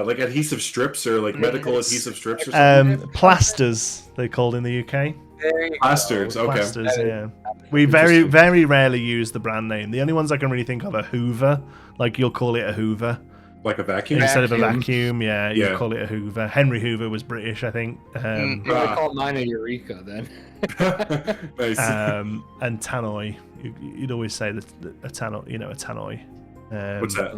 like adhesive strips or like medical adhesive strips or something. Plasters, they're called in the UK. There you go. Plasters. Okay. Plasters, yeah. We very, very rarely use the brand name. The only ones I can really think of are Hoover. Like you'll call it a Hoover Like a vacuum. instead of a Vacuum. vacuum. Yeah, you Yeah. call it a Hoover. Henry Hoover was British, I think. I call mine a Eureka then. Nice. And tannoy. You'd always say that a tannoy. You know, a tannoy. What's that?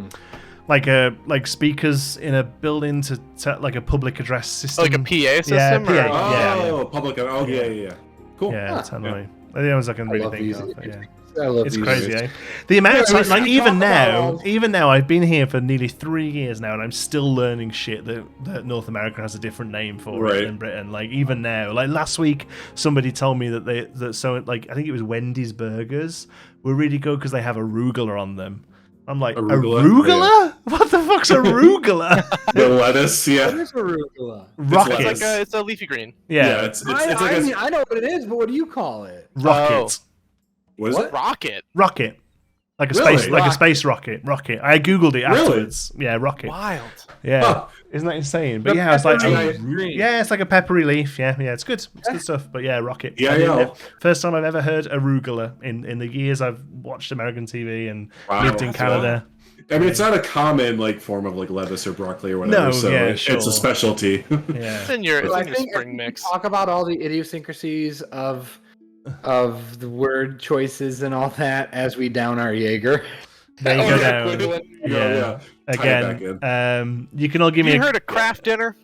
Like speakers in a building to like a public address system. Like a PA system? Yeah, or- PA. Yeah. Oh, public. Oh, yeah. Cool. Yeah, Huh. tannoy. They're the ones I can I really love think these. of. But yeah. I love It's these. crazy, eh? The amount of Yeah, time, like we even talk now, about- I've been here for nearly 3 years now, and I'm still learning shit that North America has a different name for Right. it than Britain. Like even now, like last week, somebody told me that I think it was Wendy's burgers were really good because they have arugula on them. I'm like, Arugula? arugula? What the fuck's arugula? The lettuce. What Yeah. is arugula? Rocket. lettuce. It's a leafy green. Yeah, It's like I a, mean, I know what it is, but what do you call it? rocket. what is What? it? Rocket. Rocket. Like a Really? space, like a Rocket. space rocket. Rocket. I googled it Really? afterwards. Yeah, rocket. Wild. Yeah, Huh. isn't that insane? But The yeah, I was like, peppery oh, green. yeah, it's like a peppery leaf. Yeah, it's good. It's good stuff. But yeah, rocket. Yeah, I didn't yeah. know. First time I've ever heard arugula in the years I've watched American TV and Wow. lived in That's Canada. I mean, it's not a common like form of like lettuce or broccoli or whatever. No, so yeah, it's sure. a specialty. Yeah, It's in your, So I spring think we mix. talk about all the idiosyncrasies of the word choices and all that as we down our Jaeger. there you Oh, go yeah, down. equivalent. Yeah. Tie it back in. Again, you can all give me You a heard of craft dinner?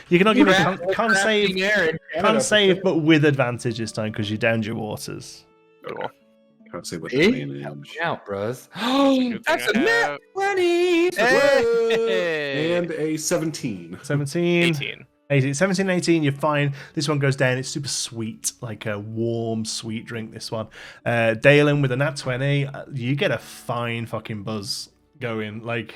you can all give me a Crafting con save, air in Canada con for save, sure. but with advantage this time because you downed your waters. Cool. Can't say what See? the main Help is. me out, bros. Good That's a thing I net have 20. Hey! And a 17. 17. 18. 18, 17, 18, you're fine. This one goes down. It's super sweet, like a warm, sweet drink, this one. Daelen with a nat 20, you get a fine fucking buzz going. Like,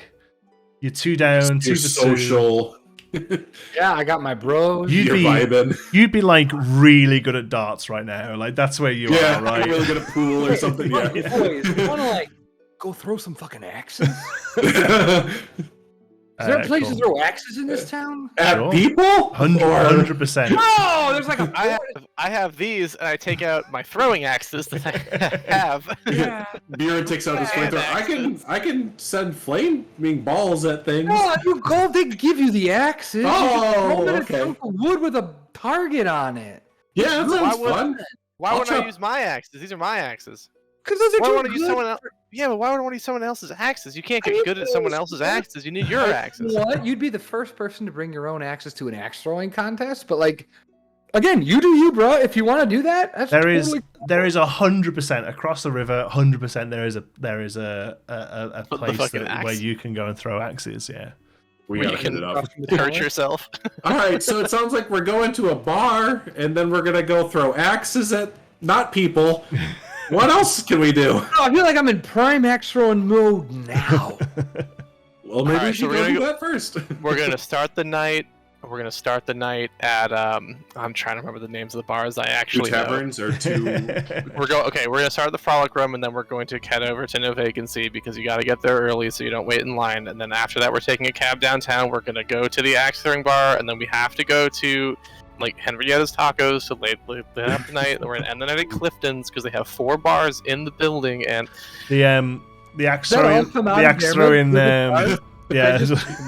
You're 2 down, 2 You're for 2. social. Yeah, I got my bros. You're vibing. You'd be like really good at darts right now. Like that's where you are, right? You're really good at pool or something. Yeah. Boys, you want to like go throw some fucking axes? Is there a place to throw axes in this town? At people? 100%. No, there's like a. I have these, and I take out my throwing axes that I have. Yeah. Beard takes out his flamethrower. I can send flaming balls at things. No, you go. They give you the axes. Oh, you okay. a chunk of wood with a target on it. Yeah, that sounds fun. Why wouldn't I use my axes? These are my axes. Because those are Why too would I use good. someone else? Yeah, but why would I want to use someone else's axes? You can't get good at someone else's axes. You need your axes. What? You'd be the first person to bring your own axes to an axe throwing contest, but like, again, you do you, bro. If you want to do that, that's There totally is 100% across the river. 100% there is a place where you can go and throw axes. Yeah. We You gotta hit can it up. hurt yourself. All right, so it sounds like we're going to a bar, and then we're gonna go throw axes at not people. What else can we do? No, I feel like I'm in prime axe throwing mode now. Well, maybe we Alright, so should we're go gonna do go- that first. We're gonna start the night. We're gonna start the night at I'm trying to remember the names of the bars I Two actually know. taverns or two. We're gonna start at the Frolic Room, and then we're going to head over to No Vacancy because you got to get there early so you don't wait in line. And then after that, we're taking a cab downtown. We're gonna go to the Axe Throwing Bar, and then we have to go to like Henrietta's Tacos to lay up the night. And we're gonna end the night at Clifton's because they have 4 bars in the building. And The axe That all throwing come out the of axe there, throwing but- yeah.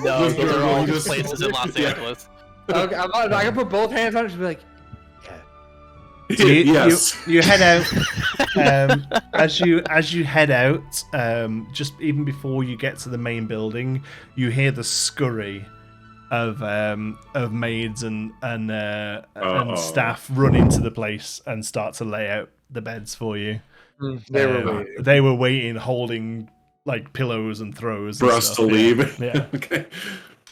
no, those are all just- places in Los Yeah. Angeles. Okay, I can put both hands on it and be like, So Yes. you head out. As you head out, just even before you get to the main building, you hear the scurry of maids and staff run into the place and start to lay out the beds for you. they were waiting. They were waiting, holding like pillows and throws For and us stuff, to leave. Yeah. Okay.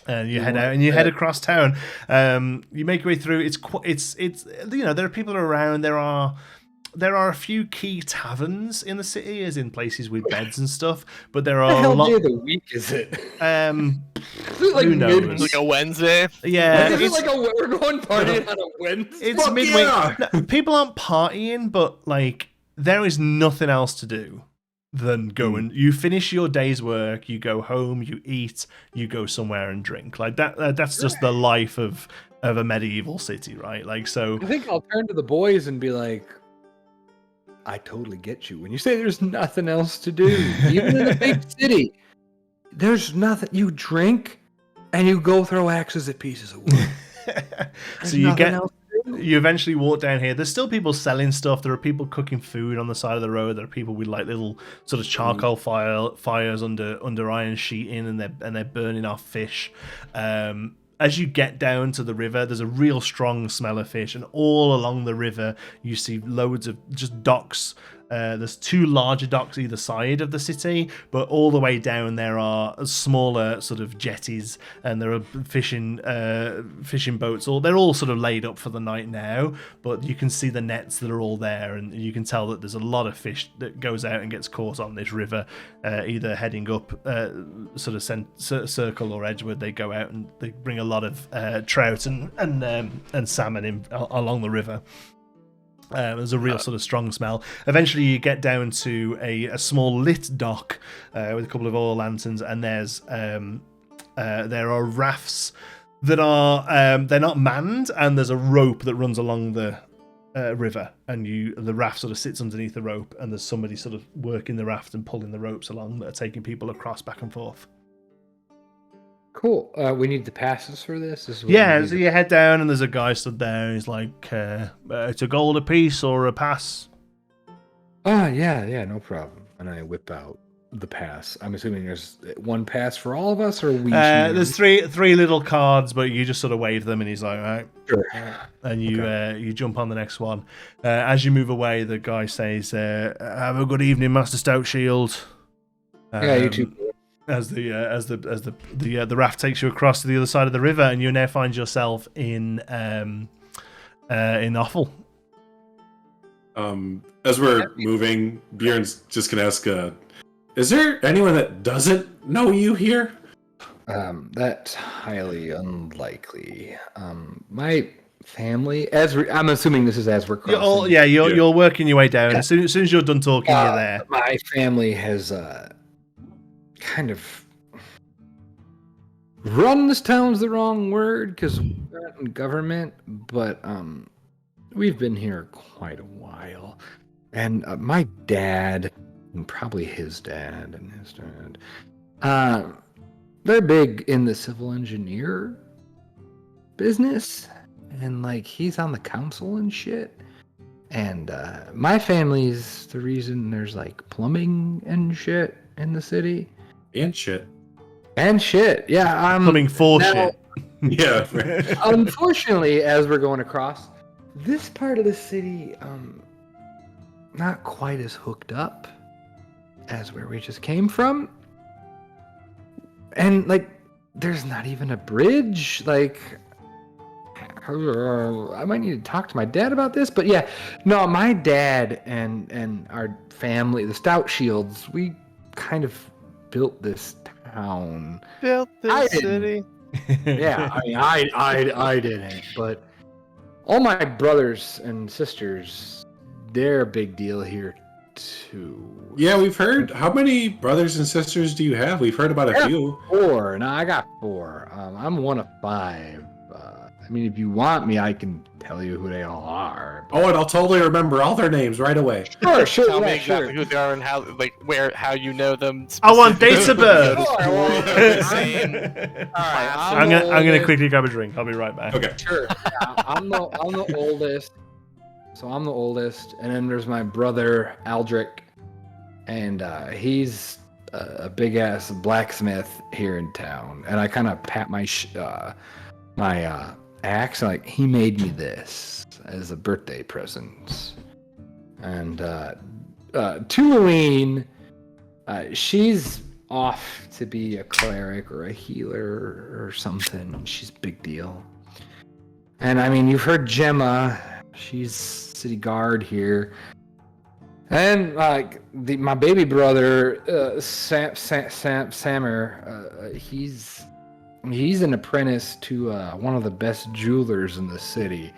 And you head out and you head across town. You make your way through. It's you know, there are people around. There are a few key taverns in the city, as in places with beds and stuff. But there What the are a hell lot. day of the week is it? Who Is it like knows? mid- Like a Wednesday. Yeah, is it it's, like we're going partying on a Wednesday? it's Fuck midway. yeah! No, people aren't partying, but like there is nothing else to do than go and you finish your day's work, you go home, you eat, you go somewhere and drink. Like that. That's just the life of a medieval city, right? Like so. I think I'll turn to the boys and be like, I totally get you. When you say there's nothing else to do, even in a big city, there's nothing. You drink and you go throw axes at pieces of wood. So you eventually walk down here. There's still people selling stuff. There are people cooking food on the side of the road. There are people with like little sort of charcoal fires under iron sheeting, and they're burning off fish. As you get down to the river, there's a real strong smell of fish, and all along the river you see loads of just docks. There's 2 larger docks either side of the city, but all the way down there are smaller sort of jetties, and there are fishing boats. They're all sort of laid up for the night now, but you can see the nets that are all there, and you can tell that there's a lot of fish that goes out and gets caught on this river, either heading up sort of Circle or Edgewood. They go out and they bring a lot of trout and salmon in along the river. There's a real sort of strong smell. Eventually, you get down to a small lit dock with a couple of oil lanterns, and there are rafts that are they're not manned, and there's a rope that runs along the river, and the raft sort of sits underneath the rope, and there's somebody sort of working the raft and pulling the ropes along that are taking people across back and forth. Cool. We need the passes for this. This is what Yeah, we so need. you head down, and there's a guy stood there, and he's like, it's a gold a piece or a pass. Oh, yeah, no problem. And I whip out the pass. I'm assuming there's one pass for all of us, or we. There's three little cards, but you just sort of wave them, and he's like, all right. Sure. And you jump on the next one. As you move away, the guy says, have a good evening, Master Stoutshields. Yeah, you too. As the raft takes you across to the other side of the river, and you now find yourself in Offal. As we're moving, Bjorn's just gonna ask, is there anyone that doesn't know you here? That's highly unlikely. My family, I'm assuming this is as we're crossing. You're working your way down. As soon as you're done talking, you're there. My family has kind of run this town's the wrong word because we're not in government, but we've been here quite a while. And my dad, and probably his dad and his dad, they're big in the civil engineer business. And like he's on the council and shit. And my family's the reason there's like plumbing and shit in the city. And shit. And shit. Yeah, I'm plumbing for shit. Yeah. Unfortunately, as we're going across, this part of the city, not quite as hooked up as where we just came from. And like, there's not even a bridge. Like, I might need to talk to my dad about this, but yeah, no, my dad and our family, the Stoutshields, we kind of built this town. Built this city. Yeah, I mean, I didn't, but all my brothers and sisters, they're a big deal here too. Yeah, we've heard. How many brothers and sisters do you have? We've heard about a few. 4. No, I got 4. I'm one of 5. I mean, if you want me, I can tell you who they all are. Oh, and I'll totally remember all their names right away. Sure. Tell me exactly who they are and how, like, how you know them. I want dates of birth. I'm gonna quickly grab a drink. I'll be right back. Okay. Sure. Yeah, I'm the oldest. So I'm the oldest, and then there's my brother Aldrich, and he's a big ass blacksmith here in town. And I kind of pat my axe, like he made me this as a birthday present. And Tulane, she's off to be a cleric or a healer or something. She's a big deal. And I mean, you've heard Gemma. She's city guard here. And like my baby brother, Sammer, he's an apprentice to one of the best jewelers in the city.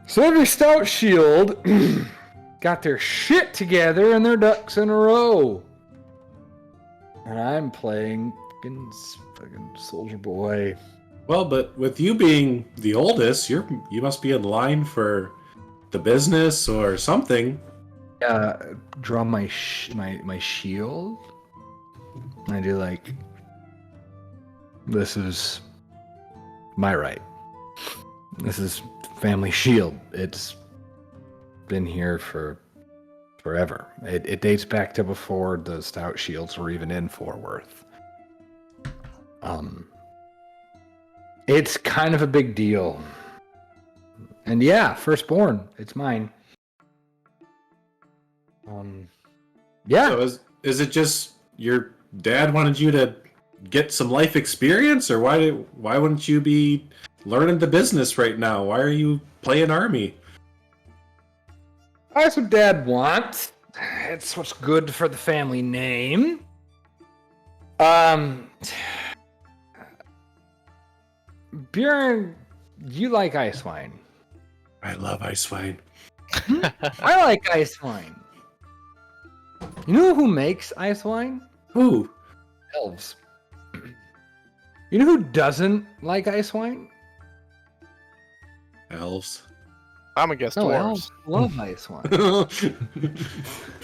So every Stoutshield got their shit together and their ducks in a row. And I'm playing fucking soldier boy. Well, but with you being the oldest, you must be in line for the business or something. Draw my shield. I do like. This is my right. This is family shield. It's been here for forever. It dates back to before the Stoutshields were even in Forworth. It's kind of a big deal. And yeah, firstborn, it's mine. Yeah. So is it just your dad wanted you to get some life experience, or why wouldn't you be learning the business right now? Why are you playing army? That's what Dad wants. It's what's good for the family name. Bjorn, you like ice wine? I love ice wine. I like ice wine. You know who makes ice wine? Who? Elves. You know who doesn't like ice wine? Elves. I'm gonna guess No, dwarves. elves love ice wine.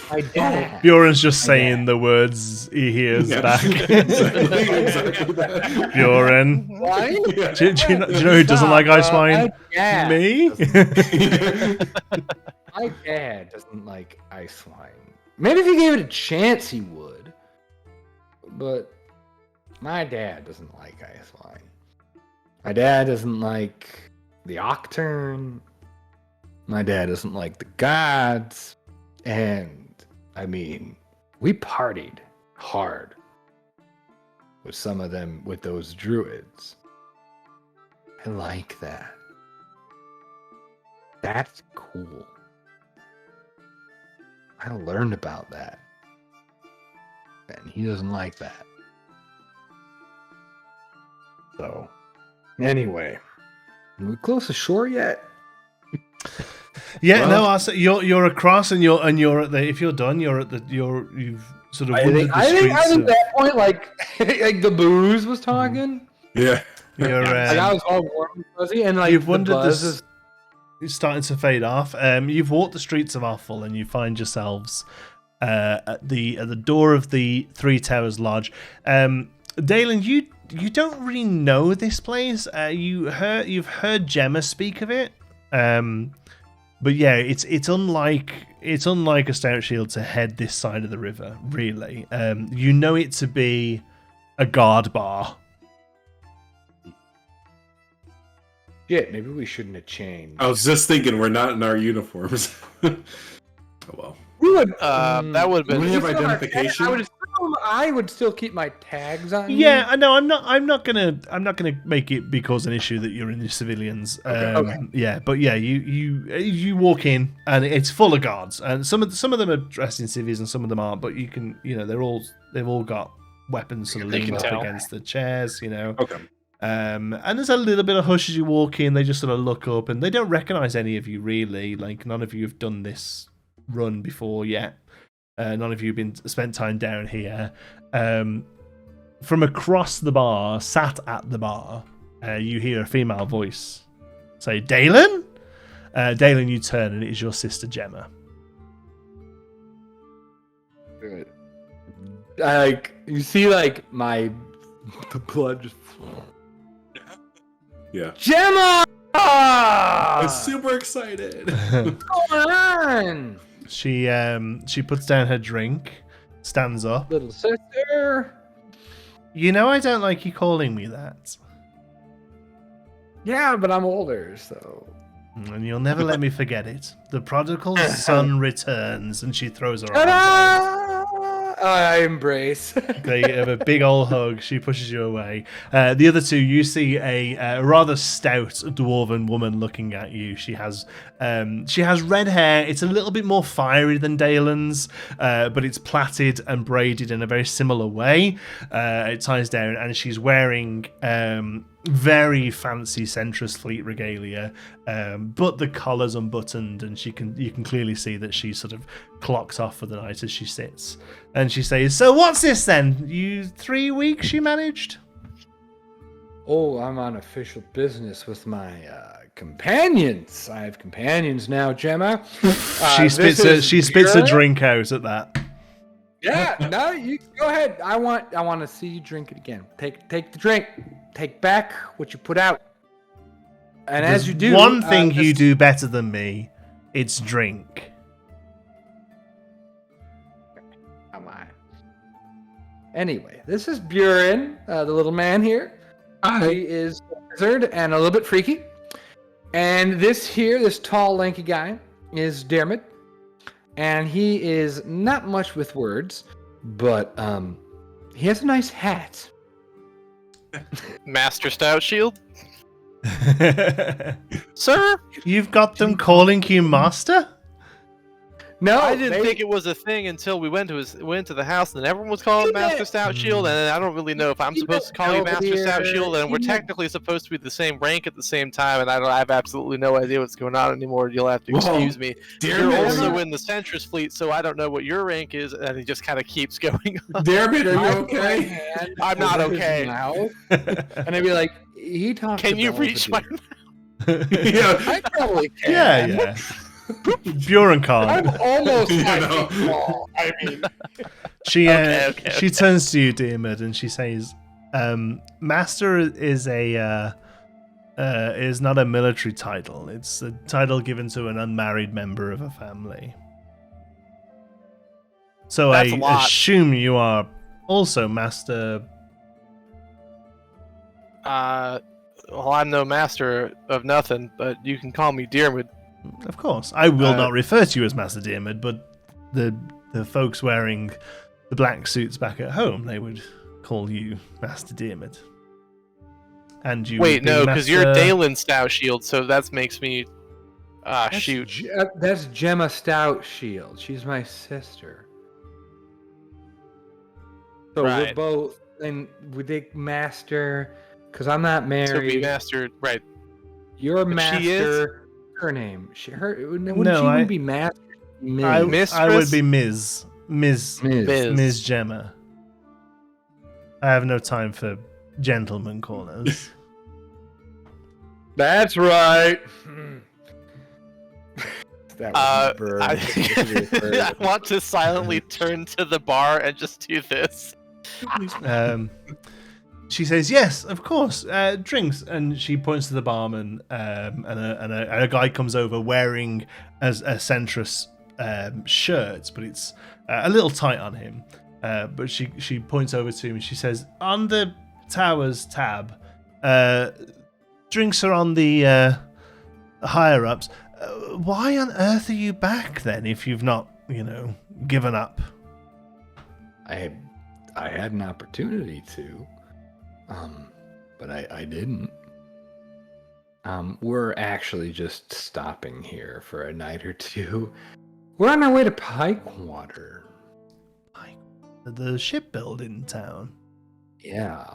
My dad. Bjorn's just saying the words he hears back. Exactly that. Bjorn. Wine? Do you know who doesn't like ice wine? Me? My dad doesn't like ice wine. Maybe if he gave it a chance, he would. But my dad doesn't like ice wine. My dad doesn't like the Octurne. My dad doesn't like the gods. And, I mean, we partied hard with some of them, with those druids. I like that. That's cool. I learned about that. And he doesn't like that. Anyway, are we close to shore yet? Yeah, no, you're across, and you're at the. If you're done, you've sort of wandered the streets. I think at that point, like the booze was talking. Yeah. You're, Like I was all warm and fuzzy, and like you've the wandered buzz is. It's starting to fade off. You've walked the streets of Offal, and you find yourselves at the door of the Three Towers Lodge. Daelen, you don't really know this place. You've heard Gemma speak of it. But yeah, it's unlike a Stoutshield to head this side of the river. Really, you know it to be a guard bar. Shit, maybe we shouldn't have changed. I was just thinking we're not in our uniforms. Oh well. We would. That would have Do we been. have identification? I would still keep my tags on. Yeah, I know. I'm not gonna make it because an issue that you're in the civilians. Okay. Yeah, but yeah, you walk in and it's full of guards, and some of them are dressed in civvies and some of them aren't. But you can, they've all got weapons sort of They leaning can up tell. against the chairs. Okay. And there's a little bit of hush as you walk in. They just sort of look up and they don't recognize any of you really. Like none of you have done this run before yet. None of you have spent time down here. From across the bar, sat at the bar, you hear a female voice say, "Daelen?" Daelen, you turn and it is your sister Gemma. Good. Like you see, like the blood just. Yeah. Gemma! I'm super excited. What's going on? She puts down her drink, stands up. Little sister. You know I don't like you calling me that. Yeah, but I'm older, so. And you'll never let me forget it. The prodigal son returns, and she throws her arms out. Ta-da! I embrace. They have a big old hug. She pushes you away. The other two, you see a rather stout dwarven woman looking at you. She has red hair. It's a little bit more fiery than Daelen's, but it's plaited and braided in a very similar way. It ties down, and she's wearing very fancy Centrus Fleet regalia, but the collar's unbuttoned, and you can clearly see that she sort of clocks off for the night as she sits. And she says, "So what's this then? 3 weeks you managed?" Oh, I'm on official business with my companions. I have companions now, Gemma. She spits a drink out at that. Yeah, no, you go ahead. I want to see you drink it again. Take the drink. Take back what you put out. And There's as you do, one thing you do better than me. It's drink. Come on. Anyway, this is Buren, the little man here. He is a wizard and a little bit freaky. And this tall, lanky guy is Dermot. And he is not much with words, but he has a nice hat. Master Stoutshield? Sir? You've got them calling you master? No, I didn't think it was a thing until we went to the house, and then everyone was calling him Master Stoutshield, and I don't really know if I'm supposed to call you Master Stoutshield, and we're technically supposed to be the same rank at the same time, and I have absolutely no idea what's going on anymore. You'll have to excuse me. You're also in the Centrus Fleet, so I don't know what your rank is, and he just kind of keeps going on. Dermot, are you okay? I'm not okay. And I'd be like, he talks. Can you reach my Yeah. I probably can. Yeah. Buren I'm can't. almost You 5 know. feet tall. I mean, She turns to you, Dermot, and she says, "Master is not a military title. It's a title given to an unmarried member of a family. So That's a I lot. assume you are also Master." Well, I'm no master of nothing, but you can call me Dermot. Of course, I will not refer to you as Master Dermot, but the folks wearing the black suits back at home, they would call you Master Dermot. And you Wait, would be no, because you're Master- Daelen Stoutshield, so that makes me. Shoot. That's Gemma Stoutshield. She's my sister. So Right. we're both, and would they master Because I'm not married. So we mastered, right? Your master. She is? Her name. Wouldn't No, she I- even be master? I Mistress? would be Ms. Gemma. I have no time for gentleman corners. That's right. That was bird. I want to silently turn to the bar and just do this. She says, "Yes, of course. Drinks." And she points to the barman, and a guy comes over wearing a centrist shirt, but it's a little tight on him. But she points over to him and she says, "On the Towers tab, drinks are on the higher ups. Why on earth are you back then if you've not, given up?" I had an opportunity to, but I didn't. We're actually just stopping here for a night or two. We're on our way to Pikewater. The shipbuilding town. Yeah.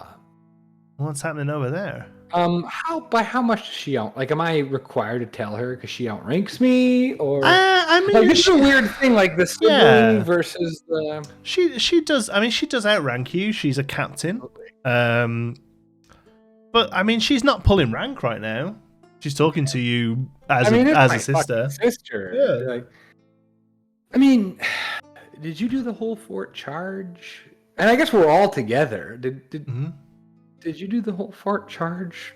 What's happening over there? By how much does she out? Like, am I required to tell her because she outranks me, or? I mean, like, this is a weird thing, like the sibling versus the. She does. I mean, she does outrank you. She's a captain. But I mean, she's not pulling rank right now. She's talking to you as a sister. Sister. Yeah. Like, I mean, did you do the whole fort charge? And I guess we're all together. Did you do the whole fort charge?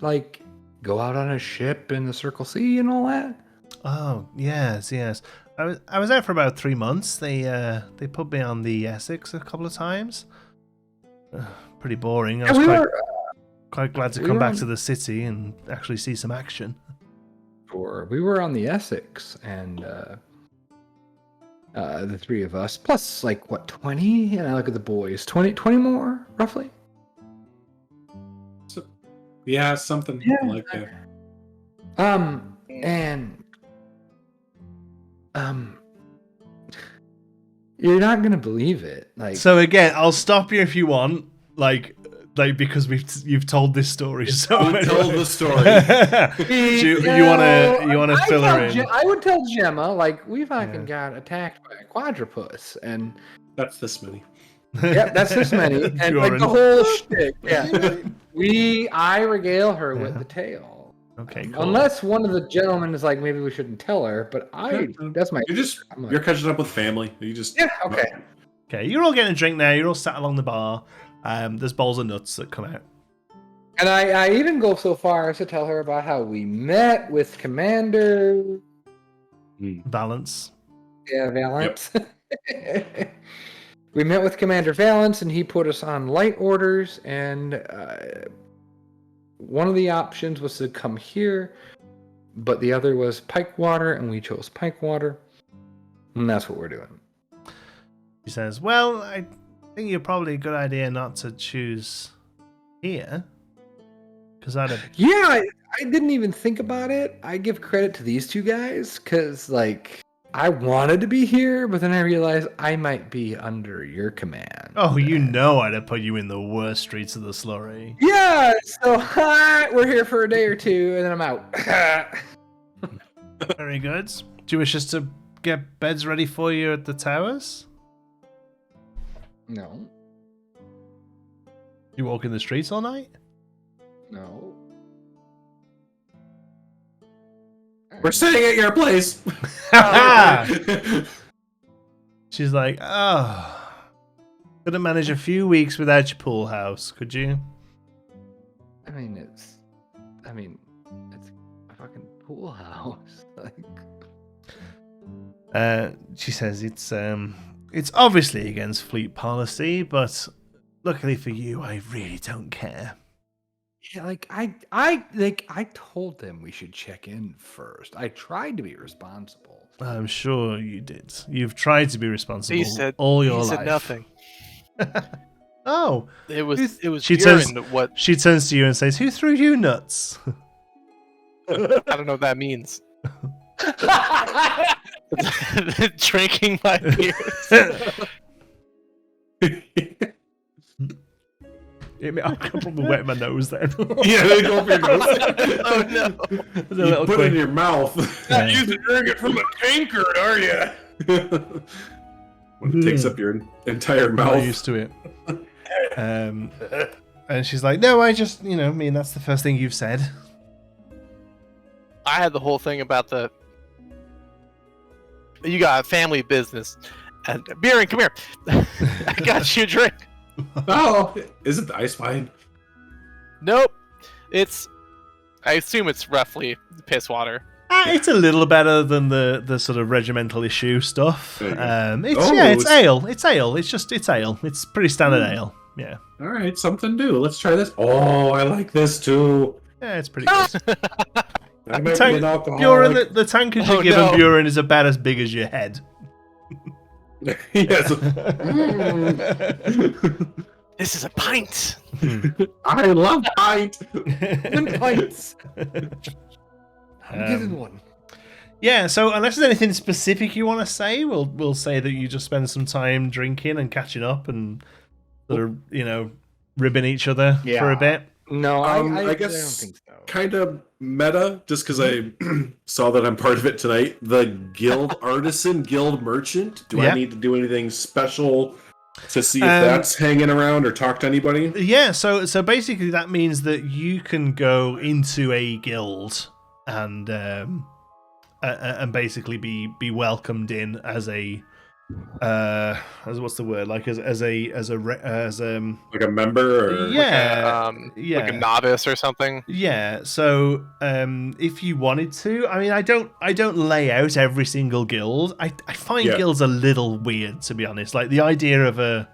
Like, go out on a ship in the Circle C and all that? Oh, yes. I was out for about 3 months. They put me on the Essex a couple of times. Pretty boring. I was quite glad to come back to the city and actually see some action. Sure. We were on the Essex, and the three of us, plus, 20? And I look at the boys. 20 more, roughly? Yeah, something like that. And you're not gonna believe it. So again, I'll stop you if you want, because you've told this story so many. Told the story. you wanna fill her in? I would tell Gemma, we fucking got attacked by a quadrupus, and that's this many. Yeah, that's this many, and the whole shtick. Yeah, I regale her with the tale. Okay, cool. Unless one of the gentlemen is like, maybe we shouldn't tell her, but that's my. You're catching up with family. Okay. Okay, you're all getting a drink now. You're all sat along the bar. There's bowls of nuts that come out. And I even go so far as to tell her about how we met with Commander Valance. Yeah, Valance. Yep. We met with Commander Valance, and he put us on light orders, and one of the options was to come here, but the other was Pikewater, and we chose Pikewater, and that's what we're doing. She says, "Well, I think you're probably a good idea not to choose here, because I'd have..." Yeah, I didn't even think about it. I give credit to these two guys, because, I wanted to be here, but then I realized I might be under your command. Oh, I'd have put you in the worst streets of the slurry. Yeah, so we're here for a day or two, and then I'm out. Very good. Do you wish us to get beds ready for you at the towers? No. You walk in the streets all night? No. We're staying at your place. She's like, "Oh, couldn't manage a few weeks without your pool house, could you?" I mean, it's a fucking pool house. She says it's obviously against fleet policy, but luckily for you, I really don't care. Yeah, I told them we should check in first. I tried to be responsible. I'm sure you did. You've tried to be responsible all your life. He said nothing. Oh, it was she urine. She turns to you and says, "Who threw you nuts?" I don't know what that means. Drinking my beers. I'm probably wet my nose then. Yeah, they go up your nose. Oh no! You put it in your mouth. Yeah. used to drink it from a tankard, are you? When it takes up your entire I'm not mouth. used to it. And she's like, no, I just, I mean, that's the first thing you've said. I had the whole thing about you got a family business, and Beering, come here. I got you a drink. Oh, is it the ice wine? Nope, I assume it's roughly piss water. It's a little better than the sort of regimental issue stuff. There you It's go. it's ale. It's ale. It's ale. It's pretty standard ale. Yeah. All right, something new. Let's try this. Oh, I like this too. Yeah, it's pretty good. I The might tank- be an alcoholic. Buren, the tankard you're given no. Buren is about as big as your head. Yes. This is a pint. I love pint. Pints. I'm getting one. Yeah, so unless there's anything specific you want to say, we'll say that you just spend some time drinking and catching up and sort of, ribbing each other for a bit. No, I guess don't think so. kind of meta, just because I saw that I'm part of it tonight. The guild artisan, guild merchant. Do Yeah. I need to do anything special to see if that's hanging around or talk to anybody? Yeah, so basically that means that you can go into a guild and basically be welcomed in as a as what's the word, like as a Like a member or yeah Like a novice or something. yeah. So if you wanted to, I mean, I don't lay out every single guild. I find guilds a little weird, to be honest. Like the idea of a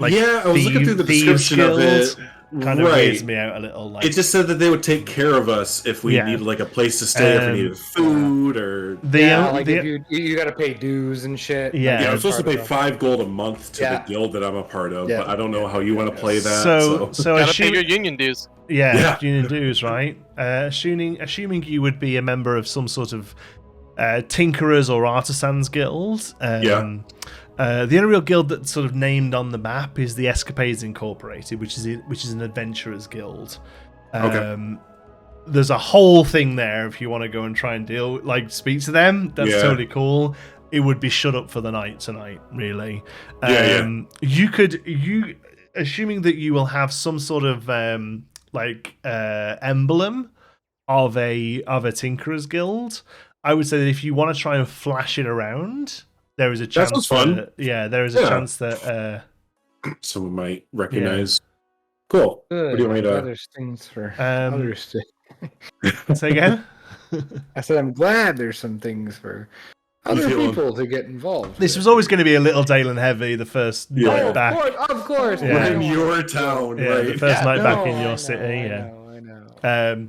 yeah, I was looking through the thieves description of it. kind of weirds me out a little. Like It just said that they would take care of us if we needed like a place to stay, if we needed food or. If you got to pay dues and shit. Yeah. Yeah, I'm supposed to pay 5 gold a month to the guild that I'm a part of, but I don't know how you want to play that. So Gotta pay your union dues. Yeah, union dues, right? Assuming you would be a member of some sort of tinkerers or artisans guild. The only real guild that's sort of named on the map is the Escapades Incorporated, which is an adventurers guild. There's a whole thing there if you want to go and try and speak to them. That's totally cool. It would be shut up for the night tonight, really. You assuming that you will have some sort of emblem of a tinkerers guild. I would say that if you want to try and flash it around, there is a chance. That sounds fun. There is a chance that someone might recognize. Cool. What do you want me to? There's things for others to. Say again. I said I'm glad there's some things for other people to get involved. This was always going to be a little Daelen heavy the first night back. Of course. Yeah. We're in your town, right? The first night back in your city. I know.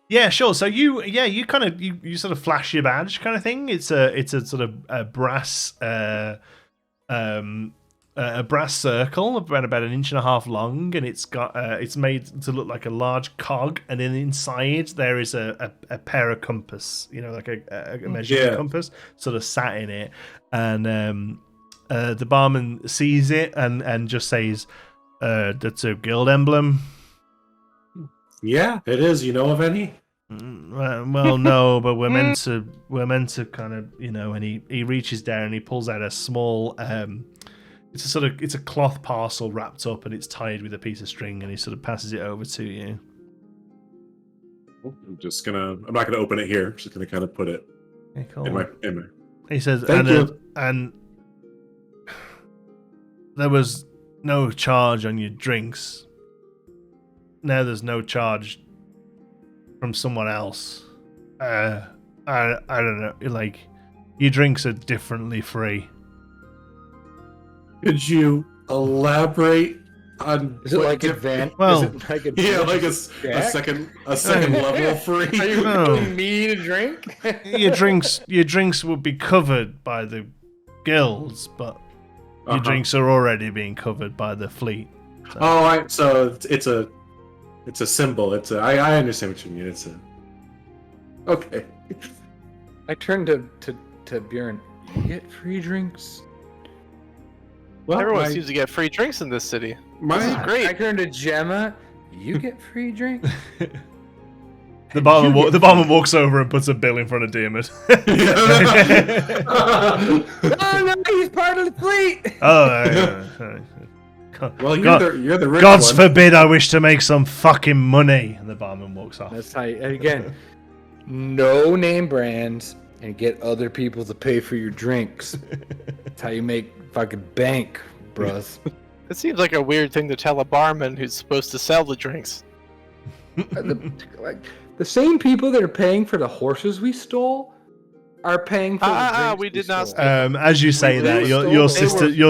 Yeah, sure. So you kind of you sort of flash your badge kind of thing. It's a sort of a brass circle about 1.5 inches long, and it's got it's made to look like a large cog, and then inside there is a pair of compass, like a measuring compass, sort of sat in it, and the barman sees it and just says, "That's a guild emblem." Yeah, it is. You know of any? Well, no, but we're meant to kind of, and he reaches down and he pulls out a small it's a cloth parcel wrapped up and it's tied with a piece of string, and he sort of passes it over to you. I'm not gonna open it here. I'm just gonna kind of put it in my. He says, Thank you. And there was no charge on your drinks. Now there's no charge from someone else. I don't know. Like, your drinks are differently free. Could you elaborate on? Is it like advanced? Well, is it like a second level free. Are you giving me to drink? your drinks would be covered by the guilds, but your drinks are already being covered by the fleet. So. So it's a symbol. I understand what you mean. Okay. I turned to Bjorn. You get free drinks? Well, Everyone seems to get free drinks in this city. Great. I turn to Gemma. You get free drink. The barman walks over and puts a bill in front of Diarmid. Oh no, he's part of the fleet. Well, you're the rich Gods one. forbid I wish to make some fucking money. And the barman walks off. That's how. Again, no name brands and get other people to pay for your drinks. That's how you make fucking bank, bros. It seems like a weird thing to tell a barman who's supposed to sell the drinks. The same people that are paying for the horses we stole are paying for the drinks we did not stole. As you say that, your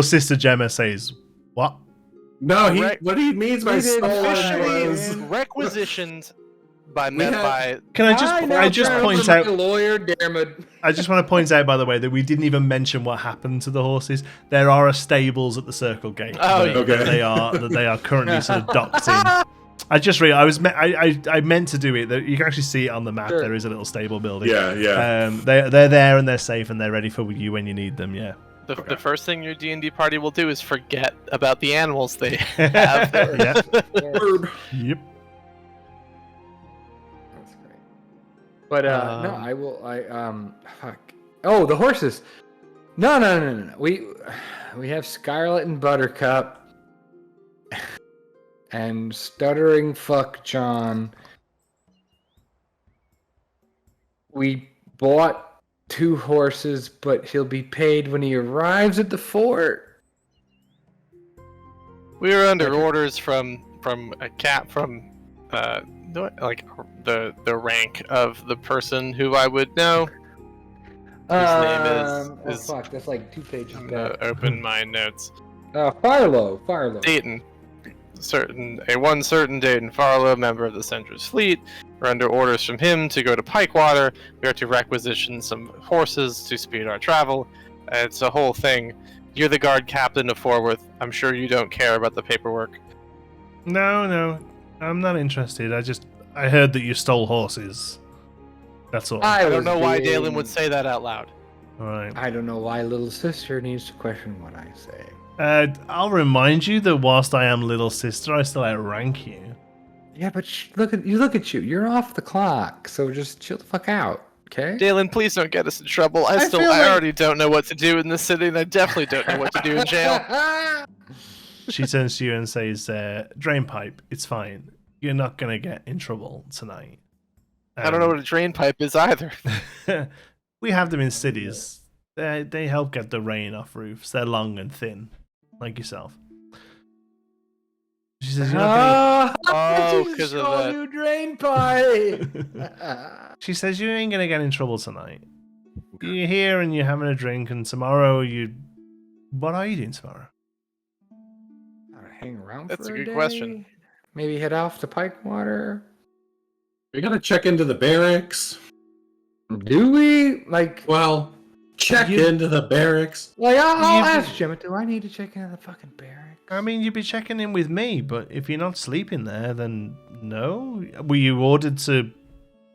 sister Gemma says, "What?" No, what he means by stolen Officially was... requisitioned by Can I just point out? Lawyer Diarmid. I just want to point out, by the way, that we didn't even mention what happened to the horses. There are stables at the Circle Gate. Okay. They are currently sort of docked in. I just realized I meant to do it. You can actually see it on the map. Sure. There is a little stable building. Yeah. They're there and they're safe and they're ready for you when you need them. Yeah. The first thing your D&D party will do is forget about the animals they have. Yeah. Yep. That's great. But no, I will. Fuck. Oh, the horses. No. We have Scarlet and Buttercup. And stuttering fuck John. We bought 2 horses, but he'll be paid when he arrives at the fort. We were under orders from a cat from like the rank of the person who I would know. His name is fuck, that's like 2 pages I'm back. gonna open my notes. Farlow. Dayton. One certain Daelen Farlow, member of the Sendra's fleet. We're under orders from him to go to Pikewater. We are to requisition some horses to speed our travel. It's a whole thing. You're the guard captain of Forworth. I'm sure you don't care about the paperwork. No, I'm not interested. I heard that you stole horses. That's all. I don't know why Daelen would say that out loud. All right. I don't know why little sister needs to question what I say. I'll remind you that whilst I am little sister, I still outrank you. Yeah, but look at you. You're off the clock, so just chill the fuck out, okay? Daelen, please don't get us in trouble. I already don't know what to do in this city, and I definitely don't know what to do in jail. She turns to you and says, "Drain pipe, it's fine. You're not gonna get in trouble tonight." I don't know what a drain pipe is either. We have them in cities. They help get the rain off roofs. They're long and thin, like yourself. She says, "You're not Oh, because of that. you drain pipe. gonna..." She says, "You ain't gonna get in trouble tonight. You're here and you're having a drink, and tomorrow you. What are you doing tomorrow?" Hang around. That's for a good day? question. Maybe head off to Pikewater. We gotta check into the barracks. Do we Well, check into the barracks. I'll ask Jim. Do I need to check into the fucking barracks? I mean, you'd be checking in with me, but if you're not sleeping there, then no. Were you ordered to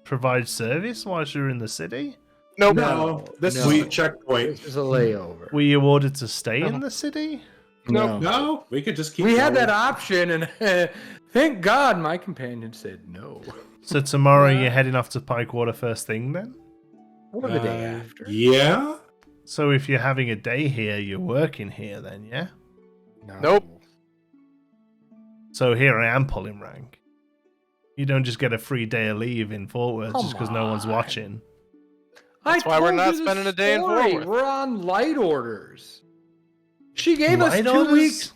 provide service whilst you're in the city? Nope. No, this is a checkpoint. This is a layover. Were you ordered to stay in the city? No, we could just keep We had going. that option, and thank God my companion said no. So tomorrow you're heading off to Pikewater first thing then? Or the day after. Yeah? So if you're having a day here, you're working here then, yeah? No. Nope. So here I am pulling rank. You don't just get a free day of leave in Forworth just because no one's Come on. watching. That's why we're not spending a day in Forworth. We're on light orders. She gave us Light 2 orders? weeks.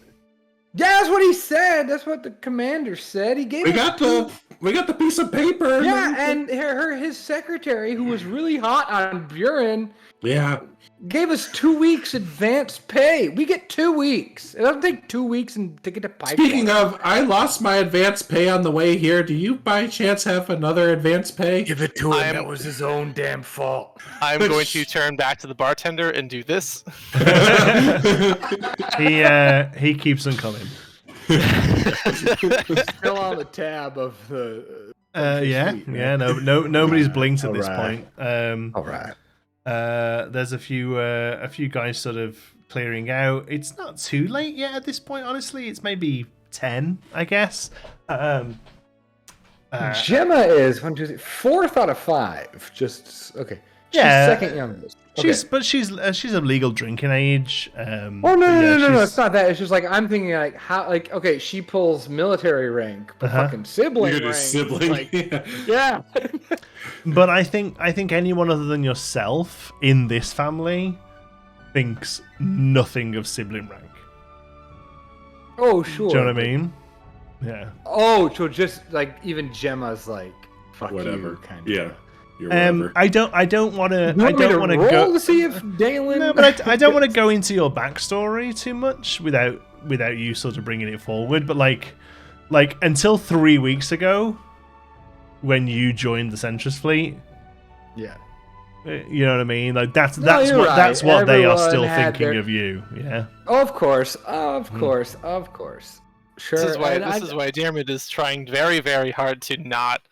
Yeah, that's what he said. That's what the commander said. He gave We us got the piece of paper. Yeah, and his secretary, who was really hot on Buren, Yeah. gave us 2 weeks advance pay. We get 2 weeks. It doesn't take 2 weeks to get to Pikewater. Speaking of, I lost my advance pay on the way here. Do you by chance have another advance pay? Give it to him. That was his own damn fault. I'm going to turn back to the bartender and do this. He keeps them coming. Still on the tab of the. Nobody's blinked at this Alright. point. All right. There's a few guys sort of clearing out. It's not too late yet at this point, honestly. It's maybe 10, I guess. Gemma is 1, 2, 3, 4th out of 5. Just okay. She's Yeah. second youngest. Okay. She's of legal drinking age. Oh no! It's she's- not that. It's just like I'm thinking like how like okay, she pulls military rank, but fucking sibling You're rank. just sibling. Like, yeah. But I think anyone other than yourself in this family thinks nothing of sibling rank. Oh sure. Do you know what I mean? Yeah. Oh, so just like even Gemma's like fuck Whatever. you kind of. Yeah. You're whatever. I don't want to. You I want me don't want to roll go. to see if Daelen. No, but I don't want to go into your backstory too much without you sort of bringing it forward. But like until 3 weeks ago, when you joined the Centrist fleet, Yeah. you know what I mean. Like that's you're what right. that's what they are still Everyone had thinking their- of you. Yeah. Of course. Of course. Of course. Sure. This is why and Diarmid is trying very, very hard to not.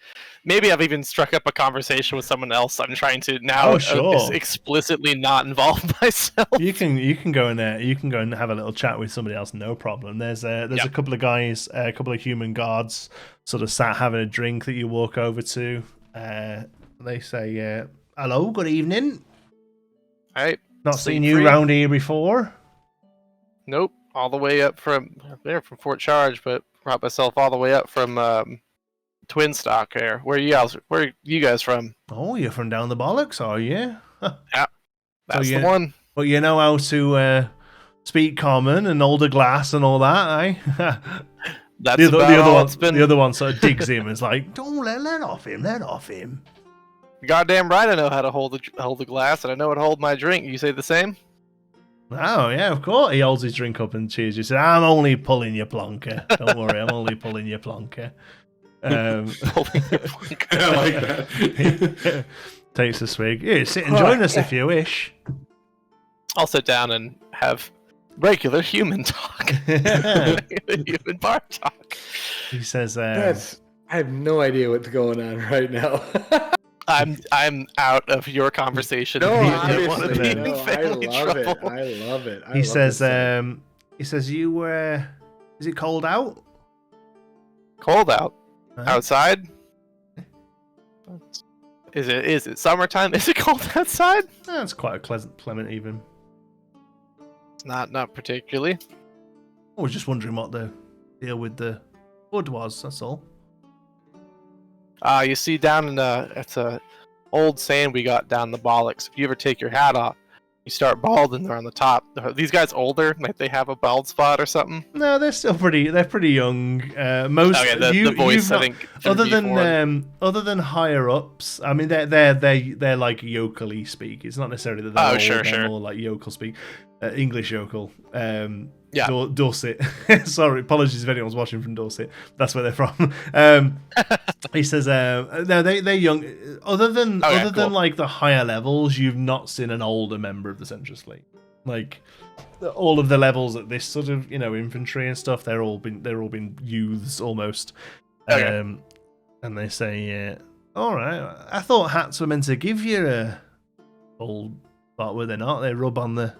Maybe I've even struck up a conversation with someone else. I'm trying to now Oh, sure. explicitly not involve myself. You can go in there. You can go and have a little chat with somebody else. No problem. There's a couple of guys, a couple of human guards, sort of sat having a drink that you walk over to. They say, "Hello, good evening. Right? Not Sleep seen you free. round here before." Nope. All the way up from Fort Charge, but brought myself all the way up from Twin Stock there. Where are you guys from? Oh, you're from down the bollocks, are you? That's yeah. the one. But you know how to speak common and hold a glass and all that, eh? That's about all it's been. The other one sort of digs him and is like, "Don't let off him." Goddamn right, I know how to hold the glass, and I know how to hold my drink. You say the same? Oh, yeah, of course. He holds his drink up and cheers. He says, "I'm only pulling your plonker. Don't worry, I'm only pulling your plonker." Holding your drink. I like that. Takes a swig. Here, sit and join us if you wish. I'll sit down and have regular human talk. Regular human bar talk. He says, I have no idea what's going on right now. I'm out of your conversation. No, I don't wanna obviously, be in no, I family love trouble. it. I love it. he says, "You is it cold out?" Cold out. Huh? Outside? Is it summertime? Is it cold outside? That's quite a clement even. It's not particularly. I was just wondering what the deal with the hood was, that's all. You see down in it's a old saying we got down the bollocks. If you ever take your hat off, you start balding there on the top. These guys older, like they have a bald spot or something. No, they're still pretty young. Most Okay, the you've voice I not- think other than higher ups, I mean they're like yokely speak. It's not necessarily that they're Oh, old, sure, they're sure. more like yokel speak. English yokel. Yeah. Dorset. Sorry, apologies if anyone's watching from Dorset. That's where they're from. He says, no, they're young. Other than cool. like the higher levels, you've not seen an older member of the Centrist Fleet. Like all of the levels at this sort of infantry and stuff, they're all been youths almost. Okay. And they say, all right, I thought hats were meant to give you a old spot, were they not? They rub on the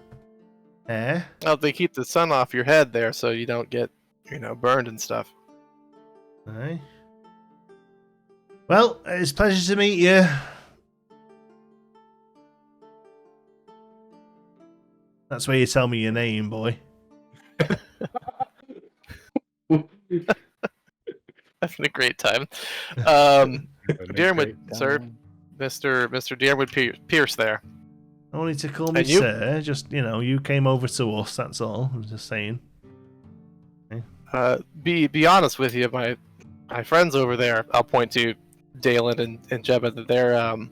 hair. Oh, they keep the sun off your head there, so you don't get burned and stuff. Aye. Well, it's a pleasure to meet you. That's where you tell me your name, boy. Having a great time. Dearwood, sir. Mr. Dearwood Pierce there. Only to call me And you? sir. Just, you came over to us, that's all. I'm just saying. Be honest with you, my friends over there, I'll point to Daelen and Jebba, that they're I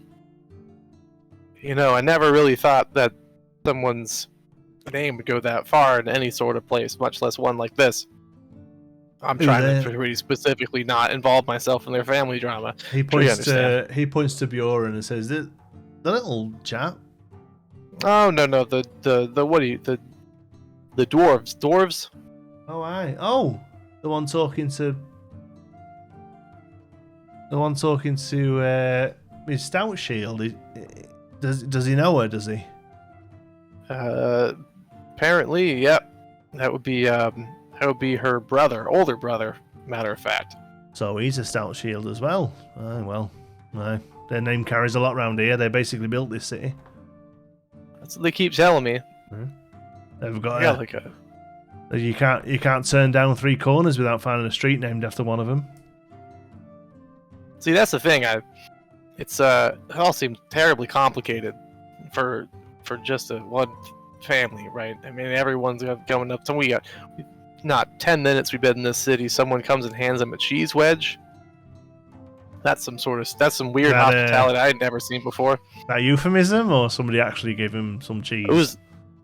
never really thought that someone's name would go that far in any sort of place, much less one like this. I'm trying to really specifically not involve myself in their family drama. He Sure you points to Bjorn and says, the little chap. Oh no, the what do you the dwarves? Oh, aye. Oh, the one talking to Miss Stoutshield. Does he know her? Does he? Apparently, yep. That would be That would be her brother, older brother, matter of fact. So he's a Stoutshield as well. Their name carries a lot around here. They basically built this city. That's what they keep telling me. They've got you can't turn down 3 corners without finding a street named after one of them. See, that's the thing. It all seems terribly complicated for just one family, right? I mean, everyone's coming up. So we got not 10 minutes we've been in this city. Someone comes and hands them a cheese wedge. That's some weird hospitality I'd never seen before. That euphemism, or somebody actually gave him some cheese? It was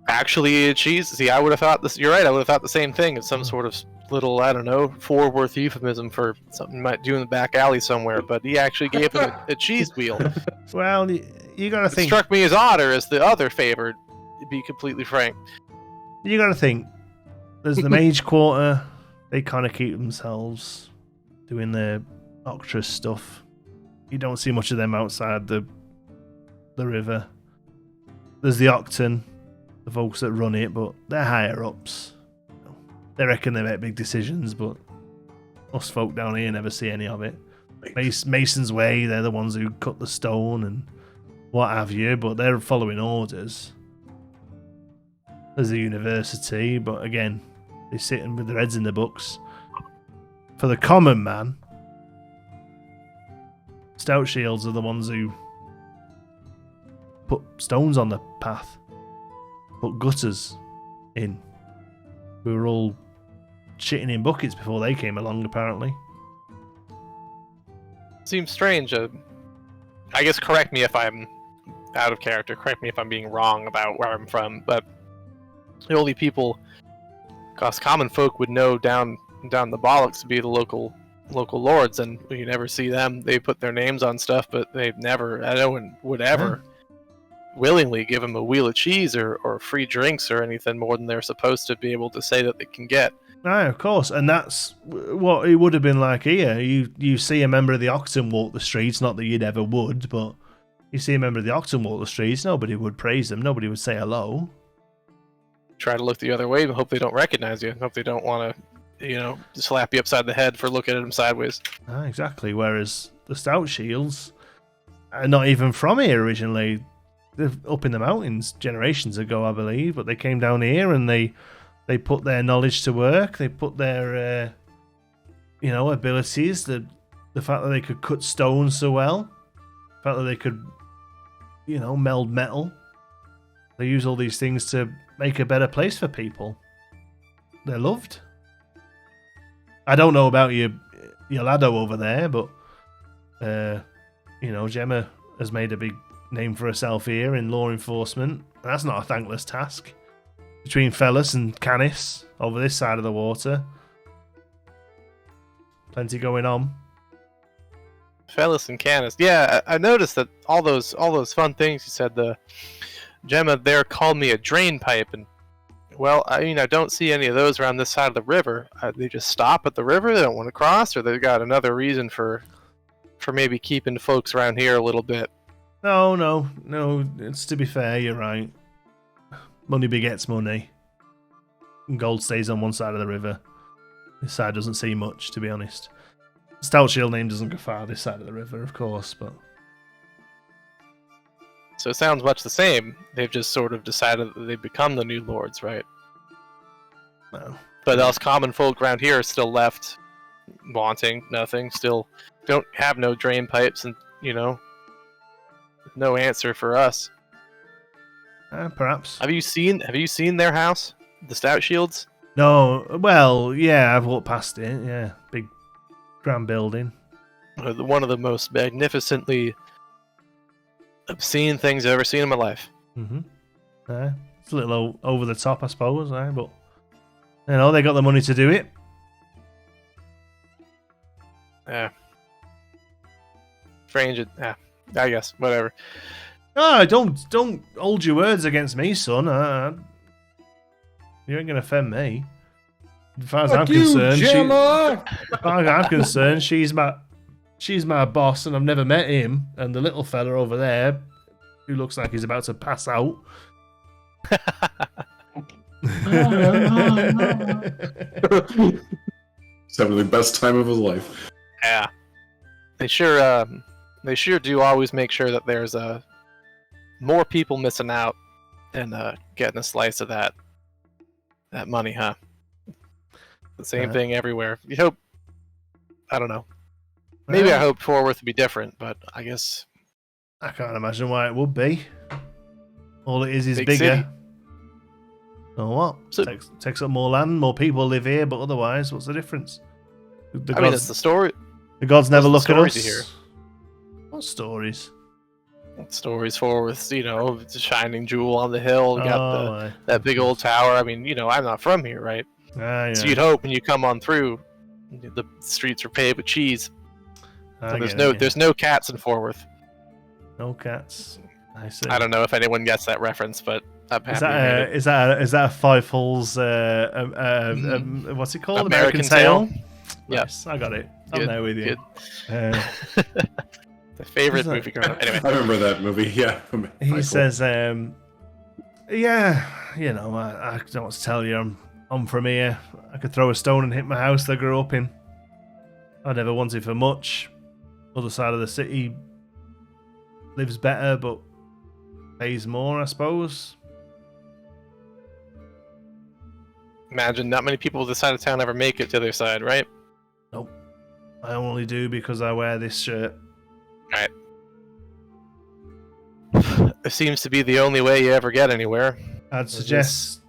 actually a cheese. See, I would have thought this. You're right. I would have thought the same thing. It's some sort of little, I don't know, Forworth euphemism for something you might do in the back alley somewhere. But he actually gave him a cheese wheel. Well, you got to think. It struck me as odder as the other favored. To be completely frank, you got to think. There's the Mage Quarter. They kind of keep themselves doing their Octrus stuff. You don't see much of them outside the river. There's the Octon, the folks that run it, but they're higher ups. They reckon they make big decisions, but us folk down here never see any of it. Mason's Way, they're the ones who cut the stone and what have you, but they're following orders. There's the university, but again, they're sitting with their heads in the books. For the common man, Stoutshields are the ones who put stones on the path, put gutters in. We were all shitting in buckets before they came along, apparently. Seems strange. I guess correct me if I'm out of character. Correct me if I'm being wrong about where I'm from, but the only people, cause common folk would know down the bollocks to be the local lords, and you never see them. They put their names on stuff, but they've never. No one would ever willingly give them a wheel of cheese or free drinks or anything more than they're supposed to be able to say that they can get. Aye, of course, and that's what it would have been like here. You see a member of the Octon walk the streets, not that you'd ever would, but you see a member of the Octon walk the streets, nobody would praise them, nobody would say hello. Try to look the other way and hope they don't recognize you. Hope they don't want to, slap you upside the head for looking at them sideways. Ah, exactly. Whereas the Stoutshields are not even from here originally. They're up in the mountains generations ago, I believe, but they came down here and they put their knowledge to work. They put their, abilities. The fact that they could cut stone so well, the fact that they could, meld metal. They use all these things to make a better place for people. They're loved. I don't know about your laddo over there, but Gemma has made a big name for herself here in law enforcement. That's not a thankless task. Between Fellas and Canis over this side of the water, plenty going on. Fellas and Canis, yeah, I noticed that all those fun things you said. The Gemma there called me a drain pipe, and well, I don't see any of those around this side of the river. They just stop at the river. They don't want to cross, or they've got another reason for maybe keeping folks around here a little bit. No. It's, to be fair, you're right. Money begets money. Gold stays on one side of the river. This side doesn't see much, to be honest. Stoutshield name doesn't go far this side of the river, of course, but... So it sounds much the same. They've just sort of decided that they've become the new lords, right? No. But us common folk around here are still left wanting nothing, still don't have no drain pipes, and, no answer for us. Perhaps. Have you seen their house, the Stoutshields? No, well, yeah, I've walked past it. Yeah, big, grand building. One of the most magnificently obscene things I've ever seen in my life. Mm-hmm. It's a little over the top, I suppose, but they got the money to do it. Yeah. Strange. I guess whatever. Oh, don't hold your words against me, son. You ain't gonna offend me. As far as I'm concerned, she's my boss, and I've never met him. And the little fella over there, who looks like he's about to pass out. He's having the best time of his life. Yeah. They sure do always make sure that there's more people missing out than getting a slice of that money, huh? The same thing everywhere. You hope. I don't know. Maybe I hoped Forworth would be different, but I guess I can't imagine why it would be. All it is Big bigger. city. So what? So- takes up more land, more people live here, but otherwise, what's the difference? The I mean, it's the story. the gods never what's look the at story to hear? us. What stories? Stories Forworth, the shining jewel on the hill, got aye. that big old tower. I mean, I'm not from here, right? Yeah. So you'd hope when you come on through, the streets are paved with cheese. I So get it, there's no cats in Forworth. no cats. I see. I don't know if anyone gets that reference, but I'm happy. Is you made it. that a Five Holes? What's it called? American Tale? Yep. Yes, I got it. I'm Good, there with you. good. Uh, The favorite Isn't it? movie growing up. Anyway, I remember that movie. Yeah. he says, "Yeah, I don't know what to tell you. I'm from here. I could throw a stone and hit my house that I grew up in. I never wanted for much. Other side of the city lives better, but pays more, I suppose." imagine not many people this side of town ever make it to their side, right? Nope. I only do because I wear this shirt. Right. It seems to be the only way you ever get anywhere. I'd suggest.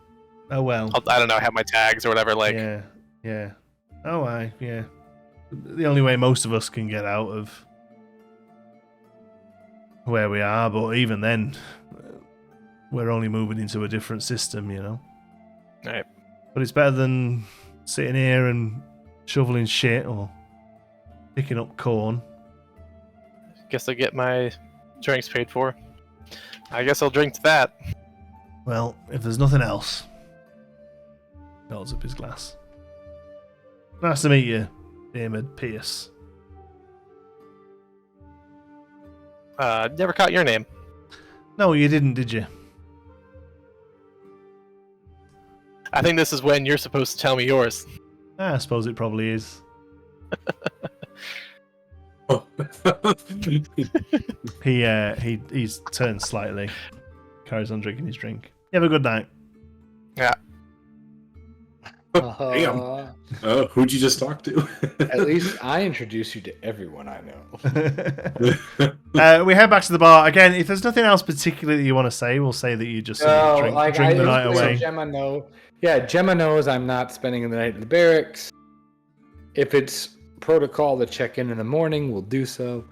Oh well. I don't know, have my tags or whatever. Like, Yeah. Oh, yeah. The only way most of us can get out of where we are, but even then, we're only moving into a different system, right. But it's better than sitting here and shoveling shit or picking up corn. Guess I'll get my drinks paid for. I guess I'll drink to that. Well, if there's nothing else, he holds up his glass. Nice to meet you, Daemon Pierce. Never caught your name. No, you didn't, did you? I think this is when you're supposed to tell me yours. I suppose it probably is. He's turned slightly, carries on drinking his drink. You have a good night. Yeah. Damn. Who'd you just talk to? At least I introduce you to everyone I know. We head back to the bar again. If there's nothing else particular that you want to say, we'll say that you just drink the night away. Gemma knows I'm not spending the night in the barracks. If it's protocol to check in the morning, we'll do so.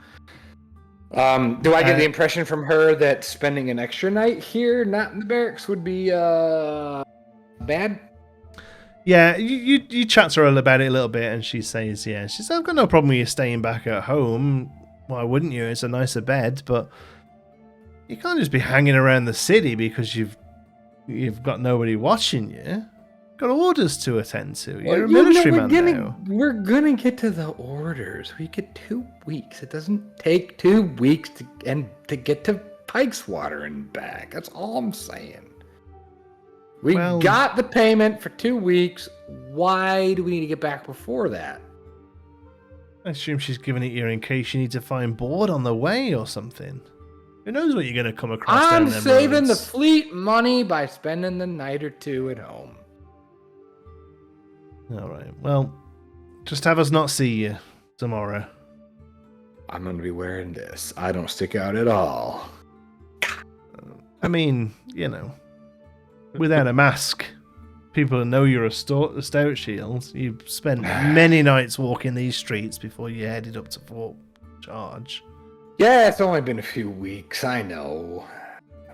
Do I get the impression from her that spending an extra night here, not in the barracks, would be bad? Yeah, you chat to her about it a little bit, and she says, I've got no problem with you staying back at home. Why wouldn't you? It's a nicer bed, but you can't just be hanging around the city because you've got nobody watching you. You've got orders to attend to. You're a military man now. We're gonna get to the orders. We get 2 weeks. It doesn't take 2 weeks to get to Pike's Water and back. That's all I'm saying. We got the payment for 2 weeks. Why do we need to get back before that? I assume she's giving it you in case you need to find board on the way or something. Who knows what you're going to come across down I'm them saving the roads. fleet money by spending the night or two at home. All right. Well, just have us not see you tomorrow. I'm going to be wearing this. I don't stick out at all. I mean, without a mask, people know you're a Stoutshields. You've spent many nights walking these streets before you headed up to Fort Charge. Yeah, it's only been a few weeks. I know.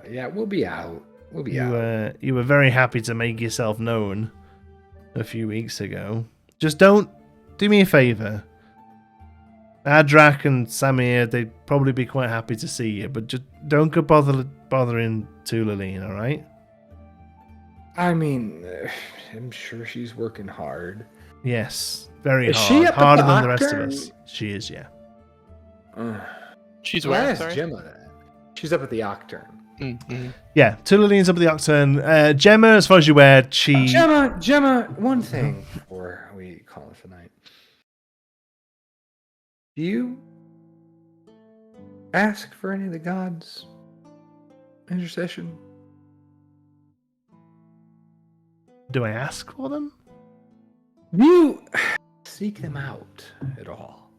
Yeah, we'll be out. You were very happy to make yourself known a few weeks ago. Just don't do me a favor. Adrak and Samir, they'd probably be quite happy to see you, but just don't go bothering Tulaline, all right? I mean, I'm sure she's working hard. Yes, very Is hard. she up at Harder the than the rest of Octern? us. She is, yeah. She's where? Where's Sorry? Gemma at? She's up at the Octern. Yeah, Tula leans up at the octane. Gemma, as far as you're aware, Gemma, one thing before we call it a night. Do you ask for any of the gods' intercession? Do I ask for them? Do you seek them out at all?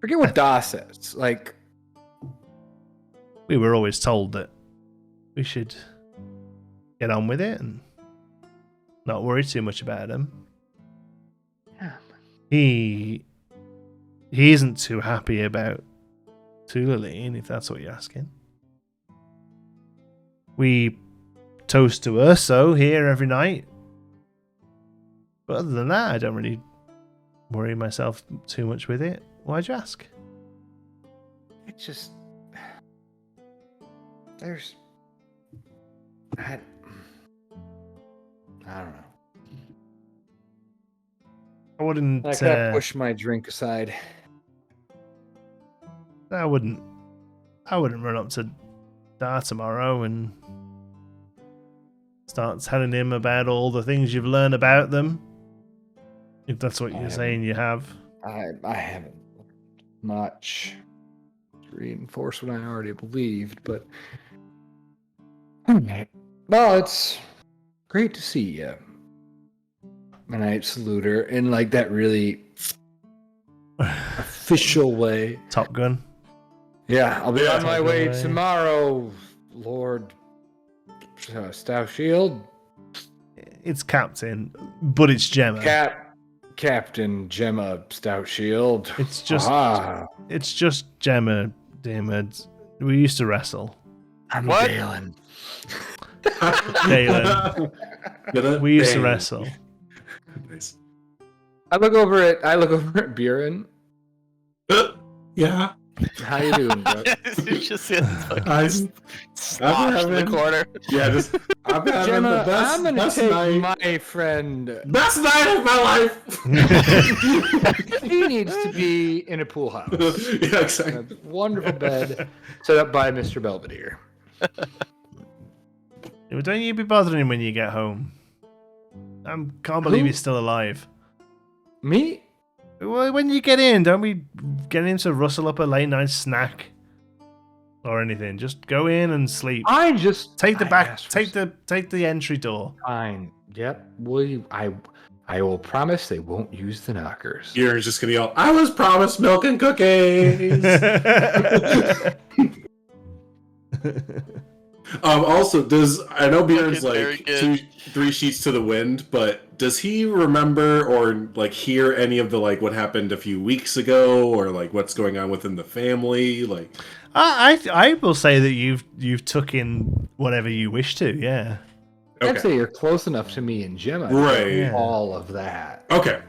Forget what Da says. Like, We were always told that we should get on with it and not worry too much about him. yeah. He isn't too happy about Tulaleen, if that's what you're asking. We toast to Urso here every night. But other than that, I don't really worry myself too much with it. Why'd you ask? It's just there's I don't know. I wouldn't. I gotta push my drink aside. I wouldn't run up to Dar tomorrow and start telling him about all the things you've learned about them. If that's what you're saying you have. I haven't much to reinforce what I already believed, but well, it's great to see you. And I salute her in like that really official way. Top Gun. Yeah, I'll be on my way away. tomorrow, Lord Stoutshield. It's Captain, but it's Gemma. Captain Gemma Stoutshield. It's just Gemma, Daemon. We used to wrestle. I'm What? Daelen. Daelen. We used to wrestle. Nice. I look over at Buren. Yeah. How you doing, bro? You just see I- slosh in the corner. Yeah, just I'm having Gemma, the best, I'm gonna best take night. my friend. Best night of my life. He needs to be in a pool house. Yeah, exactly. A wonderful bed set up by Mr. Belvedere. Don't you be bothering him when you get home. I can't believe Who? he's still alive. Me? Well, when you get in, don't be getting him to rustle up a late night snack or anything. Just go in and sleep. I just Take the I back. asked for Take the entry door. fine. Yep. I will promise they won't use the knockers. You're just gonna yell, I was promised milk and cookies. Also, I know Bjorn's Very like good. 3 sheets to the wind, but does he remember or like hear any of the like what happened a few weeks ago or like what's going on within the family? Like, I will say that you've took in whatever you wish to. Yeah. okay, I'd say you're close enough to me and Gemma. to Right. know Yeah. All of that. okay.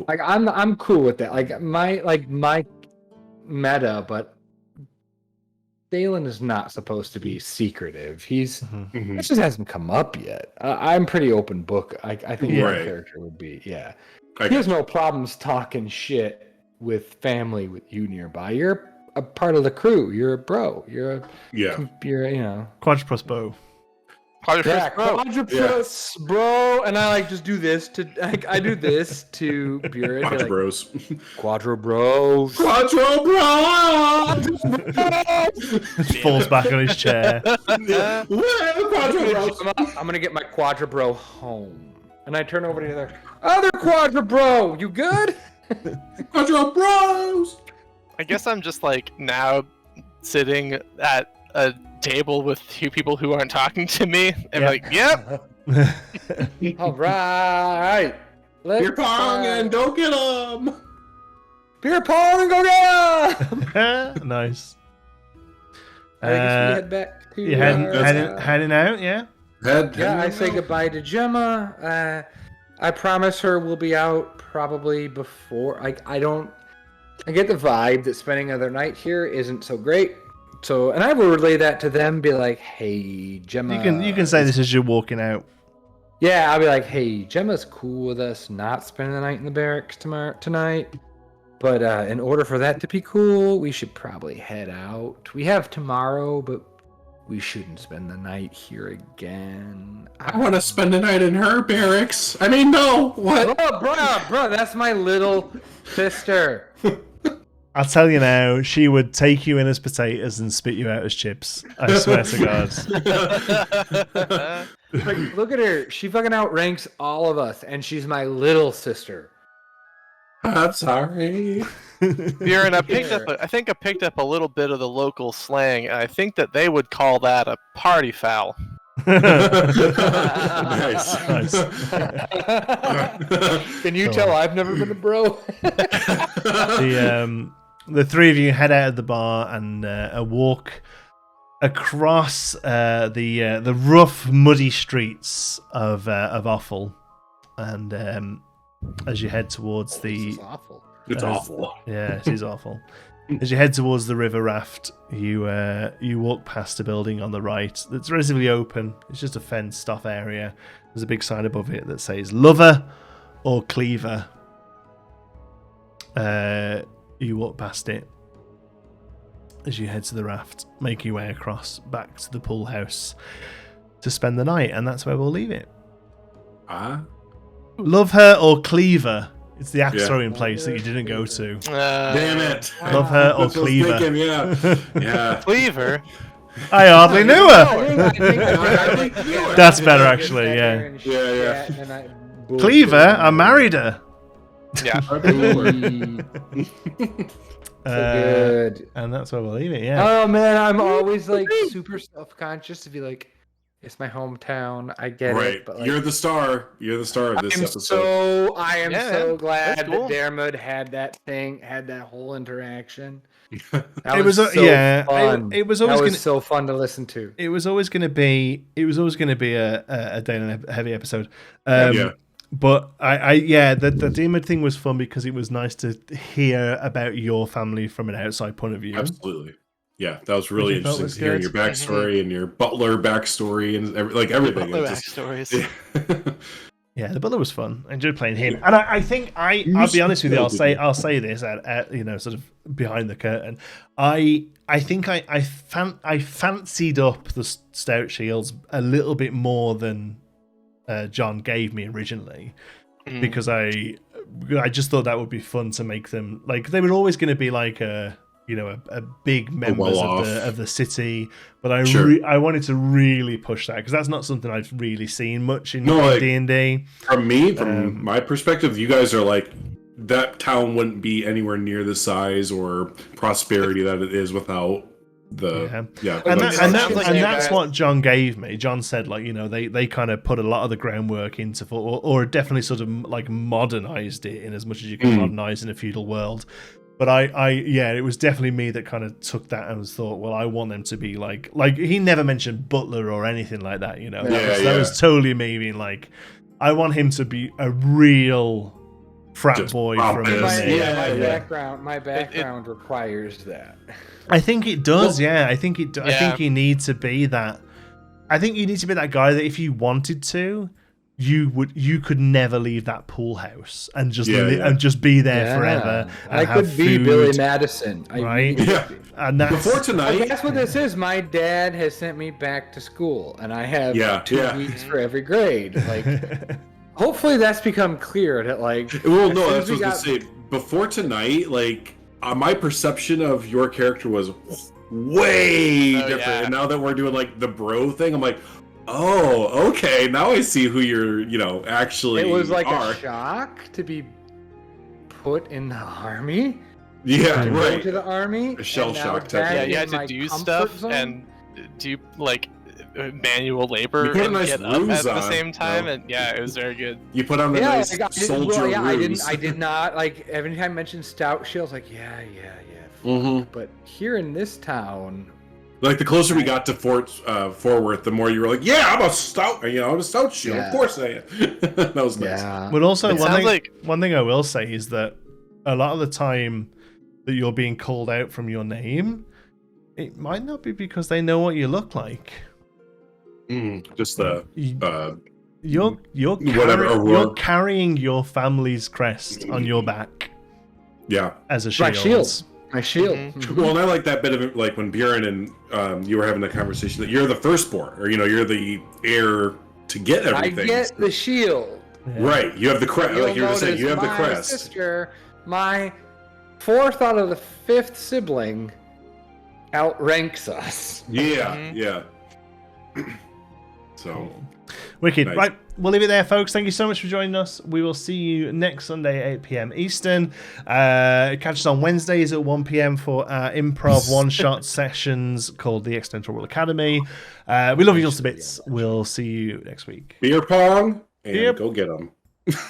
Like I'm cool with that. Like my meta, but Daelen is not supposed to be secretive. He's Mhm. it just hasn't come up yet. I'm pretty open book. I think my Right. character would be. Yeah, I he has no problems talking shit with family with you nearby. You're a part of the crew. You're a bro. You're Yeah. Quadrupus bow. quadrupus, bro. And I like just do this to I do this to Buren. Quadra Like, bros. Quadro bros. Quadro bros! Just falls back on his chair. Yeah. Quadro bros. I'm gonna get my Quadra bro home. And I turn over to the other Quadra bro. You good? Quadro bros! I guess I'm just like now sitting at a table with 2 people who aren't talking to me, and Yeah. like, yep, All right. Beer pong and don't get them! beer pong and go get 'em! Nice. I guess we head back to You heading out, yeah? Yeah, I say goodbye to Gemma. I promise her we'll be out probably before. I get the vibe that spending another night here isn't so great. So, and I will relay that to them. Be like, hey, Gemma. You can say this as you're walking out. Yeah, I'll be like, hey, Gemma's cool with us not spending the night in the barracks tonight. But in order for that to be cool, we should probably head out. We have tomorrow, but we shouldn't spend the night here again. I want to spend the night in her barracks. I mean, no, what? Oh, bro, that's my little sister. I'll tell you now, she would take you in as potatoes and spit you out as chips. I swear to God. Like, look at her. She fucking outranks all of us, and she's my little sister. I'm sorry. Bjorn, I think I picked up a little bit of the local slang, and I think that they would call that a party foul. Nice. Can you tell I've never been a bro? The three of you head out of the bar and walk across the rough, muddy streets of Offal, and as you head towards This is awful. It's awful. Yeah, it is awful. As you head towards the river raft, you walk past a building on the right that's relatively open. It's just a fenced-off area. There's a big sign above it that says "Lover" or "Cleaver." You walk past it as you head to the raft, make your way across back to the pool house to spend the night, and that's where we'll leave it. Love her or Cleaver? It's the axe throwing place that you didn't go to. Damn it. Love her or That's what I was Cleaver? thinking, yeah. Cleaver? I hardly knew her. I think That's better, actually, yeah. Yeah. Cleaver, I married her. Yeah. Good. And that's where we'll leave it, yeah. Oh man, I'm always like super self-conscious to be like, it's my hometown. I get it, but like, You're the star. You're the star of this episode. I am Yeah, so glad that's cool. that Dermot had that whole interaction. It was fun. it was always so fun to listen to. It was always going to be a Daelen heavy episode. But the demon thing was fun because it was nice to hear about your family from an outside point of view. Absolutely. Yeah, that was really Which I thought interesting was hearing good. your backstory and your butler backstory and everything. Butler It just- backstories. Yeah, the butler was fun. I enjoyed playing him, and I think I'll be honest with you. I'll say this at sort of behind the curtain. I think I fancied up the Stoutshields a little bit more than John gave me originally, because I just thought that would be fun to make them like they were always going to be like a big members of the city, but I wanted to really push that because that's not something I've really seen much in D&D. From my perspective, you guys are like, that town wouldn't be anywhere near the size or prosperity that it is without and that's what John gave me. John said, like, they kind of put a lot of the groundwork into or definitely sort of like modernized it in as much as you can modernize in a feudal world. But it was definitely me that kind of took that and thought, well, I want them to be like he never mentioned butler or anything like that, That was totally me being like, I want him to be a real frat boy from my background requires that. I think it does, I think you need to be that. I think you need to be that guy that if you wanted to, you could never leave that pool house and just and just be there forever. And I could be food, Billy Madison, right? And that's, before tonight, that's what this is. My dad has sent me back to school, and I have 2 weeks for every grade. Like, hopefully, that's become clear that like. Well, no, that's what I was gonna say. Before tonight, like my perception of your character was way different, and now that we're doing like the bro thing, I'm like, oh, okay. Now I see who you're, actually. It was like are. a shock to be put in the army. Yeah, to right. Go to the army. A shell shock type. Yeah, you had to do stuff and do like manual labor and nice get up at the on, same time, and it was very good. You put on the nice soldier ruse. I did not like every time I mentioned Stoutshields, like But here in this town. Like the closer we got to Forworth, the more you were like, "Yeah, I'm a stout. I'm a Stoutshield. Of course I am." That was nice. But also, one thing I will say is that a lot of the time that you're being called out from your name, it might not be because they know what you look like. Just the you're carrying your family's crest on your back. Yeah. as a shield. My shield. Well, and I like that bit of it, like when Bjorn and you were having a conversation that you're the firstborn, or you're the heir to get everything. I get the shield. Yeah. Right. You have the crest. Like you were saying, you have the crest. Sister, my fourth out of the fifth sibling, outranks us. Yeah. Yeah. So. Wicked. Nice. Right, we'll leave it there, folks. Thank you so much for joining us. We will see you next Sunday, 8 p.m. Eastern. Catch us on Wednesdays at 1 p.m. for our improv one-shot sessions called the Accidental Rule Academy. We love you all to bits. We'll see you next week. Beer pong, and go get them.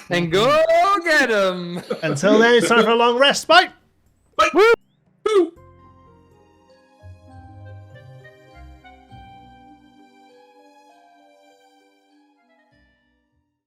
And go get them. Until then, it's time for a long rest. Bye. Bye. Woo!